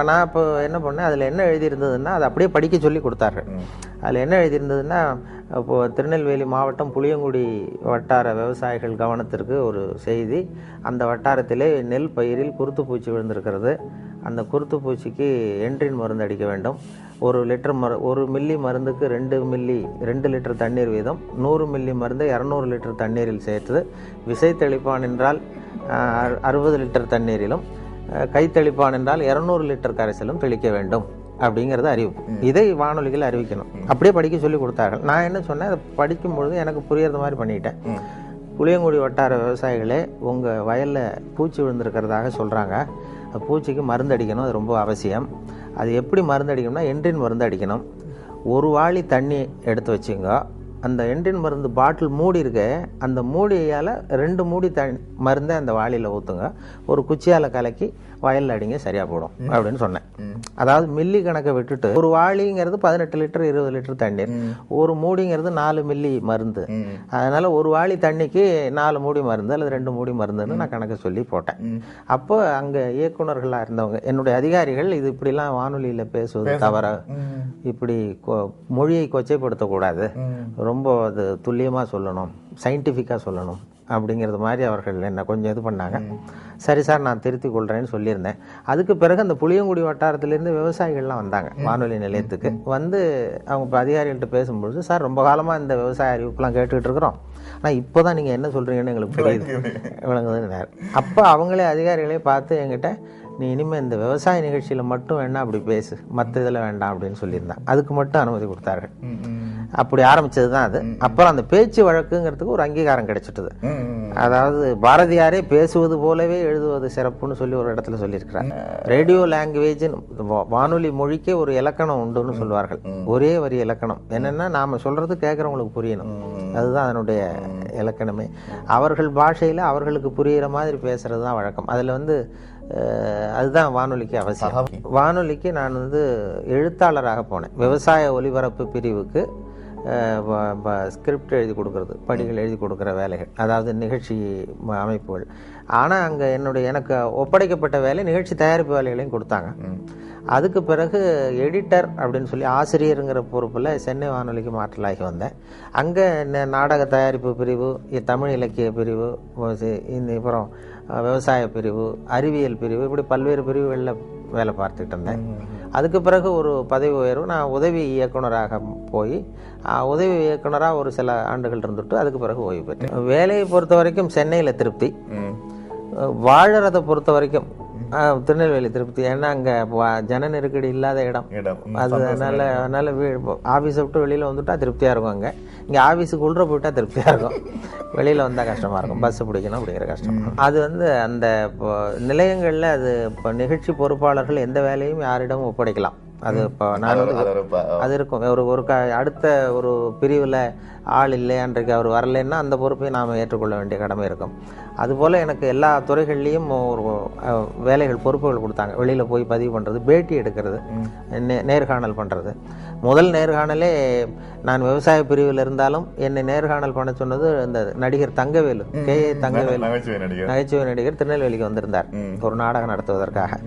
நான் இப்போ என்ன பண்ணேன், அதில் என்ன எழுதியிருந்ததுன்னா அதை அப்படியே படிக்க சொல்லி கொடுத்தாரு. அதில் என்ன எழுதியிருந்ததுன்னா, இப்போது திருநெல்வேலி மாவட்டம் புளியங்குடி வட்டார விவசாயிகள் கவனத்திற்கு ஒரு செய்தி. அந்த வட்டாரத்திலே நெல் பயிரில் குருத்துப்பூச்சி விழுந்திருக்கிறது. அந்த குருத்துப்பூச்சிக்கு என்ட்ரின் மருந்து அடிக்க வேண்டும். 1 மில்லி மருந்துக்கு 2 லிட்டர் தண்ணீர் வீதம், 100 மில்லி மருந்தை 200 லிட்டர் தண்ணீரில் சேர்த்து, விசை தெளிப்பான் என்றால் 60 லிட்டர் தண்ணீரிலும், கைத்தெளிப்பான் என்றால் 200 லிட்டர் கரைசலும் தெளிக்க வேண்டும் அப்படிங்கிறது அறிவிப்பு. இதை வானொலிகள் அறிவிக்கணும். அப்படியே படிக்க சொல்லி கொடுத்தார்கள். நான் என்ன சொன்னேன், அதை படிக்கும்பொழுது எனக்கு புரியறது மாதிரி பண்ணிட்டேன். புளியங்குடி வட்டார விவசாயிகளே, உங்கள் வயலில் பூச்சி விழுந்திருக்கிறதாக சொல்கிறாங்க. பூச்சிக்கு மருந்து அடிக்கணும், அது ரொம்ப அவசியம். அது எப்படி மருந்து அடிக்கணும்னா என்ட்ரின் மருந்து அடிக்கணும். ஒரு வாளி தண்ணி எடுத்து வச்சுங்க. அந்த என்ட்ரின் மருந்து பாட்டில் மூடி இருக்க, அந்த மூடியால் 2 மூடி மருந்தை அந்த வாளியில் ஊற்றுங்க. ஒரு குச்சியால் கலக்கி வயலில் அடிங்க, சரியாக போடும் அப்படின்னு சொன்னேன். அதாவது மில்லி கணக்கை விட்டுட்டு, ஒரு வாளிங்கிறது 18 லிட்டர் 20 லிட்டர் தண்ணீர், ஒரு மூடிங்கிறது 4 மில்லி மருந்து. அதனால் ஒரு வாளி தண்ணிக்கு 4 மூடி மருந்து அல்லது 2 மூடி மருந்துன்னு நான் கணக்கு சொல்லி போட்டேன். அப்போ அங்கே இயக்குநர்களாக இருந்தவங்க, என்னுடைய அதிகாரிகள், இது இப்படிலாம் வானொலியில் பேசுவது தவற, இப்படி மொழியை கொச்சைப்படுத்தக்கூடாது, ரொம்ப அது துல்லியமாக சொல்லணும், சயின்டிஃபிக்காக சொல்லணும் அப்படிங்கிறது மாதிரி அவர்கள் என்னை கொஞ்சம் இது பண்ணாங்க. சரி சார், நான் திருத்தி கொள்கிறேன்னு சொல்லியிருந்தேன். அதுக்கு பிறகு அந்த புளியங்குடி வட்டாரத்திலேருந்து விவசாயிகள்லாம் வந்தாங்க வானொலி நிலையத்துக்கு. வந்து அவங்க இப்போ அதிகாரிகள்கிட்ட பேசும்பொழுது, சார் ரொம்ப காலமாக இந்த விவசாய அறிவிப்புலாம் கேட்டுக்கிட்டு இருக்கிறோம், ஆனால் இப்போ தான் நீங்கள் என்ன சொல்கிறீங்கன்னு எங்களுக்கு புரியுது விளங்குதுன்னு. அப்போ அவங்களே அதிகாரிகளே பார்த்து என்கிட்ட, நீ இனிமேல் இந்த விவசாய நிகழ்ச்சியில் மட்டும் வேணா அப்படி பேசு, மற்ற இதில் வேண்டாம் அப்படின்னு சொல்லியிருந்தேன். அதுக்கு மட்டும் அனுமதி கொடுத்தார்கள். அப்படி ஆரம்பிச்சது தான் அது. அப்புறம் அந்த பேச்சு வழக்குங்கிறதுக்கு ஒரு அங்கீகாரம் கிடைச்சிட்டது. அதாவது பாரதியாரே பேசுவது போலவே எழுதுவது சிறப்புன்னு சொல்லி ஒரு இடத்துல சொல்லியிருக்கிறார். ரேடியோ லாங்குவேஜ், வானொலி மொழிக்கே ஒரு இலக்கணம் உண்டுன்னு சொல்வார்கள். ஒரே வரி இலக்கணம். என்னன்னா நாம சொல்றது கேட்கறவங்களுக்கு புரியணும், அதுதான் அதனுடைய இலக்கணமே. அவர்கள் பாஷையில அவர்களுக்கு புரிகிற மாதிரி பேசுறது தான் வழக்கம். அதுல அதுதான் வானொலிக்கு அவசியம். வானொலிக்கு நான் எழுத்தாளராக போனேன். விவசாய ஒலிபரப்பு பிரிவுக்கு ஸ்கிரிப்ட் எழுதி கொடுக்கறது, படிகள் எழுதி கொடுக்குற வேலைகள், அதாவது நிகழ்ச்சி அமைப்புகள். ஆனால் அங்கே எனக்கு ஒப்படைக்கப்பட்ட வேலை நிகழ்ச்சி தயாரிப்பு வேலைகளையும் கொடுத்தாங்க. அதுக்கு பிறகு எடிட்டர் அப்படின்னு சொல்லி ஆசிரியருங்கிற பொறுப்பில் சென்னை வானொலிக்கு மாற்றலாகி வந்தேன். அங்கே நாடக தயாரிப்பு பிரிவு, தமிழ் இலக்கிய பிரிவு, அப்புறம் விவசாய பிரிவு, அறிவியல் பிரிவு, இப்படி பல்வேறு பிரிவுகளில் வேலை பார்த்துக்கிட்டு இருந்தேன். அதுக்கு பிறகு ஒரு பதவி உயர்வு, நான் உதவி இயக்குனராக போய் உதவி இயக்குனராக ஒரு சில ஆண்டுகள் இருந்துட்டு அதுக்கு பிறகு ஓய்வு பெற்றேன். வேலையை பொறுத்த வரைக்கும் சென்னையில் திருப்தி, வாழறதை பொறுத்த வரைக்கும் திருநெல்வேலி திருப்தி. ஏன்னா அங்கே ஜன நெருக்கடி இல்லாத இடம். அதனால ஆஃபீஸை விட்டு வெளியில் வந்துட்டா திருப்தியாக இருக்கும். இங்கே ஆஃபீஸுக்கு உள்ள போயிட்டா திருப்தியாக இருக்கும், வெளியில் வந்தால் கஷ்டமாக இருக்கும், பஸ் பிடிக்கணும் அப்படிங்கிற கஷ்டம். அது அந்த நிலையங்களில் இப்போ நிகழ்ச்சி பொறுப்பாளர்கள் எந்த வேலையும் யாரிடமும் ஒப்படைக்கலாம். அது இப்போ நான் அது இருக்கும். ஒரு அடுத்த ஒரு பிரிவில் ஆள் இல்லை, அன்றைக்கு அவர் வரலைன்னா அந்த பொறுப்பை நாம் ஏற்றுக்கொள்ள வேண்டிய கடமை இருக்கும். அதுபோல் எனக்கு எல்லா துறைகள்லேயும் ஒரு வேலைகள் பொறுப்புகள் கொடுத்தாங்க. வெளியில் போய் பதிவு பண்ணுறது, பேட்டி எடுக்கிறது, நேர்காணல் பண்ணுறது. முதல் நேர்காணலே நான் விவசாய பிரிவில் இருந்தாலும் என்னை நேர்காணல் பண்ண சொன்னது இந்த நடிகர் தங்கவேலு, தங்கவேலு, நகைச்சுவை நடிகர், திருநெல்வேலிக்கு வந்திருந்தார் ஒரு நாடகம் நடத்துவதற்காக.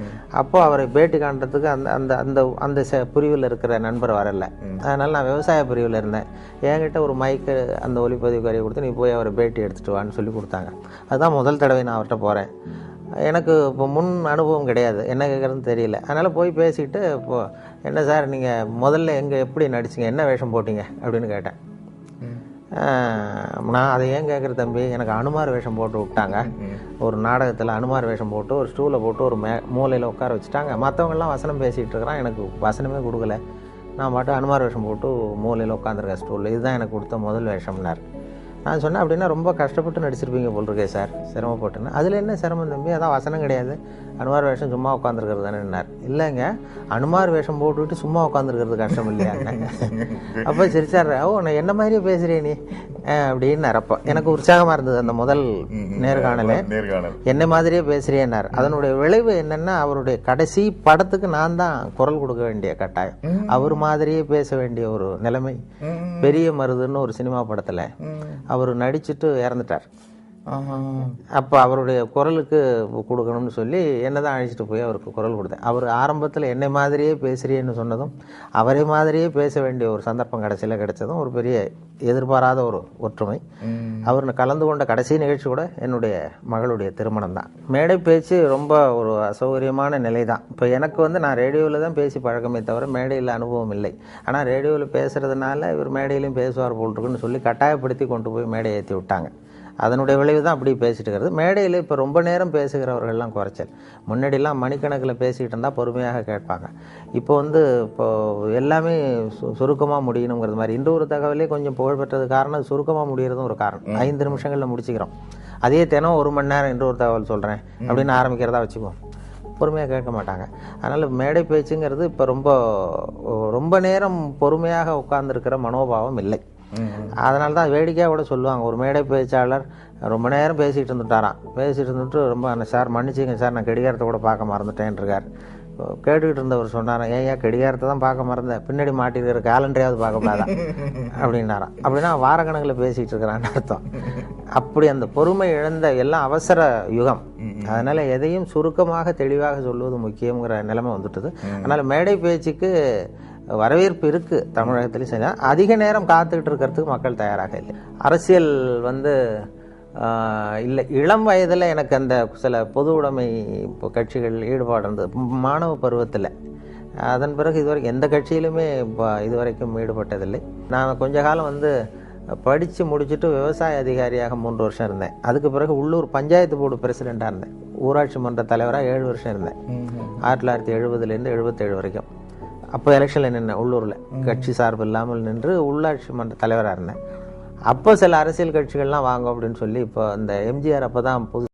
அப்போ அவரை பேட்டி காண்றதுக்கு அந்த அந்த அந்த பிரிவில் இருக்கிற நண்பர் வரல. அதனால நான் விவசாய பிரிவில் இருந்தேன். என்கிட்ட ஒரு மைக்கு, அந்த ஒலிப்பதிவு கரையை கொடுத்து, நீ போய் அவரை பேட்டி எடுத்துட்டு வான்னு சொல்லி கொடுத்தாங்க. அதுதான் முதல் தடவை நான் அவர்கிட்ட போகிறேன். எனக்கு இப்போ முன் அனுபவம் கிடையாது, என்ன கேட்குறதுன்னு தெரியல. அதனால் போய் பேசிக்கிட்டு, இப்போது என்ன சார் நீங்கள் முதல்ல எப்படி நடிச்சிங்க, என்ன வேஷம் போட்டிங்க அப்படின்னு கேட்டேன். நான் அதை ஏன் கேட்குற தம்பி, எனக்கு அனுமார் வேஷம் போட்டு விட்டாங்க. ஒரு நாடகத்தில் அனுமார் வேஷம் போட்டு ஒரு ஸ்டூலை போட்டு ஒரு மூலையில் உட்கார வச்சுட்டாங்க. மற்றவங்கெல்லாம் வசனம் பேசிகிட்டு இருக்கிறான், எனக்கு வசனமே கொடுக்கல. நான் மட்டும் அனுமார் வேஷம் போட்டு மூலையில் உட்காந்துருக்கேன் ஸ்டூலில். இதுதான் எனக்கு கொடுத்த முதல் வேஷம்னார். நான் சொன்னேன், அப்படின்னா ரொம்ப கஷ்டப்பட்டு நடிச்சிருப்பீங்க போல் இருக்கே சார், சிரமப்பட்டுன்னு. அதில் என்ன சிரமம் தம்பி, அதான் வசனம் கிடையாது, அனுமார் வேஷம் சும்மா உட்காந்துருக்கிறது தானேன்னார். இல்லைங்க, அனுமார் வேஷம் போட்டுவிட்டு சும்மா உட்காந்துருக்கிறது கஷ்டம் இல்லையாங்க. அப்போ சிரிச்சார். நான் என்ன மாதிரியே பேசுகிறேன் நீ அப்படின்னார். அப்போ எனக்கு உற்சாகமாக இருந்தது அந்த முதல் நேர்காணலே. என்ன மாதிரியே பேசுகிறேன்னார். அதனுடைய விளைவு என்னென்னா, அவருடைய கடைசி படத்துக்கு நான் தான் குரல் கொடுக்க வேண்டிய கட்டாயம், அவர் மாதிரியே பேச வேண்டிய ஒரு நிலைமை. பெரிய மருதுன்னு ஒரு சினிமா படத்தில் அவர் நடிச்சுட்டு இறந்துட்டார். அப்போ அவருடைய குரலுக்கு கொடுக்கணும்னு சொல்லி என்னதான் அழைச்சிட்டு போய் அவருக்கு குரல் கொடுத்தேன். அவர் ஆரம்பத்தில் என்னை மாதிரியே பேசுகிறேன்னு சொன்னதும், அவரை மாதிரியே பேச வேண்டிய ஒரு சந்தர்ப்பம் கடைசியில் கிடைச்சதும் ஒரு பெரிய எதிர்பாராத ஒரு ஒற்றுமை. அவர் கலந்து கொண்ட கடைசி நிகழ்ச்சி கூட என்னுடைய மகளுடைய திருமணம் தான். மேடை பேச்சு ரொம்ப ஒரு அசௌகரியமான நிலை தான். இப்போ எனக்கு நான் ரேடியோவில் தான் பேசி பழக்கமே தவிர மேடையில் அனுபவம் இல்லை. ஆனால் ரேடியோவில் பேசுகிறதுனால இவர் மேடையிலையும் பேசுவார் போல் இருக்குன்னு சொல்லி கட்டாயப்படுத்தி கொண்டு போய் மேடை ஏற்றி விட்டாங்க. அதனுடைய விளைவு தான் அப்படி பேசிட்டு இருக்கிறது. மேடையில் இப்போ ரொம்ப நேரம் பேசுகிறவர்கள்லாம் குறைச்சல். முன்னாடிலாம் மணிக்கணக்கில் பேசிகிட்டு இருந்தால் பொறுமையாக கேட்பாங்க. இப்போ எல்லாமே சுருக்கமாக முடியணுங்கிறது மாதிரி. இன்று ஒரு தகவலே கொஞ்சம் புகழ்பெற்றது காரணம் சுருக்கமாக முடிகிறதும் ஒரு காரணம். 5 நிமிஷங்களில் முடிச்சுக்கிறோம். அதே தினம் 1 மணி நேரம் இன்று ஒரு தகவல் சொல்கிறேன் அப்படின்னு ஆரம்பிக்கிறதா வச்சுக்குவோம், பொறுமையாக கேட்க மாட்டாங்க. அதனால் மேடை பேச்சுங்கிறது இப்போ ரொம்ப நேரம் பொறுமையாக உட்கார்ந்துருக்கிற மனோபாவம் இல்லை. அதனால தான் வேடிக்கையாக கூட சொல்லுவாங்க, ஒரு மேடை பேச்சாளர் ரொம்ப நேரம் பேசிகிட்டு இருந்துட்டு ரொம்ப சார் மன்னிச்சிங்க சார், நான் கடிகாரத்தை கூட பார்க்க மறந்துட்டேன்ருக்கார். கேட்டுக்கிட்டு இருந்தவர் சொன்னாராம், ஏன் கடிகாரத்தை தான் பார்க்க மறந்தேன், பின்னாடி மாட்டிருக்கிற கேலண்டரையாவது பார்க்கக்கூடாதா அப்படின்னாராம். அப்படின்னா வாரக்கணக்கில் பேசிகிட்டு இருக்கிறான்னு அர்த்தம். அப்படி அந்த பொறுமை இழந்த எல்லாம் அவசர யுகம். அதனால் எதையும் சுருக்கமாக தெளிவாக சொல்லுவது முக்கியங்கிற நிலைமை வந்துட்டுது. அதனால் மேடை பேச்சுக்கு வரவேற்பு இருக்குது தமிழகத்திலையும். சரி, அதிக நேரம் காத்துக்கிட்டு இருக்கிறதுக்கு மக்கள் தயாராக இல்லை. அரசியல் இல்லை, இளம் வயதில் எனக்கு அந்த சில பொது உடைமை கட்சிகள் ஈடுபாடு இருந்தது மாணவ பருவத்தில். அதன் பிறகு இதுவரைக்கும் எந்த கட்சியிலுமே இதுவரைக்கும் ஈடுபட்டதில்லை. நான் கொஞ்ச காலம் படித்து முடிச்சுட்டு விவசாய அதிகாரியாக 3 வருஷம் இருந்தேன். அதுக்கு பிறகு உள்ளூர் பஞ்சாயத்து போர்டு பிரசிடெண்ட்டாக இருந்தேன். ஊராட்சி மன்ற தலைவராக 7 வருஷம் இருந்தேன். 1970லேருந்து 77 வரைக்கும். அப்போ எலெக்ஷனில் நின்றேன் உள்ளூரில், கட்சி சார்பு இல்லாமல் நின்று உள்ளாட்சி மன்ற தலைவராக இருந்தேன். அப்போ சில அரசியல் கட்சிகள்லாம் வாங்க அப்படின்னு சொல்லி, இப்போ இந்த எம்ஜிஆர் அப்போ தான் புது